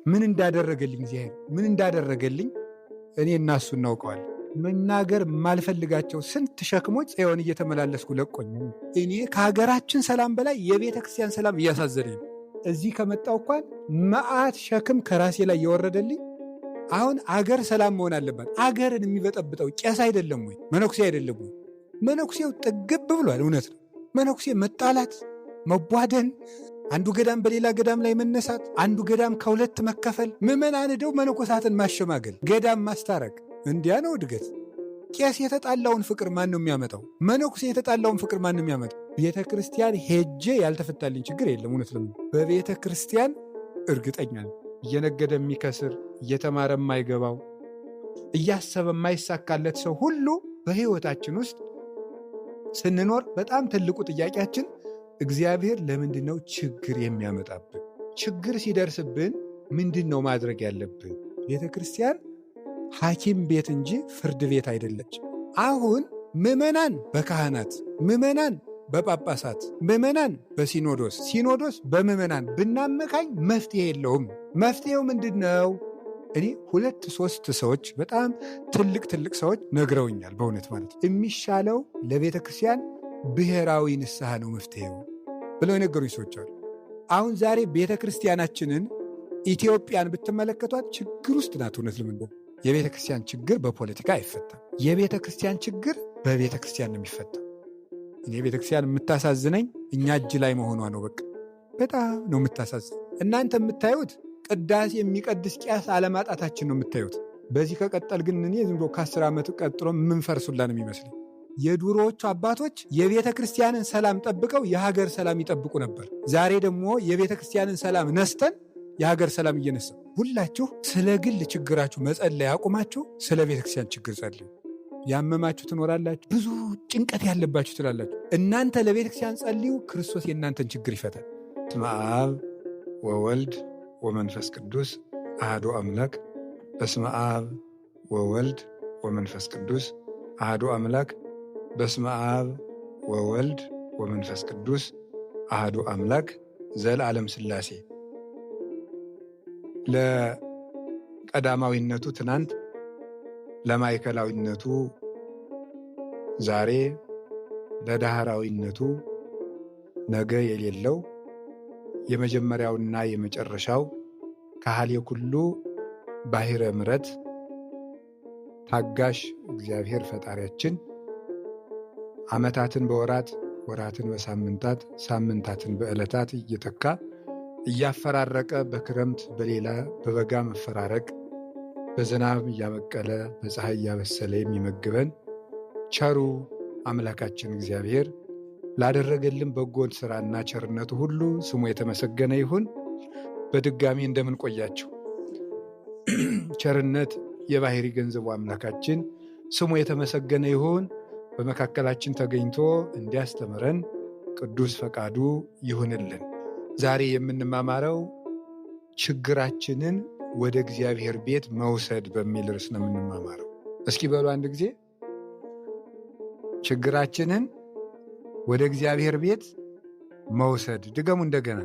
ምን እንዳደረገልኝ እግዚአብሔር ምን እንዳደረገልኝ እኔ እና እሱ እናውቀዋለን። መናገር የማልፈልጋቸው ስንት ሸክሞች ጽዮን እየተመላለስኩ ለቆኝ። እኔ ከሀገራችን ሰላም በላይ የቤተ ክርስቲያን ሰላም እያሳዘነኝ ነው። እዚህ ከመጣው እንኳን መዓት ሸክም ከራሴ ላይ እየወረደልኝ። አሁን አገር ሰላም መሆን አለባት። አገርን የሚበጠብጠው ቄስ አይደለም ወይ? መነኩሴ አይደለም ወይ? መነኩሴው ጥግብ ብሏል። እውነት ነው። መነኩሴ መጣላት፣ መቧደን፣ አንዱ ገዳም በሌላ ገዳም ላይ መነሳት፣ አንዱ ገዳም ከሁለት መከፈል፣ ምዕመናን ሄደው መነኮሳትን ማሸማገል፣ ገዳም ማስታረቅ፣ እንዲያ ነው እድገት። ቄስ የተጣላውን ፍቅር ማን ነው የሚያመጣው? መነኩሴ የተጣላውን ፍቅር ማን ነው የሚያመጣው? ቤተ ክርስቲያን ሄጄ ያልተፈታልኝ ችግር የለም። እውነት ለምን በቤተ ክርስቲያን እርግጠኛ ነው እየነገደ የሚከስር እየተማረ የማይገባው እያሰበ የማይሳካለት ሰው ሁሉ በሕይወታችን ውስጥ ስንኖር በጣም ትልቁ ጥያቄያችን እግዚአብሔር ለምንድን ነው ችግር የሚያመጣብን? ችግር ሲደርስብን ምንድን ነው ማድረግ ያለብን? ቤተ ክርስቲያን ሐኪም ቤት እንጂ ፍርድ ቤት አይደለች። አሁን ምዕመናን በካህናት፣ ምዕመናን በጳጳሳት፣ ምዕመናን በሲኖዶስ፣ ሲኖዶስ በምዕመናን ብናመካኝ መፍትሄ የለውም። መፍትሄው ምንድን ነው? እኔ 2-3 ሰዎች በጣም ትልቅ ሰዎች ነግረውኛል። በእውነት ማለት የሚሻለው ለቤተ ክርስቲያን ብሔራዊ ንስሐ ነው መፍትሄው ብለው የነገሩኝ ሰዎች አሉ። አሁን ዛሬ ቤተ ክርስቲያናችንን ኢትዮጵያን ብትመለከቷት ችግር ውስጥ ናት። እውነት ልምንደ የቤተ ክርስቲያን ችግር በፖለቲካ አይፈታም። የቤተ ክርስቲያን ችግር በቤተ ክርስቲያን ነው የሚፈታ። እኔ ቤተ ክርስቲያን የምታሳዝነኝ እኛ እጅ ላይ መሆኗ ነው። በቃ በጣም ነው የምታሳዝን። እናንተ የምታዩት ቅዳሴ የሚቀድስ ቄስ አለማጣታችን ነው የምታዩት። በዚህ ከቀጠል ግን እኔ ዝም ብሎ ከ10 ዓመት ቀጥሎ የምንፈርሱላ ነው የሚመስለኝ። የድሮዎቹ አባቶች የቤተ ክርስቲያንን ሰላም ጠብቀው የሀገር ሰላም ይጠብቁ ነበር። ዛሬ ደግሞ የቤተ ክርስቲያንን ሰላም ነስተን የሀገር ሰላም እየነሳ። ሁላችሁ ስለ ግል ችግራችሁ መጸለይ አቁማችሁ ስለ ቤተ ክርስቲያን ችግር ጸልዩ። ያመማችሁ ትኖራላችሁ፣ ብዙ ጭንቀት ያለባችሁ ትላላችሁ። እናንተ ለቤተ ክርስቲያን ጸልዩ፣ ክርስቶስ የእናንተን ችግር ይፈታል። በስመ አብ ወወልድ ወመንፈስ ቅዱስ አሐዱ አምላክ። በስመ አብ ወወልድ ወመንፈስ ቅዱስ አሐዱ አምላክ። በስመ አብ ወወልድ ወመንፈስ ቅዱስ አሐዱ አምላክ ዘለዓለም ሥላሴ። ለቀዳማዊነቱ ትናንት፣ ለማዕከላዊነቱ ዛሬ፣ ለዳህራዊነቱ ነገ የሌለው የመጀመሪያውና የመጨረሻው ካህሌ ኩሉ ባሕረ ምሕረት ታጋሽ እግዚአብሔር ፈጣሪያችን ዓመታትን በወራት ወራትን በሳምንታት ሳምንታትን በዕለታት እየተካ እያፈራረቀ በክረምት በሌላ በበጋ መፈራረቅ በዝናብ እያበቀለ በፀሐይ እያበሰለ የሚመግበን ቸሩ አምላካችን እግዚአብሔር ላደረገልን በጎን ሥራና ቸርነቱ ሁሉ ስሙ የተመሰገነ ይሁን። በድጋሚ እንደምን ቆያችሁ? ቸርነት የባሕሪ ገንዘቡ አምላካችን ስሙ የተመሰገነ ይሁን። በመካከላችን ተገኝቶ እንዲያስተምረን ቅዱስ ፈቃዱ ይሁንልን። ዛሬ የምንማማረው ችግራችንን ወደ እግዚአብሔር ቤት መውሰድ በሚል ርዕስ ነው የምንማማረው። እስኪ በሉ አንድ ጊዜ ችግራችንን ወደ እግዚአብሔር ቤት መውሰድ። ድገሙ እንደገና።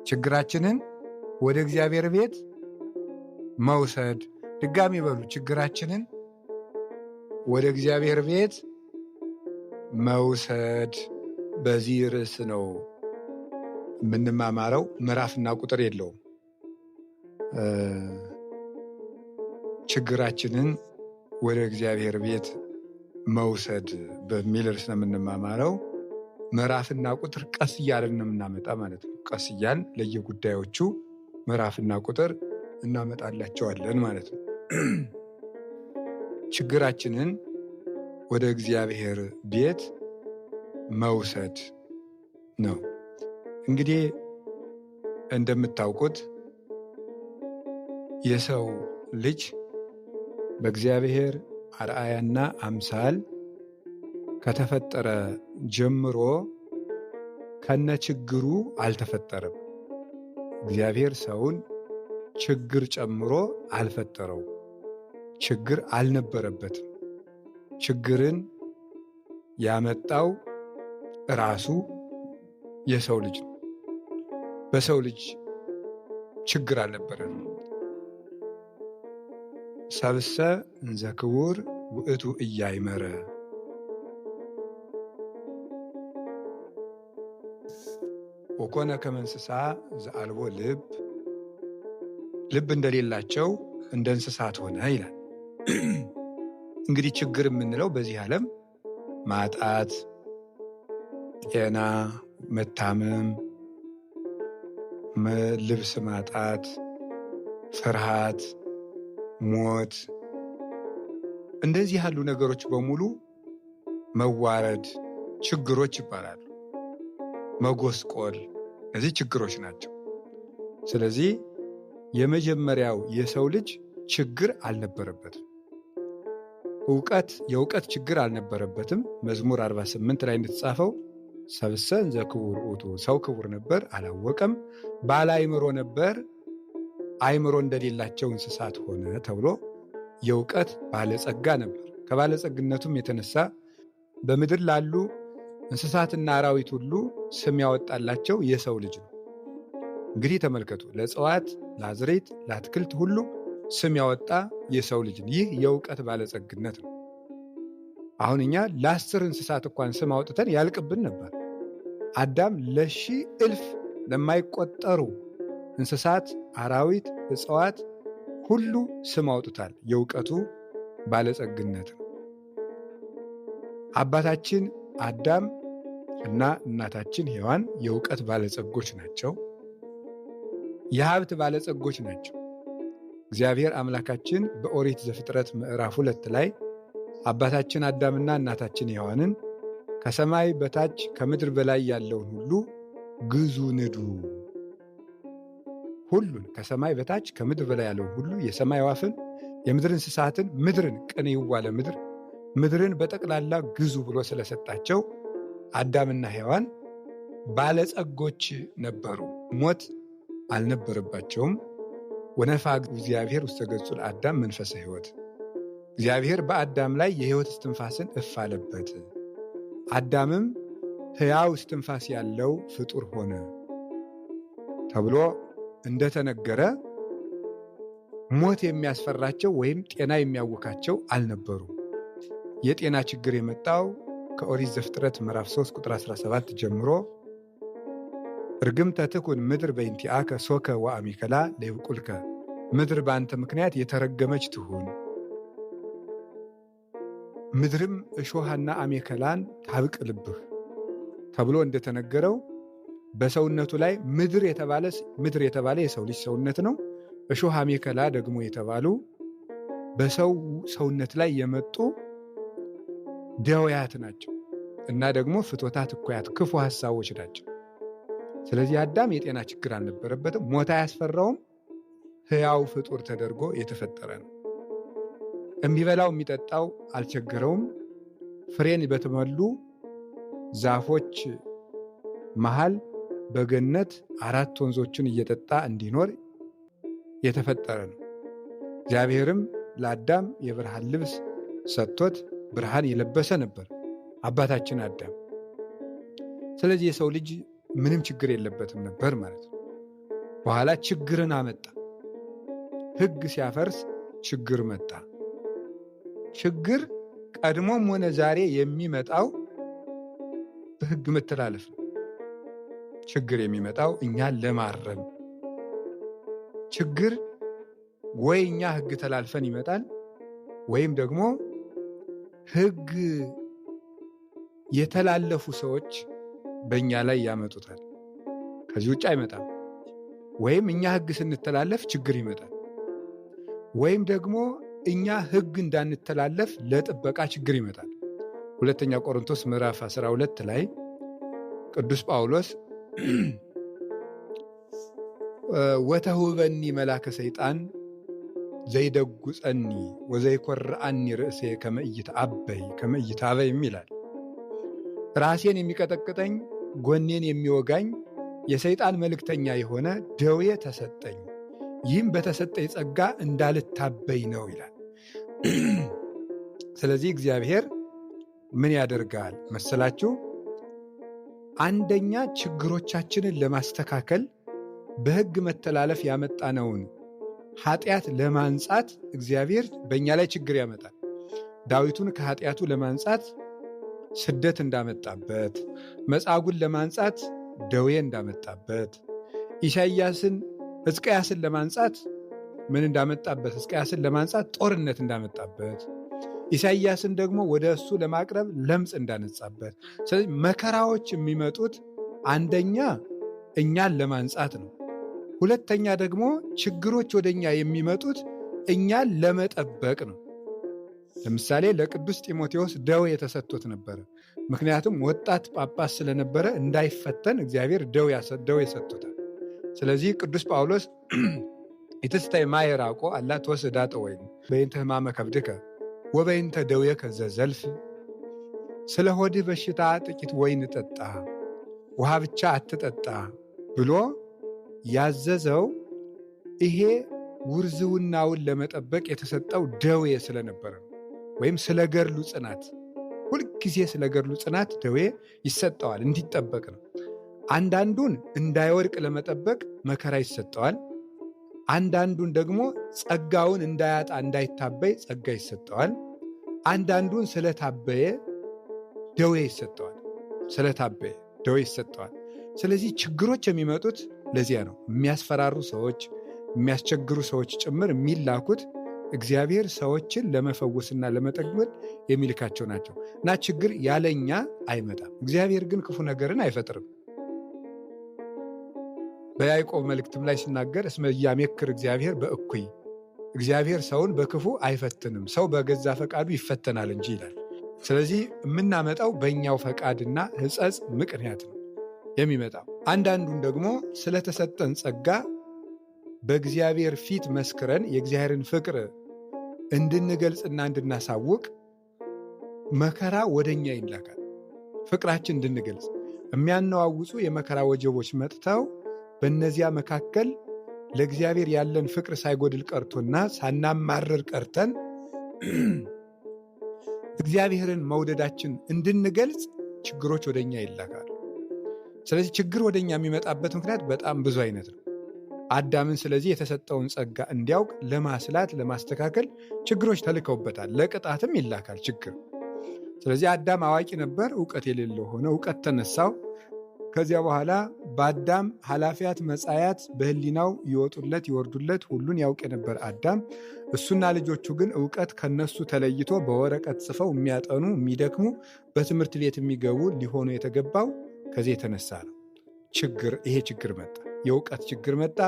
ችግራችንን ወደ እግዚአብሔር ቤት መውሰድ። ድጋሚ በሉ። ችግራችንን ወደ እግዚአብሔር ቤት መውሰድ። በዚህ ርዕስ ነው የምንማማረው። ምዕራፍና ቁጥር የለውም። ችግራችንን ወደ እግዚአብሔር ቤት መውሰድ በሚል ርዕስ ነው የምንማማረው። ምዕራፍና ቁጥር ቀስ እያልን ነው የምናመጣ ማለት ነው። ቀስ እያልን ለየጉዳዮቹ ምዕራፍና ቁጥር እናመጣላቸዋለን ማለት ነው። ችግራችንን ወደ እግዚአብሔር ቤት መውሰድ ነው። እንግዲህ እንደምታውቁት የሰው ልጅ በእግዚአብሔር አርአያና አምሳል ከተፈጠረ ጀምሮ ከነ ችግሩ አልተፈጠረም። እግዚአብሔር ሰውን ችግር ጨምሮ አልፈጠረው። ችግር አልነበረበትም። ችግርን ያመጣው ራሱ የሰው ልጅ ነው። በሰው ልጅ ችግር አልነበረም። ሰብሰ እንዘ ክቡር ውእቱ ኢያእመረ ወኮነ ከመ እንስሳ ዘአልቦ ልብ እንደሌላቸው እንደ እንስሳት ሆነ ይላል። እንግዲህ ችግር የምንለው በዚህ ዓለም ማጣት፣ ጤና፣ መታመም፣ ልብስ ማጣት፣ ፍርሃት፣ ሞት፣ እንደዚህ ያሉ ነገሮች በሙሉ መዋረድ ችግሮች ይባላሉ። መጎስቆል፣ እነዚህ ችግሮች ናቸው። ስለዚህ የመጀመሪያው የሰው ልጅ ችግር አልነበረበትም። የእውቀት ችግር አልነበረበትም። መዝሙር 48 ላይ እንደተጻፈው ሰብሰ እንዘ ክቡር ውእቱ፣ ሰው ክቡር ነበር አላወቀም፣ ባለ አእምሮ ነበር አእምሮ እንደሌላቸው እንስሳት ሆነ ተብሎ የእውቀት ባለጸጋ ነበር። ከባለጸግነቱም የተነሳ በምድር ላሉ እንስሳትና አራዊት ሁሉ ስም ያወጣላቸው የሰው ልጅ ነው። እንግዲህ ተመልከቱ፣ ለእጽዋት፣ ለአዝርዕት፣ ለአትክልት ሁሉ ስም ያወጣ የሰው ልጅ ነው። ይህ የእውቀት ባለጸግነት ነው። አሁን እኛ ለ10 እንስሳት እንኳን ስም አውጥተን ያልቅብን ነበር። አዳም ለሺህ እልፍ ለማይቆጠሩ እንስሳት፣ አራዊት፣ እጽዋት ሁሉ ስም አውጥታል። የእውቀቱ ባለጸግነት ነው። አባታችን አዳም እና እናታችን ሔዋን የእውቀት ባለጸጎች ናቸው። የሀብት ባለጸጎች ናቸው። እግዚአብሔር አምላካችን በኦሪት ዘፍጥረት ምዕራፍ 2 ላይ አባታችን አዳምና እናታችን ሔዋንን ከሰማይ በታች ከምድር በላይ ያለውን ሁሉ ግዙ፣ ንዱ፣ ሁሉን ከሰማይ በታች ከምድር በላይ ያለውን ሁሉ የሰማይ አዕዋፍን፣ የምድር እንስሳትን፣ ምድርን ቅንይዋ ለምድር፣ ምድርን በጠቅላላ ግዙ ብሎ ስለሰጣቸው አዳምና ሔዋን ባለጸጎች ነበሩ። ሞት አልነበረባቸውም። ወነፋ እግዚአብሔር ውስተ ገጹ ለአዳም መንፈሰ ሕይወት፣ እግዚአብሔር በአዳም ላይ የሕይወት እስትንፋስን እፍ አለበት። አዳምም ሕያው እስትንፋስ ያለው ፍጡር ሆነ ተብሎ እንደተነገረ ሞት የሚያስፈራቸው ወይም ጤና የሚያውካቸው አልነበሩም። የጤና ችግር የመጣው ከኦሪት ዘፍጥረት ምዕራፍ 3 ቁጥር 17 ጀምሮ ርግምተ ትኩን ምድር በእንቲአከ ሶከ ወአሜከላ ለይብቁልከ፣ ምድር በአንተ ምክንያት የተረገመች ትሁን፣ ምድርም እሾሃና አሜከላን ታብቅልብህ ተብሎ እንደተነገረው በሰውነቱ ላይ ምድር የተባለ የሰው ልጅ ሰውነት ነው። እሾህ አሜከላ ደግሞ የተባሉ በሰው ሰውነት ላይ የመጡ ደውያት ናቸው እና ደግሞ ፍቶታት እኩያት ክፉ ሐሳቦች ናቸው። ስለዚህ አዳም የጤና ችግር አልነበረበትም። ሞት አያስፈራውም። ሕያው ፍጡር ተደርጎ የተፈጠረ ነው። የሚበላው የሚጠጣው አልቸገረውም። ፍሬን በተሞሉ ዛፎች መሃል በገነት 4 ወንዞችን እየጠጣ እንዲኖር የተፈጠረ ነው። እግዚአብሔርም ለአዳም የብርሃን ልብስ ሰጥቶት ብርሃን የለበሰ ነበር አባታችን አዳም። ስለዚህ የሰው ልጅ ምንም ችግር የለበትም ነበር ማለት ነው። በኋላ ችግርን አመጣ። ሕግ ሲያፈርስ ችግር መጣ። ችግር ቀድሞም ሆነ ዛሬ የሚመጣው በሕግ መተላለፍ ነው። ችግር የሚመጣው እኛን ለማረም። ችግር ወይ እኛ ሕግ ተላልፈን ይመጣል ወይም ደግሞ ሕግ የተላለፉ ሰዎች በእኛ ላይ ያመጡታል። ከዚህ ውጭ አይመጣም። ወይም እኛ ሕግ ስንተላለፍ ችግር ይመጣል፣ ወይም ደግሞ እኛ ሕግ እንዳንተላለፍ ለጥበቃ ችግር ይመጣል። 2 ቆሮንቶስ ምዕራፍ 12 ላይ ቅዱስ ጳውሎስ ወተሁበኒ መላከ ሰይጣን ዘይደጉፀኒ ወዘይኰርዐኒ ርእሴ ከመ ኢይትዐበይ ከመ ኢይትዐበይ ይላል። ራሴን የሚቀጠቅጠኝ ጎኔን የሚወጋኝ የሰይጣን መልእክተኛ የሆነ ደዌ ተሰጠኝ፣ ይህም በተሰጠኝ ጸጋ እንዳልታበይ ነው ይላል። ስለዚህ እግዚአብሔር ምን ያደርጋል መሰላችሁ? አንደኛ ችግሮቻችንን ለማስተካከል በሕግ መተላለፍ ያመጣነውን ኃጢአት ለማንጻት እግዚአብሔር በእኛ ላይ ችግር ያመጣል። ዳዊቱን ከኃጢአቱ ለማንጻት ስደት እንዳመጣበት፣ መጻጉዕን ለማንጻት ደዌ እንዳመጣበት፣ ሕዝቅያስን ለማንጻት ምን እንዳመጣበት? ሕዝቅያስን ለማንጻት ጦርነት እንዳመጣበት፣ ኢሳይያስን ደግሞ ወደ እሱ ለማቅረብ ለምጽ እንዳነጻበት። ስለዚህ መከራዎች የሚመጡት አንደኛ እኛን ለማንጻት ነው። ሁለተኛ ደግሞ ችግሮች ወደ እኛ የሚመጡት እኛን ለመጠበቅ ነው። ለምሳሌ ለቅዱስ ጢሞቴዎስ ደዌ የተሰጥቶት ነበረ። ምክንያቱም ወጣት ጳጳስ ስለነበረ እንዳይፈተን እግዚአብሔር ደዌ ሰጥቶታል። ስለዚህ ቅዱስ ጳውሎስ ኢትስታይ ማየራቆ አላ ተወስዳ ጠወይን በይንተ ሕማመ ከብድከ ወበይንተ ደዌከ ዘዘልፍ፣ ስለ ሆድህ በሽታ ጥቂት ወይን ጠጣ፣ ውሃ ብቻ አትጠጣ ብሎ ያዘዘው ይሄ ውርዝውናውን ለመጠበቅ የተሰጠው ደዌ ስለነበረ ነው። ወይም ስለ ገድሉ ጽናት፣ ሁልጊዜ ስለ ገድሉ ጽናት ደዌ ይሰጠዋል፣ እንዲጠበቅ ነው። አንዳንዱን እንዳይወድቅ ለመጠበቅ መከራ ይሰጠዋል። አንዳንዱን ደግሞ ጸጋውን እንዳያጣ እንዳይታበይ ጸጋ ይሰጠዋል። አንዳንዱን ስለታበየ ደዌ ይሰጠዋል። ስለታበየ ደዌ ይሰጠዋል። ስለዚህ ችግሮች የሚመጡት ለዚያ ነው። የሚያስፈራሩ ሰዎች፣ የሚያስቸግሩ ሰዎች ጭምር የሚላኩት እግዚአብሔር ሰዎችን ለመፈወስና ለመጠገን የሚልካቸው ናቸው እና ችግር ያለኛ አይመጣም። እግዚአብሔር ግን ክፉ ነገርን አይፈጥርም። በያዕቆብ መልእክትም ላይ ሲናገር እስመ ኢያሜክር እግዚአብሔር በእኩይ፣ እግዚአብሔር ሰውን በክፉ አይፈትንም፣ ሰው በገዛ ፈቃዱ ይፈተናል እንጂ ይላል። ስለዚህ የምናመጣው በእኛው ፈቃድና ሕጸጽ ምክንያት ነው የሚመጣው። አንዳንዱን ደግሞ ስለተሰጠን ጸጋ በእግዚአብሔር ፊት መስክረን የእግዚአብሔርን ፍቅር እንድንገልጽና እንድናሳውቅ መከራ ወደኛ ይላካል። ፍቅራችን እንድንገልጽ የሚያነዋውፁ የመከራ ወጀቦች መጥተው በእነዚያ መካከል ለእግዚአብሔር ያለን ፍቅር ሳይጎድል ቀርቶና ሳናማረር ቀርተን እግዚአብሔርን መውደዳችን እንድንገልጽ ችግሮች ወደኛ ይላካሉ። ስለዚህ ችግር ወደኛ የሚመጣበት ምክንያት በጣም ብዙ አይነት ነው። አዳምን ስለዚህ የተሰጠውን ጸጋ እንዲያውቅ ለማስላት ለማስተካከል ችግሮች ተልከውበታል። ለቅጣትም ይላካል ችግር። ስለዚህ አዳም አዋቂ ነበር፣ እውቀት የሌለው ሆነ፣ እውቀት ተነሳው። ከዚያ በኋላ በአዳም ኃላፊያት መጻያት በህሊናው ይወጡለት ይወርዱለት ሁሉን ያውቅ የነበር አዳም፣ እሱና ልጆቹ ግን እውቀት ከነሱ ተለይቶ በወረቀት ጽፈው የሚያጠኑ የሚደክሙ በትምህርት ቤት የሚገቡ ሊሆኑ የተገባው ከዚህ የተነሳ ነው። ይሄ ችግር መጣ። የእውቀት ችግር መጣ።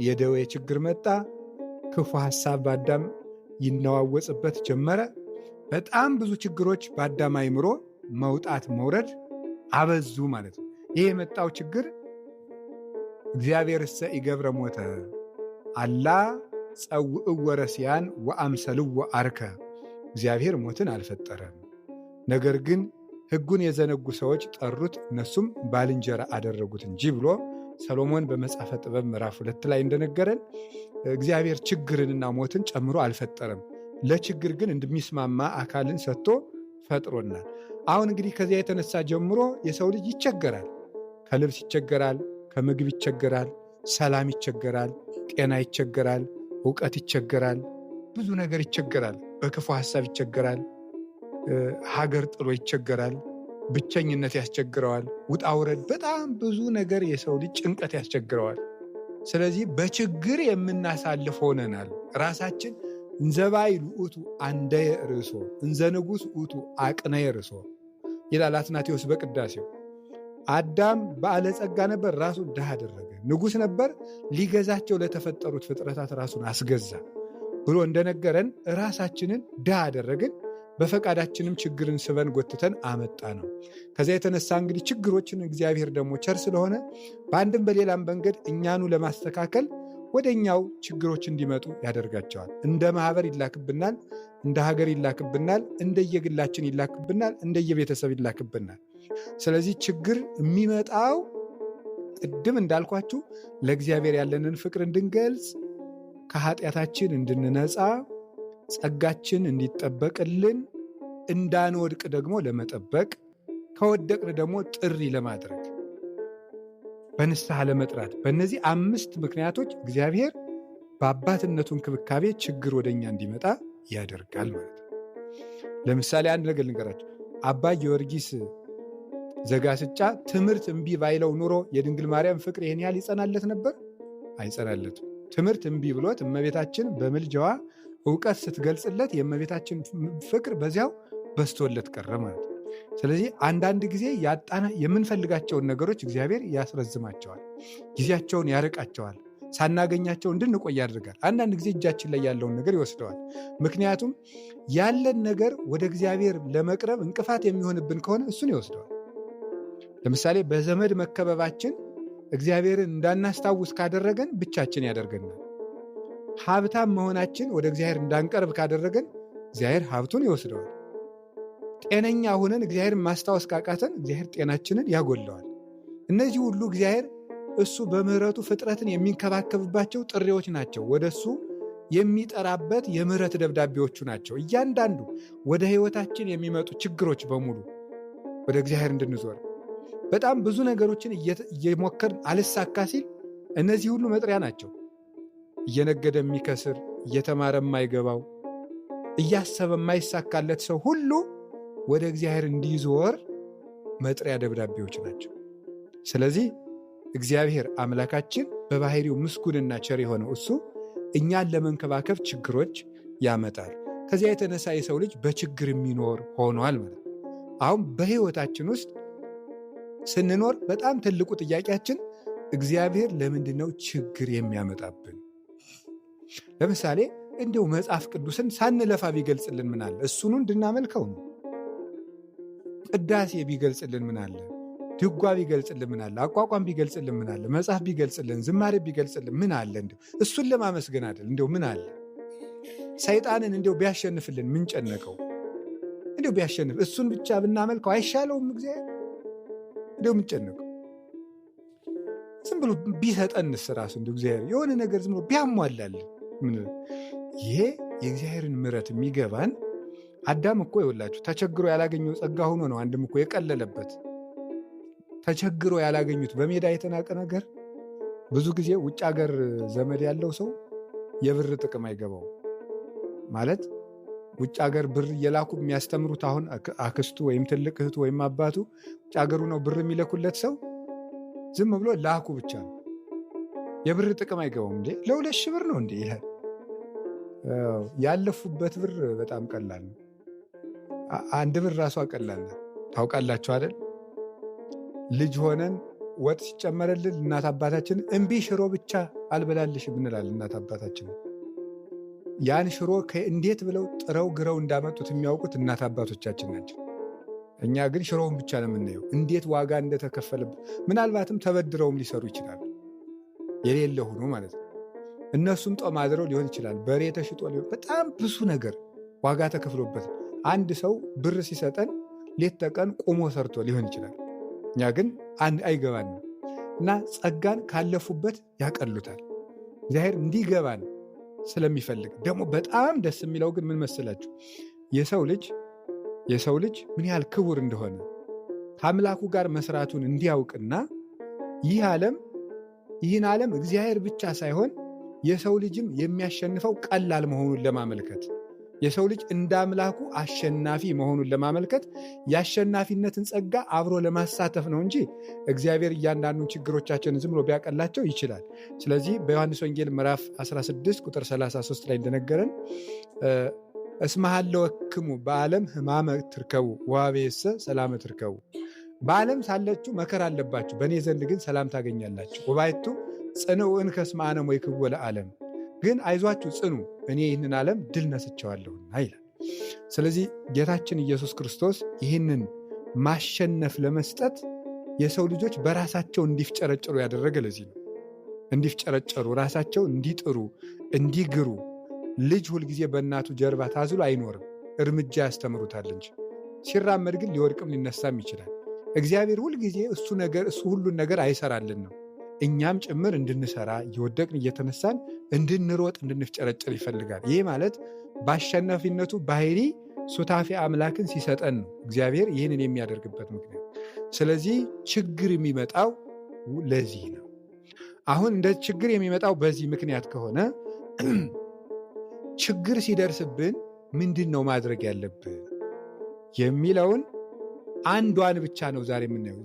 የደዌ ችግር መጣ። ክፉ ሐሳብ በአዳም ይነዋወጽበት ጀመረ። በጣም ብዙ ችግሮች በአዳም አእምሮ መውጣት መውረድ አበዙ ማለት ነው። ይህ የመጣው ችግር እግዚአብሔርሰ ኢገብረ ሞተ አላ ጸውዕወ ረሲያን ወአምሰልዎ አርከ፣ እግዚአብሔር ሞትን አልፈጠረም፣ ነገር ግን ሕጉን የዘነጉ ሰዎች ጠሩት፣ እነሱም ባልንጀራ አደረጉት እንጂ ብሎ ሰሎሞን በመጽሐፈ ጥበብ ምዕራፍ 2 ላይ እንደነገረን እግዚአብሔር ችግርንና ሞትን ጨምሮ አልፈጠረም። ለችግር ግን እንደሚስማማ አካልን ሰጥቶ ፈጥሮናል። አሁን እንግዲህ ከዚያ የተነሳ ጀምሮ የሰው ልጅ ይቸገራል። ከልብስ ይቸገራል፣ ከምግብ ይቸገራል፣ ሰላም ይቸገራል፣ ጤና ይቸገራል፣ እውቀት ይቸገራል፣ ብዙ ነገር ይቸገራል። በክፉ ሐሳብ ይቸገራል፣ ሀገር ጥሎ ይቸገራል፣ ብቸኝነት ያስቸግረዋል፣ ውጣ ውረድ፣ በጣም ብዙ ነገር የሰው ልጅ ጭንቀት ያስቸግረዋል። ስለዚህ በችግር የምናሳልፍ ሆነናል። ራሳችን እንዘባይል ውእቱ አንደየ ርእሶ እንዘ ንጉሥ ውእቱ አቅነየ ርእሶ ይላል አትናቴዎስ በቅዳሴው። አዳም ባለጸጋ ነበር፣ ራሱን ድሃ አደረገ። ንጉሥ ነበር፣ ሊገዛቸው ለተፈጠሩት ፍጥረታት ራሱን አስገዛ ብሎ እንደነገረን ራሳችንን ድሃ አደረግን። በፈቃዳችንም ችግርን ስበን ጎትተን አመጣ ነው። ከዚያ የተነሳ እንግዲህ ችግሮችን እግዚአብሔር ደግሞ ቸር ስለሆነ በአንድም በሌላም መንገድ እኛኑ ለማስተካከል ወደ እኛው ችግሮች እንዲመጡ ያደርጋቸዋል። እንደ ማህበር ይላክብናል፣ እንደ ሀገር ይላክብናል፣ እንደየግላችን ይላክብናል፣ እንደየቤተሰብ ይላክብናል። ስለዚህ ችግር የሚመጣው ቅድም እንዳልኳችሁ ለእግዚአብሔር ያለንን ፍቅር እንድንገልጽ፣ ከኃጢአታችን እንድንነጻ፣ ጸጋችን እንዲጠበቅልን፣ እንዳንወድቅ ደግሞ ለመጠበቅ፣ ከወደቅን ደግሞ ጥሪ ለማድረግ በንስሐ ለመጥራት በእነዚህ 5 ምክንያቶች እግዚአብሔር በአባትነቱ እንክብካቤ ችግር ወደኛ እንዲመጣ ያደርጋል ማለት ነው። ለምሳሌ አንድ ነገር ልንገራቸው። አባ ጊዮርጊስ ዘጋስጫ ትምህርት እምቢ ባይለው ኑሮ የድንግል ማርያም ፍቅር ይህን ያህል ይጸናለት ነበር? አይጸናለትም። ትምህርት እምቢ ብሎት እመቤታችን በምልጃዋ እውቀት ስትገልጽለት የእመቤታችን ፍቅር በዚያው በስቶለት ቀረ ማለት ነው። ስለዚህ አንዳንድ ጊዜ የምንፈልጋቸውን ነገሮች እግዚአብሔር ያስረዝማቸዋል፣ ጊዜያቸውን ያርቃቸዋል፣ ሳናገኛቸው እንድንቆይ ያደርጋል። አንዳንድ ጊዜ እጃችን ላይ ያለውን ነገር ይወስደዋል። ምክንያቱም ያለን ነገር ወደ እግዚአብሔር ለመቅረብ እንቅፋት የሚሆንብን ከሆነ እሱን ይወስደዋል። ለምሳሌ በዘመድ መከበባችን እግዚአብሔርን እንዳናስታውስ ካደረገን ብቻችን ያደርገናል። ሀብታም መሆናችን ወደ እግዚአብሔር እንዳንቀርብ ካደረገን እግዚአብሔር ሀብቱን ይወስደዋል። ጤነኛ ሆነን እግዚአብሔርን ማስታወስ ካቃተን እግዚአብሔር ጤናችንን ያጎለዋል። እነዚህ ሁሉ እግዚአብሔር እሱ በምሕረቱ ፍጥረትን የሚንከባከብባቸው ጥሪዎች ናቸው። ወደ እሱ የሚጠራበት የምሕረት ደብዳቤዎቹ ናቸው። እያንዳንዱ ወደ ሕይወታችን የሚመጡ ችግሮች በሙሉ ወደ እግዚአብሔር እንድንዞር በጣም ብዙ ነገሮችን እየሞከርን አልሳካ ሲል እነዚህ ሁሉ መጥሪያ ናቸው። እየነገደ የሚከስር፣ እየተማረ የማይገባው፣ እያሰበ የማይሳካለት ሰው ሁሉ ወደ እግዚአብሔር እንዲዞር መጥሪያ ደብዳቤዎች ናቸው። ስለዚህ እግዚአብሔር አምላካችን በባህሪው ምስጉንና ቸር የሆነው እሱ እኛን ለመንከባከብ ችግሮች ያመጣል። ከዚያ የተነሳ የሰው ልጅ በችግር የሚኖር ሆኗል ማለት ነው። አሁን በሕይወታችን ውስጥ ስንኖር በጣም ትልቁ ጥያቄያችን እግዚአብሔር ለምንድን ነው ችግር የሚያመጣብን? ለምሳሌ እንዲሁ መጽሐፍ ቅዱስን ሳንለፋ ቢገልጽልን ምን አለ? እሱኑ እንድናመልከው ነው። ቅዳሴ ቢገልጽልን ምን አለ? ድጓ ቢገልጽልን ምን አለ? አቋቋም ቢገልጽልን ምን አለ? መጽሐፍ ቢገልጽልን፣ ዝማሬ ቢገልጽልን ምን አለ? እንዲሁ እሱን ለማመስገን አይደል? እንዲሁ ምን አለ? ሰይጣንን እንዲሁ ቢያሸንፍልን ምን ጨነቀው? እንዲሁ ቢያሸንፍ እሱን ብቻ ብናመልከው አይሻለውም? እግዚአብሔር እንዲሁ ምን ጨነቀው? ዝም ብሎ ቢሰጠንስ ራሱ እንዲሁ እግዚአብሔር የሆነ ነገር ዝም ብሎ ቢያሟላልን ምን? ይሄ የእግዚአብሔርን ምሕረት የሚገባን አዳም እኮ ይኸውላችሁ ተቸግሮ ያላገኘው ጸጋ ሆኖ ነው። አንድም እኮ የቀለለበት ተቸግሮ ያላገኙት በሜዳ የተናቀ ነገር። ብዙ ጊዜ ውጭ ሀገር ዘመድ ያለው ሰው የብር ጥቅም አይገባው ማለት ውጭ ሀገር ብር እየላኩ የሚያስተምሩት አሁን አክስቱ ወይም ትልቅ እህቱ ወይም አባቱ ውጭ ሀገሩ ነው ብር የሚለኩለት ሰው ዝም ብሎ ላኩ ብቻ ነው። የብር ጥቅም አይገባውም። እንዴ ለ2 ሺህ ብር ነው እንዴ ይላል። ያለፉበት ብር በጣም ቀላል ነው። አንድ ብር ራሷ ቀላል ነው። ታውቃላችሁ አይደል? ልጅ ሆነን ወጥ ሲጨመረልን እናት አባታችን እምቢ ሽሮ ብቻ አልበላልሽም እንላለን። እናት አባታችን ያን ሽሮ እንዴት ብለው ጥረው ግረው እንዳመጡት የሚያውቁት እናት አባቶቻችን ናቸው። እኛ ግን ሽሮውን ብቻ ነው የምናየው፣ እንዴት ዋጋ እንደተከፈለበት። ምናልባትም ተበድረውም ሊሰሩ ይችላሉ፣ የሌለ ሆኖ ማለት ነው። እነሱም ጦም አድረው ሊሆን ይችላል፣ በሬ ተሽጦ ሊሆን፣ በጣም ብዙ ነገር ዋጋ ተከፍሎበት አንድ ሰው ብር ሲሰጠን ሌት ተቀን ቆሞ ሰርቶ ሊሆን ይችላል። እኛ ግን አይገባንም እና ጸጋን ካለፉበት ያቀሉታል። እግዚአብሔር እንዲገባን ስለሚፈልግ ደግሞ በጣም ደስ የሚለው ግን ምን መሰላችሁ? የሰው ልጅ ምን ያህል ክቡር እንደሆነ ከአምላኩ ጋር መስራቱን እንዲያውቅና ይህን ዓለም እግዚአብሔር ብቻ ሳይሆን የሰው ልጅም የሚያሸንፈው ቀላል መሆኑን ለማመልከት የሰው ልጅ እንደ አምላኩ አሸናፊ መሆኑን ለማመልከት የአሸናፊነትን ጸጋ አብሮ ለማሳተፍ ነው እንጂ እግዚአብሔር እያንዳንዱን ችግሮቻችንን ዝም ብሎ ቢያቀላቸው ይችላል። ስለዚህ በዮሐንስ ወንጌል ምዕራፍ 16 ቁጥር 33 ላይ እንደነገረን እስመ ሀለወክሙ በዓለም ሕማመ ትርከቡ ወኀቤሰ ሰላመ ትርከቡ፣ በዓለም ሳላችሁ መከራ አለባችሁ፣ በእኔ ዘንድ ግን ሰላም ታገኛላችሁ። ወባይቱ ጽንዑ እንከ እስመ አነ ሞይክዎ ለዓለም፣ ግን አይዟችሁ ጽኑ፣ እኔ ይህንን ዓለም ድል ነስቼዋለሁና ይላል። ስለዚህ ጌታችን ኢየሱስ ክርስቶስ ይህንን ማሸነፍ ለመስጠት የሰው ልጆች በራሳቸው እንዲፍጨረጨሩ ያደረገ ለዚህ ነው። እንዲፍጨረጨሩ፣ ራሳቸው እንዲጥሩ፣ እንዲግሩ። ልጅ ሁልጊዜ በእናቱ ጀርባ ታዝሎ አይኖርም፣ እርምጃ ያስተምሩታል እንጂ። ሲራመድ ግን ሊወድቅም ሊነሳም ይችላል። እግዚአብሔር ሁልጊዜ እሱ ሁሉን ነገር አይሰራልን ነው፣ እኛም ጭምር እንድንሰራ እየወደቅን እየተነሳን እንድንሮጥ እንድንፍጨረጨር ይፈልጋል። ይህ ማለት በአሸናፊነቱ ባህሪ ሱታፌ አምላክን ሲሰጠን ነው እግዚአብሔር ይህንን የሚያደርግበት ምክንያት። ስለዚህ ችግር የሚመጣው ለዚህ ነው። አሁን እንደ ችግር የሚመጣው በዚህ ምክንያት ከሆነ ችግር ሲደርስብን ምንድን ነው ማድረግ ያለብን የሚለውን አንዷን ብቻ ነው ዛሬ የምናየው።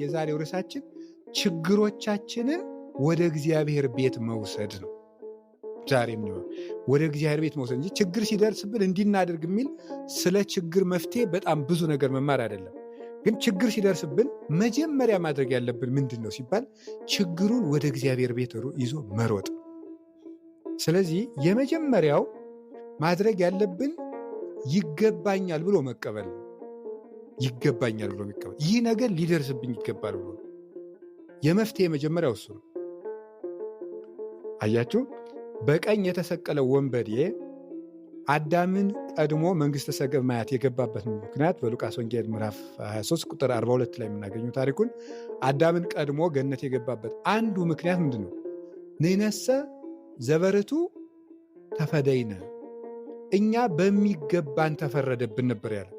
የዛሬው ርዕሳችን ችግሮቻችንን ወደ እግዚአብሔር ቤት መውሰድ ነው። ዛሬ ወደ እግዚአብሔር ቤት መውሰድ እንጂ ችግር ሲደርስብን እንዲናደርግ የሚል ስለ ችግር መፍትሄ በጣም ብዙ ነገር መማር አይደለም። ግን ችግር ሲደርስብን መጀመሪያ ማድረግ ያለብን ምንድን ነው ሲባል ችግሩን ወደ እግዚአብሔር ቤት ይዞ መሮጥ። ስለዚህ የመጀመሪያው ማድረግ ያለብን ይገባኛል ብሎ መቀበል ነው። ይገባኛል ብሎ መቀበል፣ ይህ ነገር ሊደርስብኝ ይገባል ብሎ የመፍትሄ መጀመሪያው እሱ ነው። አያችሁ፣ በቀኝ የተሰቀለው ወንበዴ አዳምን ቀድሞ መንግሥተ ሰማያት የገባበት ምክንያት በሉቃስ ወንጌል ምዕራፍ 23 ቁጥር 42 ላይ የምናገኘው ታሪኩን አዳምን ቀድሞ ገነት የገባበት አንዱ ምክንያት ምንድን ነው? ንሕነሰ ዘበርቱ ተፈደይነ፣ እኛ በሚገባን ተፈረደብን ነበር ያለ።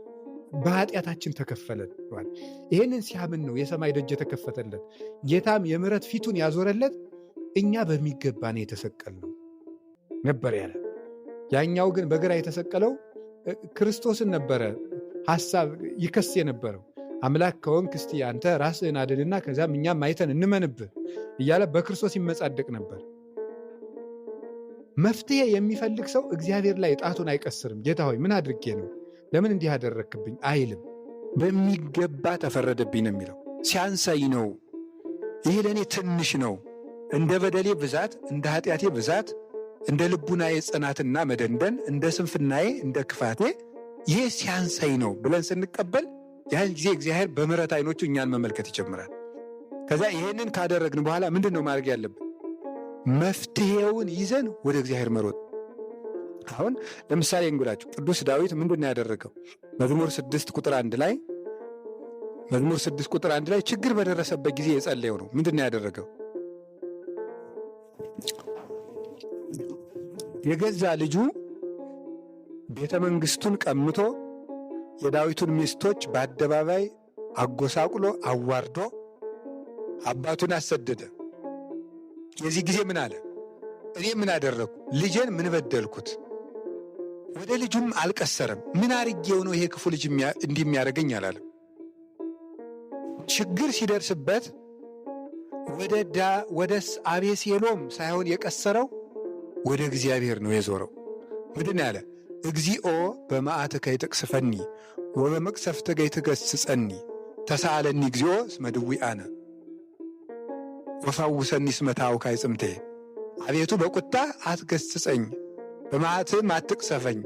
በኃጢአታችን ተከፈለን። ይህንን ሲያምን ነው የሰማይ ደጅ የተከፈተለት። ጌታም የምሕረት ፊቱን ያዞረለት እኛ በሚገባን የተሰቀልነው ነበር ያለ። ያኛው ግን በግራ የተሰቀለው ክርስቶስን ነበረ ሐሳብ ይከስ የነበረው። አምላክ ከሆንክ እስቲ አንተ ራስህን አድንና ከዚያም እኛም አይተን እንመንብህ እያለ በክርስቶስ ይመጻደቅ ነበር። መፍትሄ የሚፈልግ ሰው እግዚአብሔር ላይ ጣቱን አይቀስርም። ጌታ ሆይ ምን አድርጌ ነው ለምን እንዲህ አደረክብኝ አይልም። በሚገባ ተፈረደብኝ ነው የሚለው። ሲያንሳይ ነው፣ ይህ ለእኔ ትንሽ ነው፣ እንደ በደሌ ብዛት፣ እንደ ኃጢአቴ ብዛት፣ እንደ ልቡናዬ ጽናትና መደንደን፣ እንደ ስንፍናዬ፣ እንደ ክፋቴ ይሄ ሲያንሳይ ነው ብለን ስንቀበል ያን ጊዜ እግዚአብሔር በምሕረት ዓይኖቹ እኛን መመልከት ይጀምራል። ከዛ ይሄንን ካደረግን በኋላ ምንድን ነው ማድረግ ያለብን? መፍትሄውን ይዘን ወደ እግዚአብሔር መሮጥ። አሁን ለምሳሌ እንጉዳችሁ ቅዱስ ዳዊት ምንድን ነው ያደረገው? መዝሙር 6 ቁጥር 1 ላይ ችግር በደረሰበት ጊዜ የጸለየው ነው። ምንድን ነው ያደረገው? የገዛ ልጁ ቤተ መንግሥቱን ቀምቶ የዳዊቱን ሚስቶች በአደባባይ አጎሳቁሎ አዋርዶ አባቱን አሰደደ። የዚህ ጊዜ ምን አለ? እኔ ምን አደረግኩ? ልጄን ምን በደልኩት? ወደ ልጁም አልቀሰረም። ምን አርጌው ነው ይሄ ክፉ ልጅ እንዲህ የሚያደርገኝ አላለም። ችግር ሲደርስበት ወደ አቤሴሎም ሳይሆን የቀሰረው ወደ እግዚአብሔር ነው የዞረው። ምንድን ያለ? እግዚኦ በመዓትከ ይትቅስፈኒ ወበመቅሰፍትከ ይትገሥጸኒ ተሳለኒ እግዚኦ እስመ ድውአነ ወፈውሰኒ እስመ ታውካይ ጽምቴ። አቤቱ በቁጣ አትገሥጸኝ፣ በመዓትህም አትቅሰፈኝ።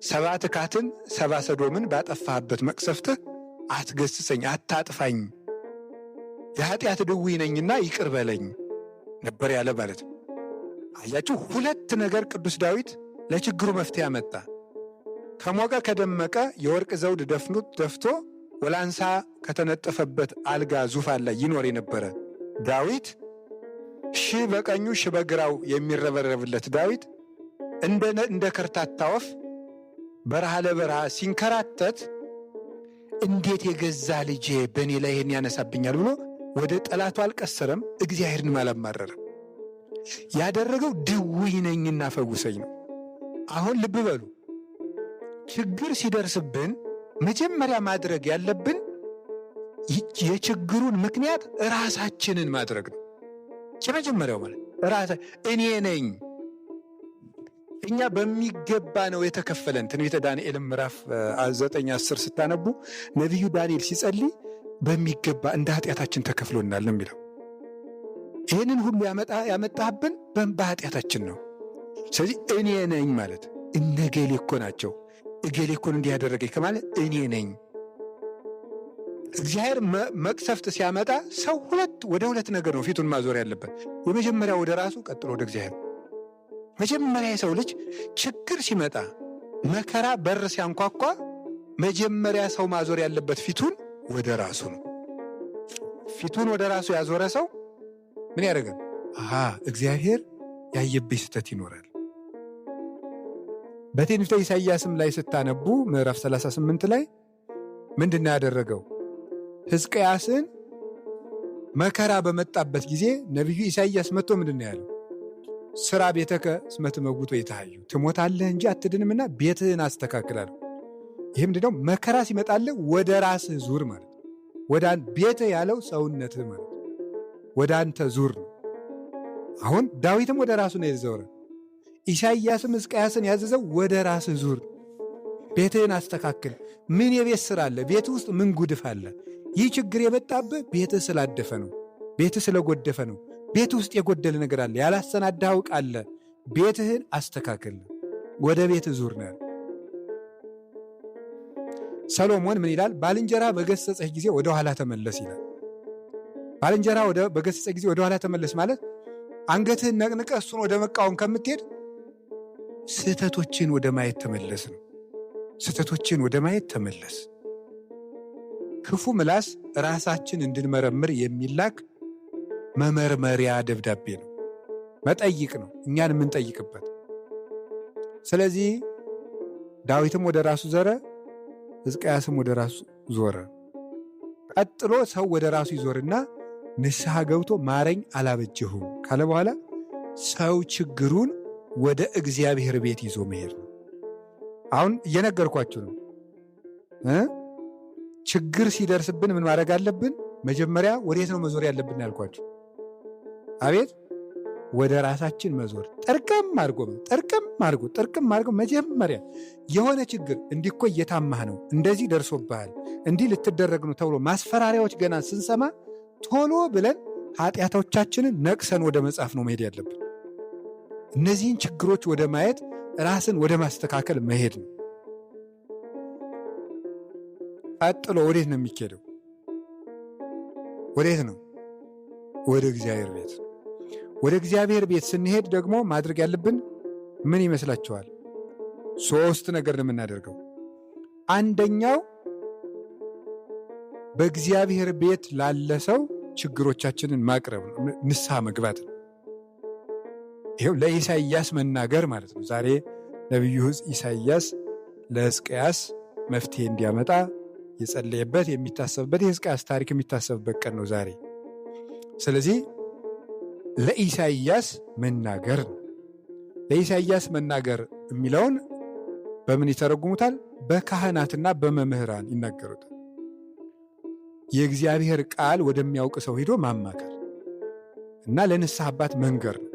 7 ትካትን 7 ሰዶምን ባጠፋህበት መቅሰፍትህ አትገሥጸኝ፣ አታጥፋኝ። የኃጢአት ድውይ ነኝና ይቅር በለኝ ነበር ያለ ማለት ነው። አያችሁ፣ 2 ነገር ቅዱስ ዳዊት ለችግሩ መፍትሄ አመጣ። ከሞቀ ከደመቀ የወርቅ ዘውድ ደፍቶ ወላንሳ ከተነጠፈበት አልጋ ዙፋን ላይ ይኖር የነበረ ዳዊት፣ ሺህ በቀኙ ሺህ በግራው የሚረበረብለት ዳዊት እንደ ከርታታ ወፍ በረሃ ለበረሃ ሲንከራተት እንዴት የገዛ ልጄ በእኔ ላይ ይህን ያነሳብኛል ብሎ ወደ ጠላቱ አልቀሰረም፣ እግዚአብሔርን አላማረረም። ያደረገው ድውይ ነኝና ፈውሰኝ ነው። አሁን ልብ በሉ፣ ችግር ሲደርስብን መጀመሪያ ማድረግ ያለብን የችግሩን ምክንያት ራሳችንን ማድረግ ነው። የመጀመሪያው ማለት እኔ ነኝ። እኛ በሚገባ ነው የተከፈለን። ትንቢተ ዳንኤል ምዕራፍ 9-10 ስታነቡ ነቢዩ ዳንኤል ሲጸልይ በሚገባ እንደ ኃጢአታችን ተከፍሎናል ነው የሚለው። ይህንን ሁሉ ያመጣብን በኃጢአታችን ነው። ስለዚህ እኔ ነኝ ማለት እነ ገሌ እኮ ናቸው፣ እገሌ እኮ እንዲህ ያደረገኝ ከማለት እኔ ነኝ። እግዚአብሔር መቅሰፍት ሲያመጣ ሰው ወደ ሁለት ነገር ነው ፊቱን ማዞር ያለበት። የመጀመሪያ ወደ ራሱ፣ ቀጥሎ ወደ እግዚአብሔር። መጀመሪያ የሰው ልጅ ችግር ሲመጣ መከራ በር ሲያንኳኳ መጀመሪያ ሰው ማዞር ያለበት ፊቱን ወደ ራሱ ነው። ፊቱን ወደ ራሱ ያዞረ ሰው ምን ያደርጋል? እግዚአብሔር ያየብኝ ስህተት ይኖራል። በትንቢተ ኢሳይያስም ላይ ስታነቡ ምዕራፍ 38 ላይ ምንድን ነው ያደረገው? ሕዝቅያስን መከራ በመጣበት ጊዜ ነቢዩ ኢሳይያስ መጥቶ ምንድን ነው ያለው? ስራ ቤተከ እስመ ትመውቶ ይትሃዩ፣ ትሞታለህ እንጂ አትድንምና ቤትህን አስተካክላለሁ። ይህ ምንድነው? መከራ ሲመጣልህ ወደ ራስህ ዙር ማለት ነው። ወደ ቤትህ ያለው ሰውነትህ ማለት ነው። ወደ አንተ ዙር ነው። አሁን ዳዊትም ወደ ራሱ ነው የተዘወረ። ኢሳይያስም ሕዝቅያስን ያዘዘው ወደ ራስህ ዙር፣ ቤትህን አስተካክል። ምን የቤት ስራ አለ? ቤት ውስጥ ምን ጉድፍ አለ? ይህ ችግር የመጣብህ ቤትህ ስላደፈ ነው። ቤትህ ስለጎደፈ ነው። ቤት ውስጥ የጎደለ ነገር አለ፣ ያላሰናዳኸው ዕቃ አለ። ቤትህን አስተካክል፣ ወደ ቤትህ ዙር ነው። ሰሎሞን ምን ይላል? ባልንጀራ በገሰጸህ ጊዜ ወደ ኋላ ተመለስ ይላል። ባልንጀራ በገሰጸህ ጊዜ ወደ ኋላ ተመለስ ማለት አንገትህን ነቅንቀህ እሱን ወደ መቃወም ከምትሄድ ስህተቶችን ወደ ማየት ተመለስ ነው። ስህተቶችን ወደ ማየት ተመለስ። ክፉ ምላስ ራሳችን እንድንመረምር የሚላክ መመርመሪያ ደብዳቤ ነው፣ መጠይቅ ነው፣ እኛን የምንጠይቅበት። ስለዚህ ዳዊትም ወደ ራሱ ዘረ፣ ሕዝቅያስም ወደ ራሱ ዞረ። ቀጥሎ ሰው ወደ ራሱ ይዞርና ንስሐ ገብቶ ማረኝ አላበጀሁም ካለ በኋላ ሰው ችግሩን ወደ እግዚአብሔር ቤት ይዞ መሄድ ነው። አሁን እየነገርኳችሁ ነው። ችግር ሲደርስብን ምን ማድረግ አለብን? መጀመሪያ ወዴት ነው መዞር ያለብን ያልኳችሁ? አቤት፣ ወደ ራሳችን መዞር። ጥርቅም አድርጎ መጀመሪያ የሆነ ችግር እንዲህ እኮ እየታማህ ነው፣ እንደዚህ ደርሶብሃል፣ እንዲህ ልትደረግ ነው ተብሎ ማስፈራሪያዎች ገና ስንሰማ ቶሎ ብለን ኃጢአቶቻችንን ነቅሰን ወደ መጻፍ ነው መሄድ ያለብን። እነዚህን ችግሮች ወደ ማየት ራስን ወደ ማስተካከል መሄድ ነው። ቀጥሎ ወዴት ነው የሚኬደው? ወዴት ነው? ወደ እግዚአብሔር ቤት። ወደ እግዚአብሔር ቤት ስንሄድ ደግሞ ማድረግ ያለብን ምን ይመስላችኋል? 3 ነገር ነው የምናደርገው። አንደኛው በእግዚአብሔር ቤት ላለ ሰው ችግሮቻችንን ማቅረብ ነው፣ ንስሐ መግባት ነው። ይኸው ለኢሳይያስ መናገር ማለት ነው። ዛሬ ነቢዩ ኢሳይያስ ለሕዝቅያስ መፍትሄ እንዲያመጣ የጸለየበት የሚታሰብበት የሕዝቅያስ ታሪክ የሚታሰብበት ቀን ነው ዛሬ። ስለዚህ ለኢሳይያስ መናገር ነው። ለኢሳይያስ መናገር የሚለውን በምን ይተረጉሙታል? በካህናትና በመምህራን ይናገሩታል። የእግዚአብሔር ቃል ወደሚያውቅ ሰው ሄዶ ማማከር እና ለንስሐ አባት መንገር ነው።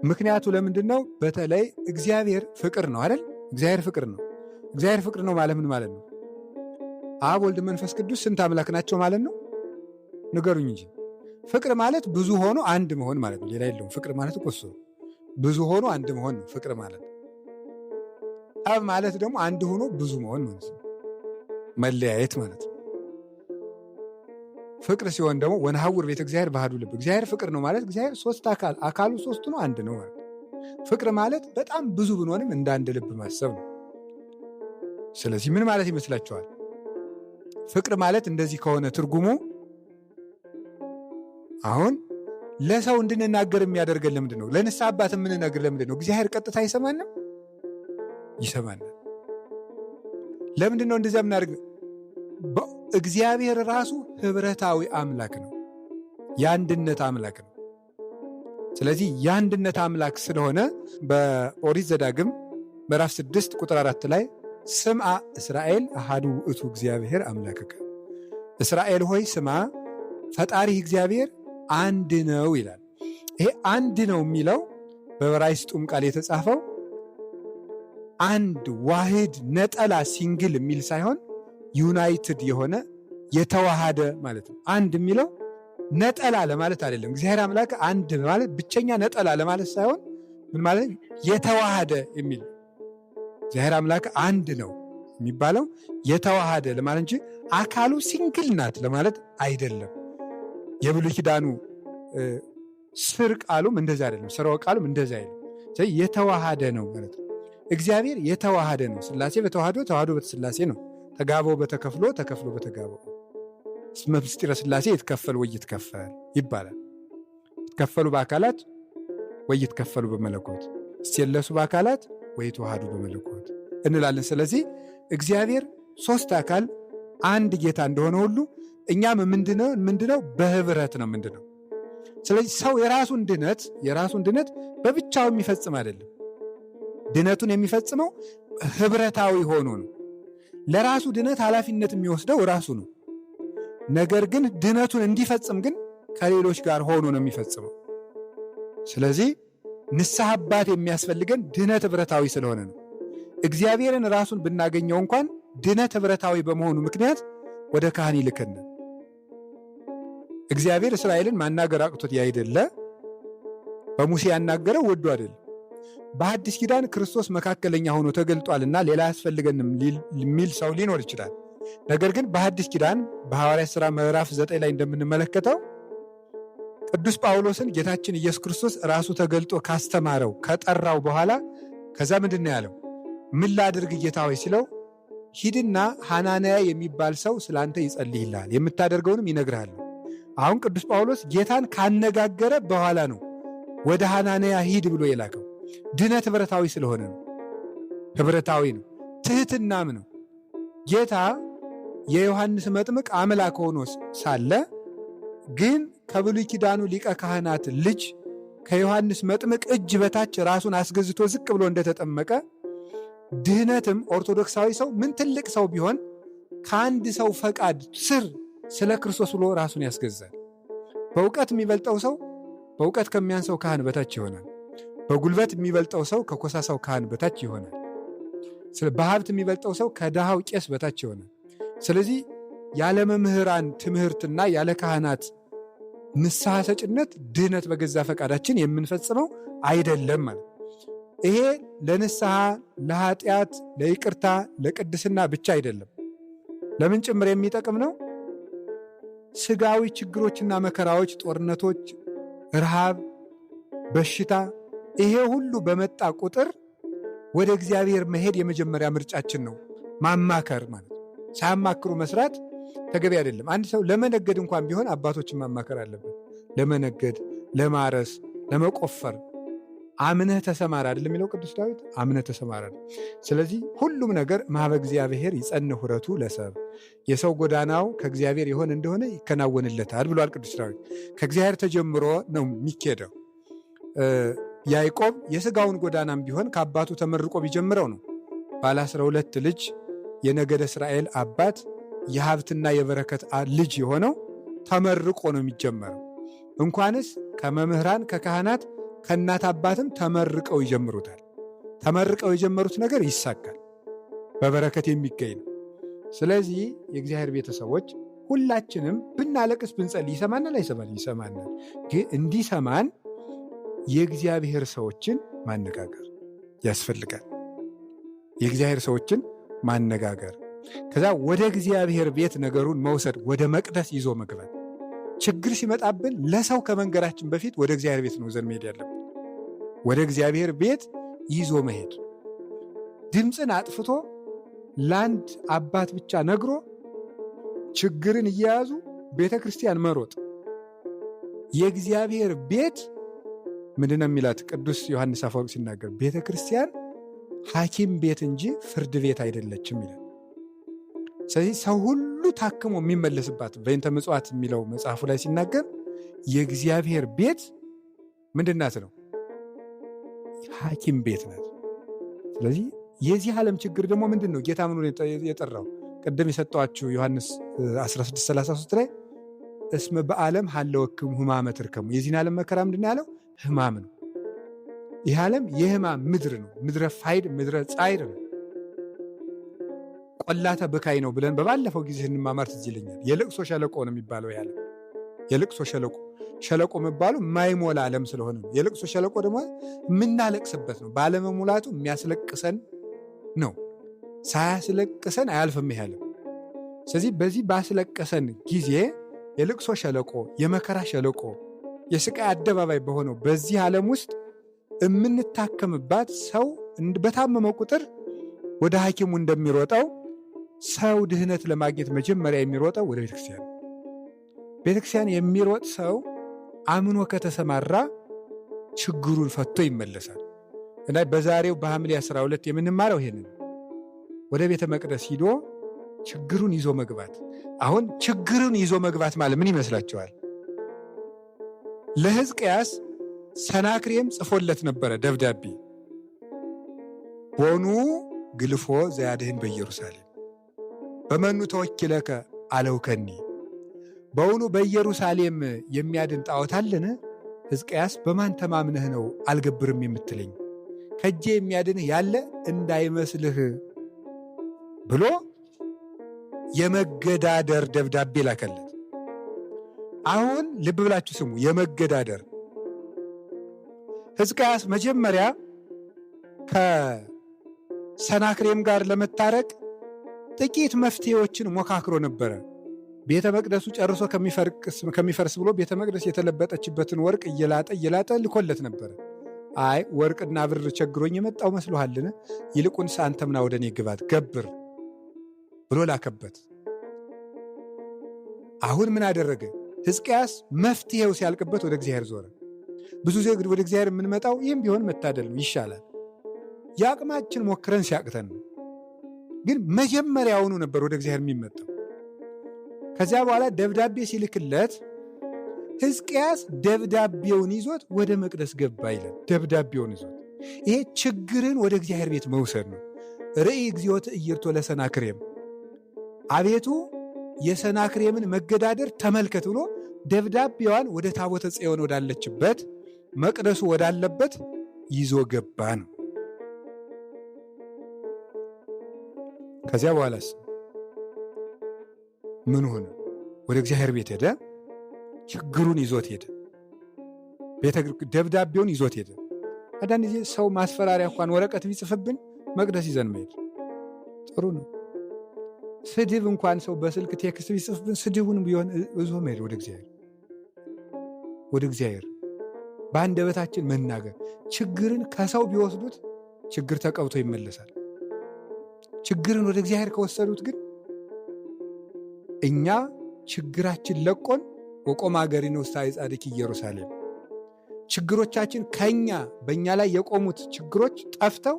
ምክንያቱ ለምንድን ነው? በተለይ እግዚአብሔር ፍቅር ነው አይደል? እግዚአብሔር ፍቅር ነው። እግዚአብሔር ፍቅር ነው ማለት ምን ማለት ነው? አብ፣ ወልድ፣ መንፈስ ቅዱስ ስንት አምላክ ናቸው ማለት ነው? ንገሩኝ እንጂ። ፍቅር ማለት ብዙ ሆኖ አንድ መሆን ማለት ነው። ሌላ የለውም። ፍቅር ማለት እኮ እሱ ብዙ ሆኖ አንድ መሆን ነው ፍቅር ማለት። አብ ማለት ደግሞ አንድ ሆኖ ብዙ መሆን ማለት ነው፣ መለያየት ማለት ነው። ፍቅር ሲሆን ደግሞ ወነሐውር ቤተ እግዚአብሔር በአሐዱ ልብ፣ እግዚአብሔር ፍቅር ነው ማለት እግዚአብሔር 3 አካል፣ አካሉ 3 ነው፣ አንድ ነው ማለት። ፍቅር ማለት በጣም ብዙ ብንሆንም እንደ አንድ ልብ ማሰብ ነው። ስለዚህ ምን ማለት ይመስላችኋል? ፍቅር ማለት እንደዚህ ከሆነ ትርጉሙ አሁን ለሰው እንድንናገር የሚያደርገን ለምንድን ነው? ለንስሐ አባት የምንናገር ለምንድን ነው? እግዚአብሔር ቀጥታ ይሰማናል? ይሰማናል። ለምንድን ነው እንደዚያ የምናደርግ? እግዚአብሔር ራሱ ህብረታዊ አምላክ ነው፣ የአንድነት አምላክ ነው። ስለዚህ የአንድነት አምላክ ስለሆነ በኦሪት ዘዳግም ምዕራፍ 6 ቁጥር 4 ላይ ስምዐ እስራኤል አሐዱ ውእቱ እግዚአብሔር አምላክከ፣ እስራኤል ሆይ ስማ ፈጣሪህ እግዚአብሔር አንድ ነው ይላል። ይሄ አንድ ነው የሚለው በዕብራይስጡም ቃል የተጻፈው አንድ ዋህድ ነጠላ ሲንግል የሚል ሳይሆን ዩናይትድ የሆነ የተዋሃደ ማለት ነው። አንድ የሚለው ነጠላ ለማለት አይደለም። እግዚአብሔር አምላክ አንድ ማለት ብቸኛ ነጠላ ለማለት ሳይሆን ምን ማለት የተዋሃደ የሚል እግዚአብሔር አምላክ አንድ ነው የሚባለው የተዋሃደ ለማለት እንጂ አካሉ ሲንግል ናት ለማለት አይደለም። የብሉይ ኪዳኑ ስር ቃሉም እንደዛ አይደለም፣ ስርወ ቃሉም እንደዛ አይደለም። የተዋሃደ ነው ማለት ነው። እግዚአብሔር የተዋሃደ ነው። ሥላሴ በተዋህዶ ተዋህዶ በተሥላሴ ነው። ተጋበው በተከፍሎ ተከፍሎ በተጋበው እስመ ምስጢረ ሥላሴ ይትከፈል ወይ ይትከፈል ይባላል። ይትከፈሉ በአካላት ወይ ይትከፈሉ በመለኮት፣ ይሴለሱ በአካላት ወይ ተዋህዱ በመለኮት እንላለን። ስለዚህ እግዚአብሔር 3 አካል አንድ ጌታ እንደሆነ ሁሉ እኛም ምንድነው በህብረት ነው ምንድነው። ስለዚህ ሰው የራሱን ድነት በብቻው የሚፈጽም አይደለም። ድነቱን የሚፈጽመው ህብረታዊ ሆኖ ነው። ለራሱ ድነት ኃላፊነት የሚወስደው ራሱ ነው። ነገር ግን ድነቱን እንዲፈጽም ግን ከሌሎች ጋር ሆኖ ነው የሚፈጽመው። ስለዚህ ንስሐ አባት የሚያስፈልገን ድነት ህብረታዊ ስለሆነ ነው። እግዚአብሔርን ራሱን ብናገኘው እንኳን ድነት ህብረታዊ በመሆኑ ምክንያት ወደ ካህን ይልከናል። እግዚአብሔር እስራኤልን ማናገር አቅቶት ያይደለ በሙሴ ያናገረው ወዶ አይደል። በአዲስ ኪዳን ክርስቶስ መካከለኛ ሆኖ ተገልጧልና ሌላ አያስፈልገንም የሚል ሰው ሊኖር ይችላል። ነገር ግን በአዲስ ኪዳን በሐዋርያት ሥራ ምዕራፍ 9 ላይ እንደምንመለከተው ቅዱስ ጳውሎስን ጌታችን ኢየሱስ ክርስቶስ ራሱ ተገልጦ ካስተማረው ከጠራው በኋላ ከዛ ምንድን ነው ያለው? ምን ላድርግ ጌታ ሆይ ሲለው ሂድና ሐናንያ የሚባል ሰው ስላንተ ይጸልይልሃል፣ የምታደርገውንም ይነግርሃል። አሁን ቅዱስ ጳውሎስ ጌታን ካነጋገረ በኋላ ነው ወደ ሐናንያ ሂድ ብሎ የላከው። ድነት ህብረታዊ ስለሆነ ነው። ህብረታዊ ነው፣ ትህትናም ነው። ጌታ የዮሐንስ መጥምቅ አምላክ ሆኖ ሳለ ግን ከብሉይ ኪዳኑ ሊቀ ካህናት ልጅ ከዮሐንስ መጥምቅ እጅ በታች ራሱን አስገዝቶ ዝቅ ብሎ እንደተጠመቀ ድህነትም ኦርቶዶክሳዊ ሰው ምን ትልቅ ሰው ቢሆን ከአንድ ሰው ፈቃድ ስር ስለ ክርስቶስ ብሎ ራሱን ያስገዛል። በእውቀት የሚበልጠው ሰው በእውቀት ከሚያንሰው ካህን በታች ይሆናል። በጉልበት የሚበልጠው ሰው ከኮሳሳው ካህን በታች ይሆናል። በሀብት የሚበልጠው ሰው ከድሃው ቄስ በታች ይሆናል። ስለዚህ ያለ መምህራን ትምህርትና ያለ ካህናት ንስሐ ሰጭነት ድህነት በገዛ ፈቃዳችን የምንፈጽመው አይደለም ማለት። ይሄ ለንስሐ፣ ለኃጢአት፣ ለይቅርታ፣ ለቅድስና ብቻ አይደለም። ለምን ጭምር የሚጠቅም ነው? ስጋዊ ችግሮችና መከራዎች፣ ጦርነቶች፣ ረሃብ፣ በሽታ ይሄ ሁሉ በመጣ ቁጥር ወደ እግዚአብሔር መሄድ የመጀመሪያ ምርጫችን ነው። ማማከር ማለት ሳያማክሩ መስራት ተገቢ አይደለም። አንድ ሰው ለመነገድ እንኳን ቢሆን አባቶችን ማማከር አለበት። ለመነገድ፣ ለማረስ፣ ለመቆፈር አምነህ ተሰማራ አይደለም የሚለው ቅዱስ ዳዊት? አምነህ ተሰማራ። ስለዚህ ሁሉም ነገር ማኅበ እግዚአብሔር ይጸንዕ ሑረቱ ለሰብ፣ የሰው ጎዳናው ከእግዚአብሔር የሆነ እንደሆነ ይከናወንለታል ብሏል ቅዱስ ዳዊት። ከእግዚአብሔር ተጀምሮ ነው የሚኬደው። ያዕቆብ የሥጋውን ጎዳናም ቢሆን ከአባቱ ተመርቆ ቢጀምረው ነው። ባለ 12 ልጅ የነገደ እስራኤል አባት የሀብትና የበረከት ልጅ የሆነው ተመርቆ ነው የሚጀመረው። እንኳንስ ከመምህራን ከካህናት ከእናት አባትም ተመርቀው ይጀምሩታል። ተመርቀው የጀመሩት ነገር ይሳካል፣ በበረከት የሚገኝ ነው። ስለዚህ የእግዚአብሔር ቤተሰቦች ሁላችንም ብናለቅስ ብንጸልይ ይሰማናል አይሰማል? ይሰማናል። ግን እንዲሰማን የእግዚአብሔር ሰዎችን ማነጋገር ያስፈልጋል። የእግዚአብሔር ሰዎችን ማነጋገር፣ ከዛ ወደ እግዚአብሔር ቤት ነገሩን መውሰድ፣ ወደ መቅደስ ይዞ መግባት። ችግር ሲመጣብን ለሰው ከመንገራችን በፊት ወደ እግዚአብሔር ቤት ነው ዘን መሄድ ያለብን። ወደ እግዚአብሔር ቤት ይዞ መሄድ፣ ድምፅን አጥፍቶ ለአንድ አባት ብቻ ነግሮ ችግርን እየያዙ ቤተ ክርስቲያን መሮጥ። የእግዚአብሔር ቤት ምንድነው የሚላት ቅዱስ ዮሐንስ አፈወርቅ ሲናገር? ቤተ ክርስቲያን ሐኪም ቤት እንጂ ፍርድ ቤት አይደለችም ይላል። ስለዚህ ሰው ሁሉ ታክሞ የሚመለስባት በእንተ ምጽዋት የሚለው መጽሐፉ ላይ ሲናገር የእግዚአብሔር ቤት ምንድናት ነው? ሐኪም ቤት ናት። ስለዚህ የዚህ ዓለም ችግር ደግሞ ምንድን ነው? ጌታ ምኑን የጠራው? ቅድም የሰጠኋችሁ ዮሐንስ 16:33 ላይ እስመ በዓለም ሀለወክሙ ሕማመ ትርከሙ፣ የዚህን ዓለም መከራ ምንድን ያለው? ሕማም ነው። ይህ ዓለም የሕማም ምድር ነው። ምድረ ፋይድ፣ ምድረ ጻይር ነው። ቆላተ ብካይ ነው ብለን በባለፈው ጊዜ ስንማማር ትዝ ይለኛል። የልቅሶ ሸለቆ ነው የሚባለው። ያለ የልቅሶ ሸለቆ የሚባሉ ማይሞላ ዓለም ስለሆነ ነው። የልቅሶ ሸለቆ ደግሞ የምናለቅስበት ነው። ባለመሙላቱ የሚያስለቅሰን ነው። ሳያስለቅሰን አያልፍም ይሄ ዓለም። ስለዚህ በዚህ ባስለቀሰን ጊዜ የልቅሶ ሸለቆ፣ የመከራ ሸለቆ፣ የስቃይ አደባባይ በሆነው በዚህ ዓለም ውስጥ የምንታከምባት፣ ሰው በታመመ ቁጥር ወደ ሐኪሙ እንደሚሮጠው ሰው ድህነት ለማግኘት መጀመሪያ የሚሮጠው ወደ ቤተክርስቲያን። ቤተክርስቲያን የሚሮጥ ሰው አምኖ ከተሰማራ ችግሩን ፈቶ ይመለሳል። እና በዛሬው በሐምሌ 12 የምንማረው ይሄንን ወደ ቤተ መቅደስ ሂዶ ችግሩን ይዞ መግባት። አሁን ችግሩን ይዞ መግባት ማለት ምን ይመስላችኋል? ለሕዝቅያስ ሰናክሬም ጽፎለት ነበረ ደብዳቤ። ቦኑ ግልፎ ዘያድህን በኢየሩሳሌም በመኑ ተወኪለከ አለውከኒ። በውኑ በኢየሩሳሌም የሚያድን ጣዖት አለን? ሕዝቅያስ በማን ተማምነህ ነው አልገብርም የምትለኝ? ከእጄ የሚያድንህ ያለ እንዳይመስልህ ብሎ የመገዳደር ደብዳቤ ላከለት። አሁን ልብ ብላችሁ ስሙ። የመገዳደር ሕዝቅያስ መጀመሪያ ከሰናክሬም ጋር ለመታረቅ ጥቂት መፍትሄዎችን ሞካክሮ ነበረ። ቤተ መቅደሱ ጨርሶ ከሚፈርስ ብሎ ቤተ መቅደስ የተለበጠችበትን ወርቅ እየላጠ ልኮለት ነበረ። አይ ወርቅና ብር ቸግሮኝ የመጣው መስሎሃልን? ይልቁንስ አንተምና ወደ እኔ ግባት ገብር ብሎ ላከበት። አሁን ምን አደረገ ሕዝቅያስ? መፍትሄው ሲያልቅበት ወደ እግዚአብሔር ዞረ። ብዙ ጊዜ ወደ እግዚአብሔር የምንመጣው ይህም ቢሆን መታደል ነው፣ ይሻላል። የአቅማችን ሞክረን ሲያቅተን ነው። ግን መጀመሪያውኑ ነበር ወደ እግዚአብሔር የሚመጣው። ከዚያ በኋላ ደብዳቤ ሲልክለት ሕዝቅያስ ደብዳቤውን ይዞት ወደ መቅደስ ገባ ይላል። ደብዳቤውን ይዞት። ይሄ ችግርን ወደ እግዚአብሔር ቤት መውሰድ ነው። ርእይ እግዚኦ ትዕይርቶ ለሰናክሬም፣ አቤቱ የሰናክሬምን መገዳደር ተመልከት ብሎ ደብዳቤዋን ወደ ታቦተ ጽዮን ወዳለችበት መቅደሱ ወዳለበት ይዞ ገባ ነው። ከዚያ በኋላስ ምን ሆነ? ወደ እግዚአብሔር ቤት ሄደ። ችግሩን ይዞት ሄደ። ደብዳቤውን ይዞት ሄደ። አንዳንድ ጊዜ ሰው ማስፈራሪያ እንኳን ወረቀት ቢጽፍብን መቅደስ ይዘን መሄድ ጥሩ ነው። ስድብ እንኳን ሰው በስልክ ቴክስት ቢጽፍብን ስድቡን ቢሆን እዞ መሄድ ወደ እግዚአብሔር በአንደበታችን መናገር። ችግርን ከሰው ቢወስዱት ችግር ተቀብቶ ይመለሳል። ችግርን ወደ እግዚአብሔር ከወሰዱት ግን እኛ ችግራችን ለቆን ወቆም አገሪነ ውስተ ጻድቅ ኢየሩሳሌም፣ ችግሮቻችን በእኛ ላይ የቆሙት ችግሮች ጠፍተው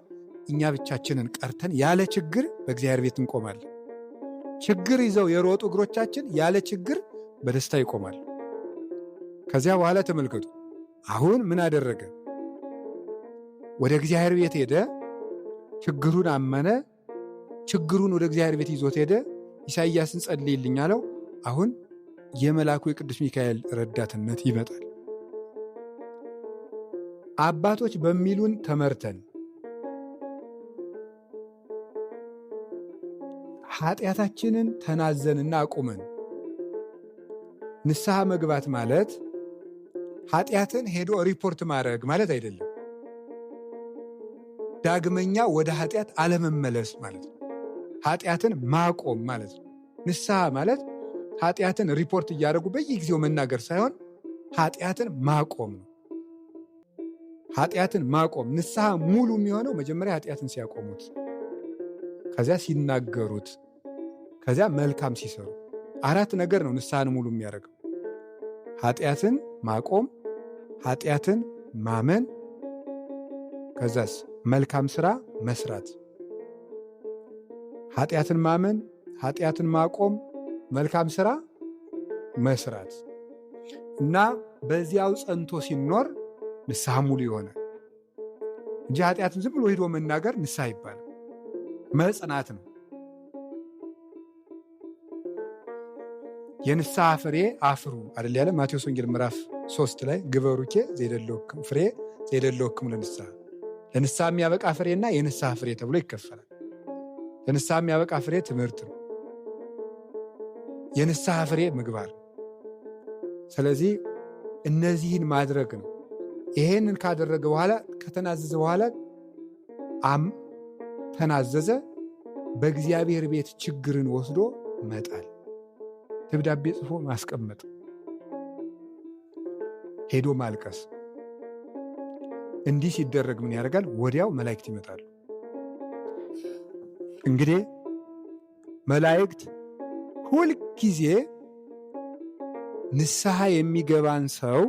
እኛ ብቻችንን ቀርተን ያለ ችግር በእግዚአብሔር ቤት እንቆማለን። ችግር ይዘው የሮጡ እግሮቻችን ያለ ችግር በደስታ ይቆማል። ከዚያ በኋላ ተመልከቱ። አሁን ምን አደረገ? ወደ እግዚአብሔር ቤት ሄደ። ችግሩን አመነ። ችግሩን ወደ እግዚአብሔር ቤት ይዞት ሄደ። ኢሳይያስን ጸልይልኝ አለው። አሁን የመልአኩ የቅዱስ ሚካኤል ረዳትነት ይመጣል። አባቶች በሚሉን ተመርተን ኃጢአታችንን ተናዘንና አቁመን ንስሐ መግባት ማለት ኃጢአትን ሄዶ ሪፖርት ማድረግ ማለት አይደለም። ዳግመኛ ወደ ኃጢአት አለመመለስ ማለት ነው። ኃጢአትን ማቆም ማለት ነው። ንስሐ ማለት ኃጢአትን ሪፖርት እያደረጉ በየጊዜው መናገር ሳይሆን ኃጢአትን ማቆም ነው። ኃጢአትን ማቆም። ንስሐ ሙሉ የሚሆነው መጀመሪያ ኃጢአትን ሲያቆሙት፣ ከዚያ ሲናገሩት፣ ከዚያ መልካም ሲሰሩ። 4 ነገር ነው ንስሐን ሙሉ የሚያደርገው። ኃጢአትን ማቆም፣ ኃጢአትን ማመን፣ ከዛስ መልካም ሥራ መስራት። ኃጢአትን ማመን፣ ኃጢአትን ማቆም፣ መልካም ሥራ መስራት እና በዚያው ጸንቶ ሲኖር ንስሐ ሙሉ ይሆናል እንጂ ኃጢአትን ዝም ብሎ ሂዶ መናገር ንስሐ ይባላል። መጽናት ነው። የንስሐ ፍሬ አፍሩ አይደል ያለ ማቴዎስ ወንጌል ምዕራፍ 3 ላይ ግበሩኬ ዘይደለወክሙ ፍሬ ዘይደለወክሙ ለንስሐ። ለንስሐ የሚያበቃ ፍሬና የንስሐ ፍሬ ተብሎ ይከፈላል። ለንስሐ የሚያበቃ ፍሬ ትምህርት ነው። የንስሐ ፍሬ ምግባር። ስለዚህ እነዚህን ማድረግ ነው። ይሄንን ካደረገ በኋላ ከተናዘዘ በኋላ ተናዘዘ። በእግዚአብሔር ቤት ችግርን ወስዶ መጣል፣ ደብዳቤ ጽፎ ማስቀመጥ፣ ሄዶ ማልቀስ። እንዲህ ሲደረግ ምን ያደርጋል? ወዲያው መላእክት ይመጣሉ። እንግዲህ መላእክት ሁልጊዜ ንስሐ የሚገባን ሰው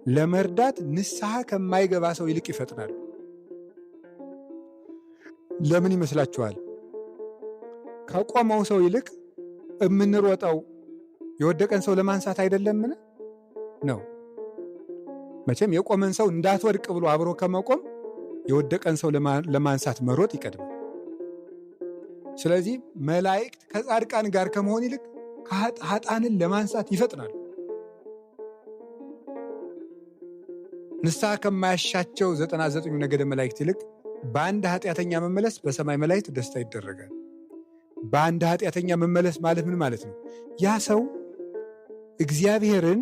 ለመርዳት ንስሐ ከማይገባ ሰው ይልቅ ይፈጥናል። ለምን ይመስላችኋል? ከቆመው ሰው ይልቅ የምንሮጠው የወደቀን ሰው ለማንሳት አይደለምን ነው። መቼም የቆመን ሰው እንዳትወድቅ ብሎ አብሮ ከመቆም የወደቀን ሰው ለማንሳት መሮጥ ይቀድማል። ስለዚህ መላእክት ከጻድቃን ጋር ከመሆን ይልቅ ኃጥአንን ለማንሳት ይፈጥናሉ። ንስሐ ከማያሻቸው 99 ነገደ መላእክት ይልቅ በአንድ ኃጢአተኛ መመለስ በሰማይ መላእክት ደስታ ይደረጋል። በአንድ ኃጢአተኛ መመለስ ማለት ምን ማለት ነው? ያ ሰው እግዚአብሔርን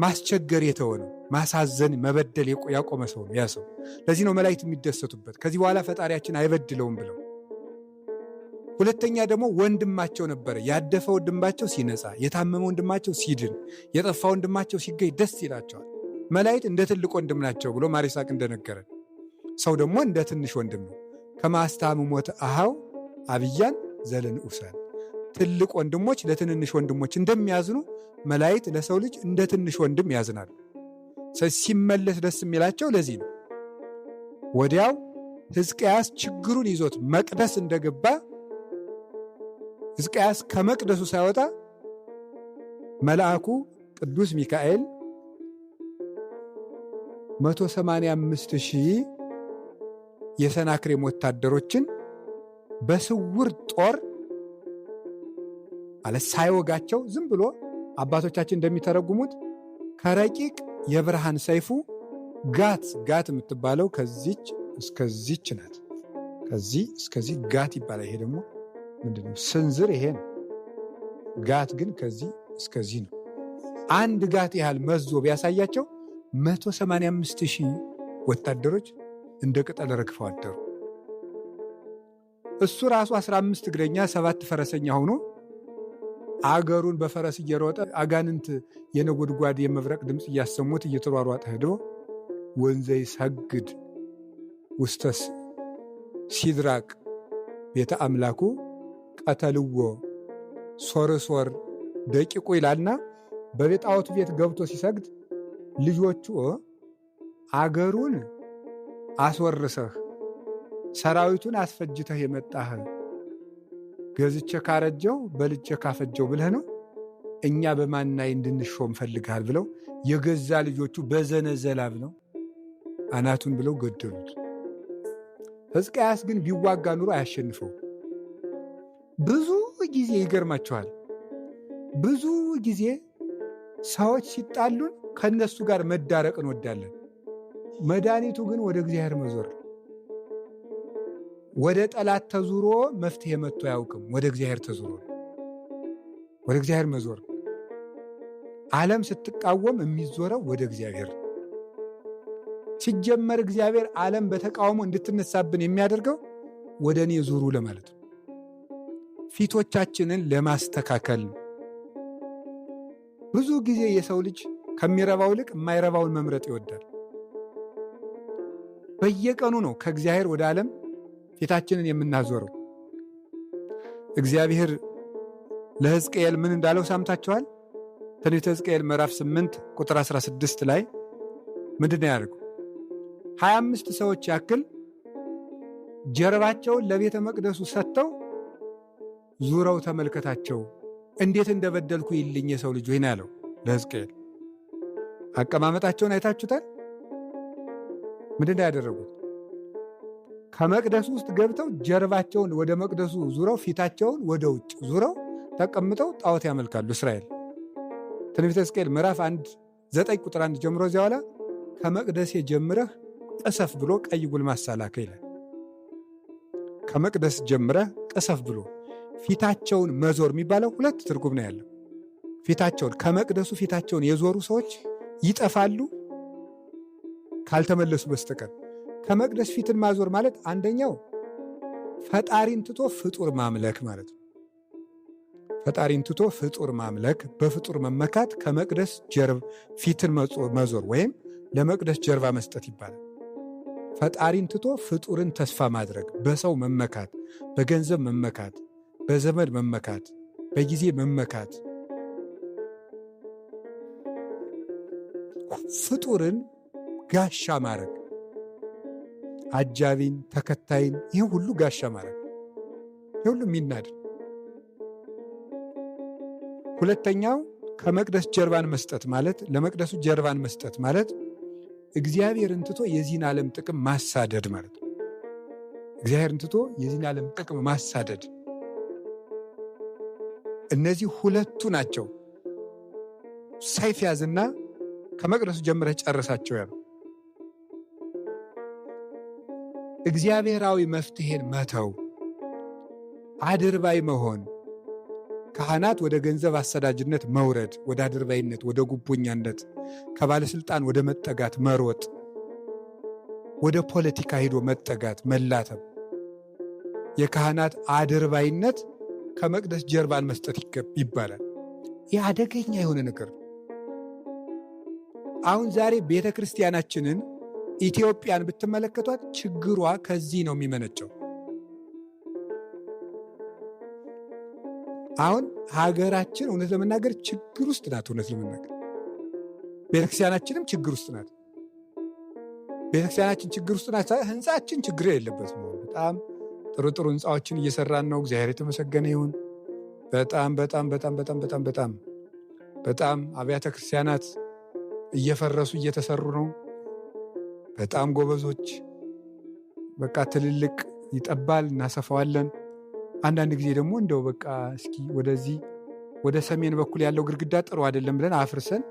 ማስቸገር የተወ ነው። ማሳዘን፣ መበደል ያቆመ ሰው ነው ያ ሰው። ለዚህ ነው መላእክት የሚደሰቱበት፣ ከዚህ በኋላ ፈጣሪያችን አይበድለውም ብለው። ሁለተኛ ደግሞ ወንድማቸው ነበረ፣ ያደፈ ወንድማቸው ሲነጻ፣ የታመመ ወንድማቸው ሲድን፣ የጠፋ ወንድማቸው ሲገኝ ደስ ይላቸዋል። መላእክት እንደ ትልቅ ወንድም ናቸው ብሎ ማር ይስሐቅ እንደነገረን፣ ሰው ደግሞ እንደ ትንሽ ወንድም ነው። ከማስታም ሞት አሃው አብያን ዘለንኡሳን፣ ትልቅ ወንድሞች ለትንንሽ ወንድሞች እንደሚያዝኑ መላእክት ለሰው ልጅ እንደ ትንሽ ወንድም ያዝናሉ። ሲመለስ ደስ የሚላቸው ለዚህ ነው። ወዲያው ሕዝቅያስ ችግሩን ይዞት መቅደስ እንደገባ ሕዝቅያስ ከመቅደሱ ሳይወጣ መልአኩ ቅዱስ ሚካኤል 185,000 የሰናክሬም ወታደሮችን በስውር ጦር ማለት ሳይወጋቸው ዝም ብሎ አባቶቻችን እንደሚተረጉሙት ከረቂቅ የብርሃን ሰይፉ ጋት የምትባለው ከዚች እስከዚች ናት። ከዚህ እስከዚህ ጋት ይባላል። ይሄ ደግሞ ምንድነው? ስንዝር ይሄ ነው። ጋት ግን ከዚህ እስከዚህ ነው። አንድ ጋት ያህል መዞ ቢያሳያቸው 185,000 ወታደሮች እንደ ቅጠል ረግፈው አደሩ። እሱ ራሱ 15 እግረኛ 7 ፈረሰኛ ሆኖ አገሩን በፈረስ እየሮጠ አጋንንት የነጎድጓድ የመብረቅ ድምፅ እያሰሙት እየተሯሯጠ ሄዶ ወንዘይ ሰግድ ውስተስ ሲድራቅ ቤተ አምላኩ ቀተልዎ ሶርሶር ደቂቁ ይላልና በጣዖቱ ቤት ገብቶ ሲሰግድ ልጆቹ አገሩን አስወርሰህ ሰራዊቱን አስፈጅተህ የመጣህ ገዝቼ ካረጀው በልቼ ካፈጀው ብለህ ነው እኛ በማናይ እንድንሾም ፈልግሃል ብለው የገዛ ልጆቹ በዘነዘላብ ነው አናቱን ብለው ገደሉት። ሕዝቅያስ ግን ቢዋጋ ኑሮ አያሸንፈው። ብዙ ጊዜ ይገርማችኋል፣ ብዙ ጊዜ ሰዎች ሲጣሉን ከነሱ ጋር መዳረቅ እንወዳለን። መድኃኒቱ ግን ወደ እግዚአብሔር መዞር። ወደ ጠላት ተዙሮ መፍትሄ መጥቶ አያውቅም። ወደ እግዚአብሔር ተዙሮ ወደ እግዚአብሔር መዞር። ዓለም ስትቃወም የሚዞረው ወደ እግዚአብሔር ሲጀመር እግዚአብሔር ዓለም በተቃውሞ እንድትነሳብን የሚያደርገው ወደ እኔ ዙሩ ለማለት ነው። ፊቶቻችንን ለማስተካከል ነው። ብዙ ጊዜ የሰው ልጅ ከሚረባው ይልቅ የማይረባውን መምረጥ ይወዳል። በየቀኑ ነው ከእግዚአብሔር ወደ ዓለም ፊታችንን የምናዞረው። እግዚአብሔር ለሕዝቅኤል ምን እንዳለው ሰምታችኋል? ትንቢተ ሕዝቅኤል ምዕራፍ 8 ቁጥር 16 ላይ ምንድን ነው ያደርገው? 25 ሰዎች ያክል ጀርባቸውን ለቤተ መቅደሱ ሰጥተው ዙረው ተመልከታቸው፣ እንዴት እንደበደልኩ ይልኝ የሰው ልጅ ሆይ ነው ያለው ለሕዝቅኤል። አቀማመጣቸውን አይታችሁታል? ምንድን ነው ያደረጉት? ከመቅደሱ ውስጥ ገብተው ጀርባቸውን ወደ መቅደሱ ዙረው ፊታቸውን ወደ ውጭ ዙረው ተቀምጠው ጣዖት ያመልካሉ እስራኤል። ትንቢተ ሕዝቅኤል ምዕራፍ 9 ቁጥር 1 ጀምሮ እዚያ በኋላ ከመቅደሴ ጀምረህ ቅሰፍ ብሎ ቀይ ጉልማሳ ላከ ይላል። ከመቅደስ ጀምረህ ቅሰፍ ብሎ ፊታቸውን መዞር የሚባለው ሁለት ትርጉም ነው ያለው። ፊታቸውን ከመቅደሱ ፊታቸውን የዞሩ ሰዎች ይጠፋሉ ካልተመለሱ በስተቀር። ከመቅደስ ፊትን ማዞር ማለት አንደኛው ፈጣሪን ትቶ ፍጡር ማምለክ ማለት ነው። ፈጣሪን ትቶ ፍጡር ማምለክ፣ በፍጡር መመካት ከመቅደስ ፊትን መዞር ወይም ለመቅደስ ጀርባ መስጠት ይባላል። ፈጣሪን ትቶ ፍጡርን ተስፋ ማድረግ፣ በሰው መመካት፣ በገንዘብ መመካት፣ በዘመድ መመካት፣ በጊዜ መመካት፣ ፍጡርን ጋሻ ማድረግ፣ አጃቢን ተከታይን ይህ ሁሉ ጋሻ ማድረግ። ሁሉ የሚናድ። ሁለተኛው ከመቅደስ ጀርባን መስጠት ማለት ለመቅደሱ ጀርባን መስጠት ማለት እግዚአብሔርን ትቶ የዚህን ዓለም ጥቅም ማሳደድ ማለት ነው። እግዚአብሔርን ትቶ የዚህን ዓለም ጥቅም ማሳደድ፣ እነዚህ ሁለቱ ናቸው። ሰይፍ ያዝና ከመቅደሱ ጀምረህ ጨርሳቸው ያሉ እግዚአብሔራዊ መፍትሄን መተው፣ አድርባይ መሆን፣ ካህናት ወደ ገንዘብ አሰዳጅነት መውረድ፣ ወደ አድርባይነት፣ ወደ ጉቦኛነት፣ ከባለስልጣን ወደ መጠጋት መሮጥ፣ ወደ ፖለቲካ ሄዶ መጠጋት መላተም፣ የካህናት አድርባይነት ከመቅደስ ጀርባን መስጠት ይባላል። ይህ አደገኛ የሆነ ነገር ነው። አሁን ዛሬ ቤተ ክርስቲያናችንን ኢትዮጵያን ብትመለከቷት ችግሯ ከዚህ ነው የሚመነጨው። አሁን ሀገራችን እውነት ለመናገር ችግር ውስጥ ናት። እውነት ለመናገር ቤተክርስቲያናችንም ችግር ውስጥ ናት። ቤተክርስቲያናችን ችግር ውስጥ ናት። ህንፃችን ችግር የለበትም። በጣም ጥሩ ጥሩ ህንፃዎችን እየሰራን ነው። እግዚአብሔር የተመሰገነ ይሁን። በጣም በጣም በጣም በጣም በጣም በጣም በጣም አብያተ ክርስቲያናት እየፈረሱ እየተሰሩ ነው። በጣም ጎበዞች። በቃ ትልልቅ ይጠባል፣ እናሰፋዋለን። አንዳንድ ጊዜ ደግሞ እንደው በቃ እስኪ ወደዚህ ወደ ሰሜን በኩል ያለው ግድግዳ ጥሩ አይደለም ብለን አፍርሰን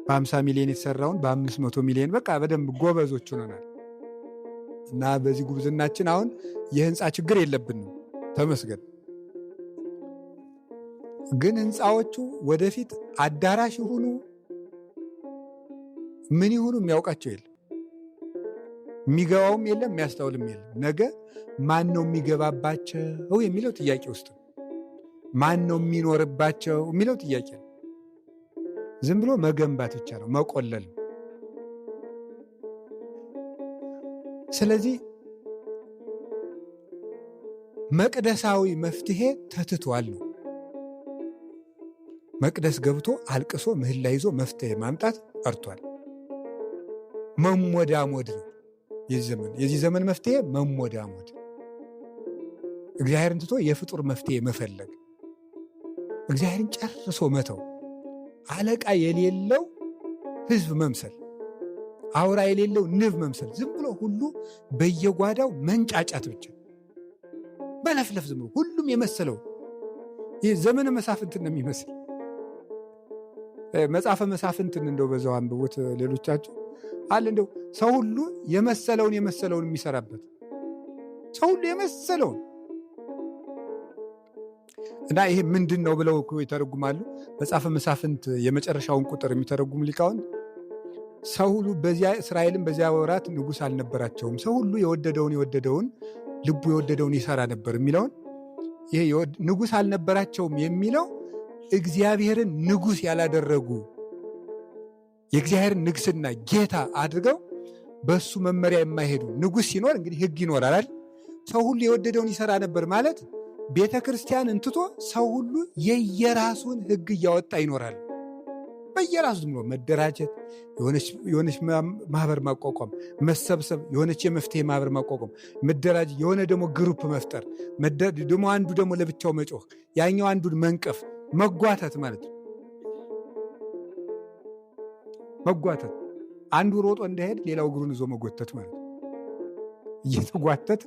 በ50 ሚሊዮን የተሰራውን በ500 ሚሊዮን በቃ በደንብ ጎበዞች ሆነናል። እና በዚህ ጉብዝናችን አሁን የህንፃ ችግር የለብንም፣ ተመስገን። ግን ህንፃዎቹ ወደፊት አዳራሽ ይሁኑ ምን ይሁኑ የሚያውቃቸው የለም፣ የሚገባውም የለም፣ የሚያስተውልም የለም። ነገ ማን ነው የሚገባባቸው የሚለው ጥያቄ ውስጥ ነው። ማን ነው የሚኖርባቸው የሚለው ጥያቄ ነው። ዝም ብሎ መገንባት ብቻ ነው፣ መቆለል ነው። ስለዚህ መቅደሳዊ መፍትሄ ተትቷል ነው። መቅደስ ገብቶ አልቅሶ ምህላ ይዞ መፍትሄ ማምጣት ቀርቷል። መሞዳሞድ ነው የዚህ ዘመን መፍትሄ፣ መሞዳሞድ፣ እግዚአብሔርን ትቶ የፍጡር መፍትሄ መፈለግ፣ እግዚአብሔርን ጨርሶ መተው፣ አለቃ የሌለው ህዝብ መምሰል፣ አውራ የሌለው ንብ መምሰል፣ ዝም ብሎ ሁሉ በየጓዳው መንጫጫት ብቻ በለፍለፍ፣ ዝም ብሎ ሁሉም የመሰለው ይህ ዘመነ መሳፍንትን ነው የሚመስል። መጽሐፈ መሳፍንትን እንደው በዛው አንብቡት ሌሎቻችሁ አለ። እንደው ሰው ሁሉ የመሰለውን የሚሰራበት ሰው ሁሉ የመሰለውን እና ይሄ ምንድን ነው ብለው ይተረጉማሉ። መጽሐፈ መሳፍንት የመጨረሻውን ቁጥር የሚተረጉም ሊቃውንት ሰው ሁሉ እስራኤልን በዚያ ወራት ንጉሥ አልነበራቸውም፣ ሰው ሁሉ የወደደውን ልቡ የወደደውን ይሰራ ነበር የሚለውን ይሄ ንጉሥ አልነበራቸውም የሚለው እግዚአብሔርን ንጉሥ ያላደረጉ የእግዚአብሔርን ንግስና ጌታ አድርገው በሱ መመሪያ የማይሄዱ ንጉሥ ሲኖር እንግዲህ ሕግ ይኖራል። ሰው ሁሉ የወደደውን ይሰራ ነበር ማለት ቤተ ክርስቲያን እንትቶ ሰው ሁሉ የየራሱን ሕግ እያወጣ ይኖራል። በየራሱ ዝም ብሎ መደራጀት፣ የሆነች ማህበር ማቋቋም፣ መሰብሰብ፣ የሆነች የመፍትሄ ማህበር ማቋቋም፣ መደራጀት፣ የሆነ ደግሞ ግሩፕ መፍጠር፣ ደግሞ አንዱ ደግሞ ለብቻው መጮህ፣ ያኛው አንዱን መንቀፍ፣ መጓተት ማለት ነው። መጓተት አንዱ ሮጦ እንዳይሄድ ሌላው እግሩን ይዞ መጎተት ማለት ነው። እየተጓተት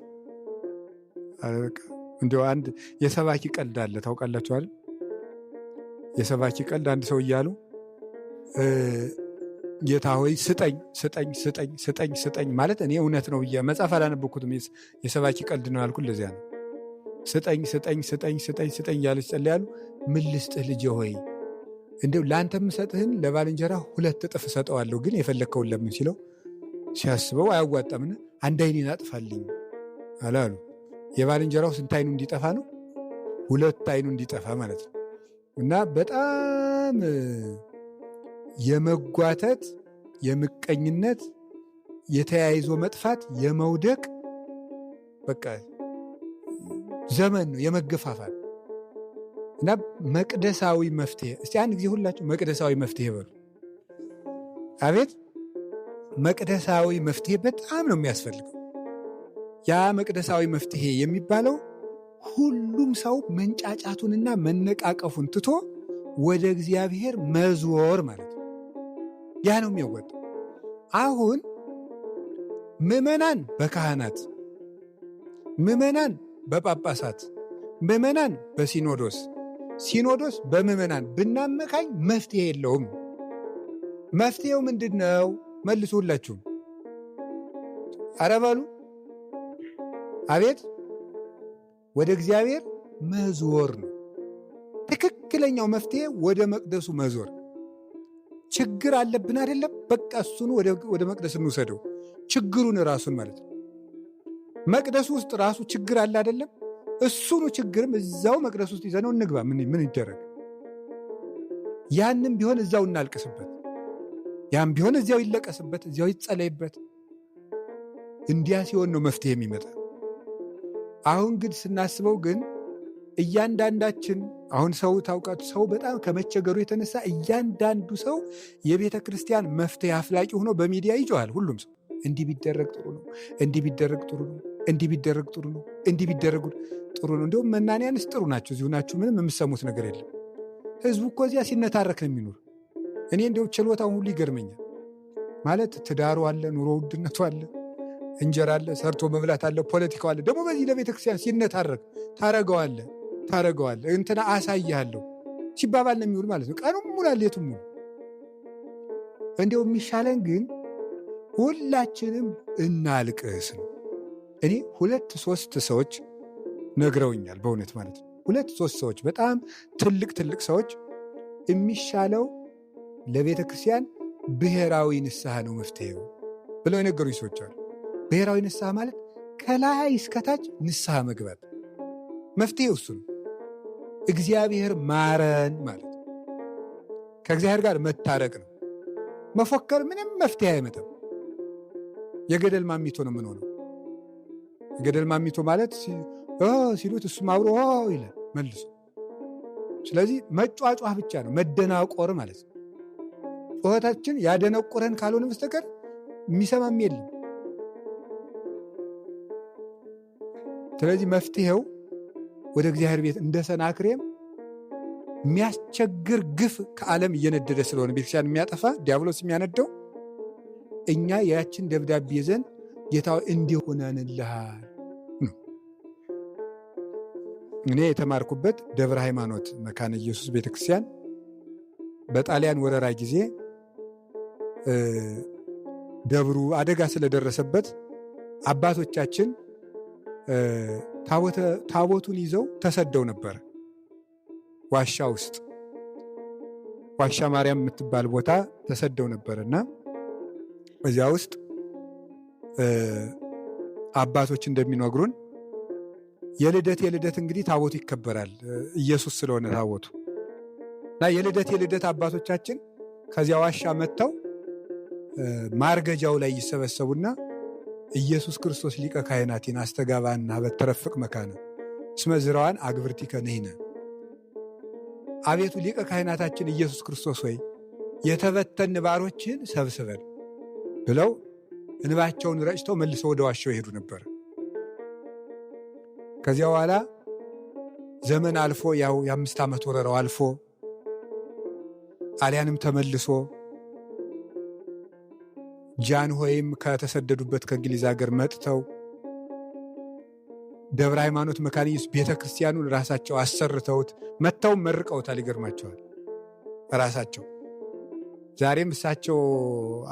እንዲያው አንድ የሰባኪ ቀልድ አለ ታውቃላችኋል? የሰባኪ ቀልድ አንድ ሰው እያሉ ጌታ ሆይ ስጠኝ ስጠኝ ስጠኝ ስጠኝ ስጠኝ ማለት እኔ እውነት ነው ብዬ መጽሐፍ አላነበብኩትም፣ የሰባኪ ቀልድ ነው ያልኩት ለዚያ ነው። ስጠኝ ስጠኝ ስጠኝ ስጠኝ ስጠኝ እያለች ጸልያሉ። ምን ልስጥህ ልጄ ሆይ እንዲሁ ለአንተ የምሰጥህን ለባልንጀራ 2 እጥፍ እሰጠዋለሁ፣ ግን የፈለግከውን ለምን ሲለው ሲያስበው አያዋጣምና አንድ ዓይኔን አጥፋልኝ አላሉ። የባልንጀራው ስንት ዓይኑ እንዲጠፋ ነው? 2 ዓይኑ እንዲጠፋ ማለት ነው። እና በጣም የመጓተት የምቀኝነት የተያይዞ መጥፋት የመውደቅ በቃ ዘመን ነው፣ የመገፋፋት እና መቅደሳዊ መፍትሄ። እስቲ አንድ ጊዜ ሁላችሁ መቅደሳዊ መፍትሄ በሉ። አቤት መቅደሳዊ መፍትሄ በጣም ነው የሚያስፈልገው። ያ መቅደሳዊ መፍትሄ የሚባለው ሁሉም ሰው መንጫጫቱንና መነቃቀፉን ትቶ ወደ እግዚአብሔር መዞር ማለት ነው። ያ ነው የሚያወጣው። አሁን ምዕመናን በካህናት፣ ምዕመናን በጳጳሳት፣ ምዕመናን በሲኖዶስ፣ ሲኖዶስ በምዕመናን ብናመካኝ መፍትሄ የለውም። መፍትሄው ምንድን ነው? መልሱ ሁላችሁም። ኧረ በሉ አቤት። ወደ እግዚአብሔር መዞር ነው ትክክለኛው መፍትሄ። ወደ መቅደሱ መዞር። ችግር አለብን አይደለም? በቃ እሱን ወደ መቅደስ እንውሰደው። ችግሩን ራሱን ማለት ነው። መቅደሱ ውስጥ ራሱ ችግር አለ አይደለም? እሱኑ ችግርም እዛው መቅደስ ውስጥ ይዘነው እንግባ። ምን ይደረግ? ያንም ቢሆን እዛው እናልቅስበት፣ ያም ቢሆን እዚያው ይለቀስበት፣ እዚያው ይጸለይበት። እንዲያ ሲሆን ነው መፍትሄ የሚመጣ። አሁን ግን ስናስበው ግን እያንዳንዳችን አሁን ሰው ታውቃቱ፣ ሰው በጣም ከመቸገሩ የተነሳ እያንዳንዱ ሰው የቤተ ክርስቲያን መፍትሄ አፍላቂ ሆኖ በሚዲያ ይጮሃል። ሁሉም ሰው እንዲህ ቢደረግ ጥሩ ነው፣ እንዲህ ቢደረግ ጥሩ ነው፣ እንዲህ ቢደረግ ጥሩ ነው፣ እንዲህ ቢደረግ ጥሩ ነው። እንዲሁም መናንያንስ ጥሩ ናቸው፣ እዚሁ ናችሁ፣ ምንም የምሰሙት ነገር የለም። ህዝቡ እኮ እዚያ ሲነታረክ ነው የሚኖር። እኔ እንዲሁ ችሎታውን ሁሉ ይገርመኛል። ማለት ትዳሩ አለ፣ ኑሮ ውድነቱ አለ፣ እንጀራ አለ፣ ሰርቶ መብላት አለ፣ ፖለቲካው አለ። ደግሞ በዚህ ለቤተ ክርስቲያን ሲነታረክ ታረገዋለ እንትና አሳይሃለሁ ሲባባል ነው የሚውል ማለት ነው። ቀኑም ሙሉ ሌቱም ሙሉ። እንዲያው የሚሻለን ግን ሁላችንም እናልቅስ ነው። እኔ 2-3 ሰዎች ነግረውኛል፣ በእውነት ማለት ነው። 2-3 ሰዎች በጣም ትልቅ ሰዎች የሚሻለው ለቤተ ክርስቲያን ብሔራዊ ንስሐ ነው መፍትሄው ብለው የነገሩኝ ሰዎች አሉ። ብሔራዊ ንስሐ ማለት ከላይ እስከታች ንስሐ መግባት፣ መፍትሄው እሱ ነው። እግዚአብሔር ማረን ማለት ነው። ከእግዚአብሔር ጋር መታረቅ ነው። መፎከር ምንም መፍትሄ አይመጣም። የገደል ማሚቶ ነው የምንሆነው። የገደል ማሚቶ ማለት ሲሉት እሱም አብሮ ይላል መልሶ። ስለዚህ መጫጫህ ብቻ ነው፣ መደናቆር ማለት ነው። ጩኸታችን ያደነቆረን ካልሆነ በስተቀር የሚሰማም የለም። ስለዚህ መፍትሄው ወደ እግዚአብሔር ቤት እንደ ሰናክሬም የሚያስቸግር ግፍ ከዓለም እየነደደ ስለሆነ ቤተክርስቲያን የሚያጠፋ ዲያብሎስ የሚያነደው እኛ ያችን ደብዳቤ ይዘን ጌታው እንዲሆነንልሃል ነው። እኔ የተማርኩበት ደብረ ሃይማኖት መካነ ኢየሱስ ቤተክርስቲያን በጣሊያን ወረራ ጊዜ ደብሩ አደጋ ስለደረሰበት አባቶቻችን ታቦቱን ይዘው ተሰደው ነበር። ዋሻ ውስጥ ዋሻ ማርያም የምትባል ቦታ ተሰደው ነበርና በዚያ ውስጥ አባቶች እንደሚነግሩን የልደት እንግዲህ ታቦቱ ይከበራል፣ ኢየሱስ ስለሆነ ታቦቱ እና የልደት አባቶቻችን ከዚያ ዋሻ መጥተው ማርገጃው ላይ ይሰበሰቡና ኢየሱስ ክርስቶስ ሊቀ ካህናቲን አስተጋባና በተረፍቅ መካነ እስመ ዝራዋን አግብርቲከ ንሕነ፣ አቤቱ ሊቀ ካህናታችን ኢየሱስ ክርስቶስ ሆይ የተበተን ባሮችን ሰብስበን ብለው እንባቸውን ረጭተው መልሰው ወደ ዋሻው ይሄዱ ነበር። ከዚያ በኋላ ዘመን አልፎ ያው የ5 ዓመት ወረራው አልፎ ጣሊያንም ተመልሶ ጃን ሆይም ከተሰደዱበት ከእንግሊዝ ሀገር መጥተው ደብረ ሃይማኖት መካነ ኢየሱስ ቤተ ክርስቲያኑን ራሳቸው አሰርተውት መጥተው መርቀውታል። ይገርማቸዋል። ራሳቸው ዛሬም እሳቸው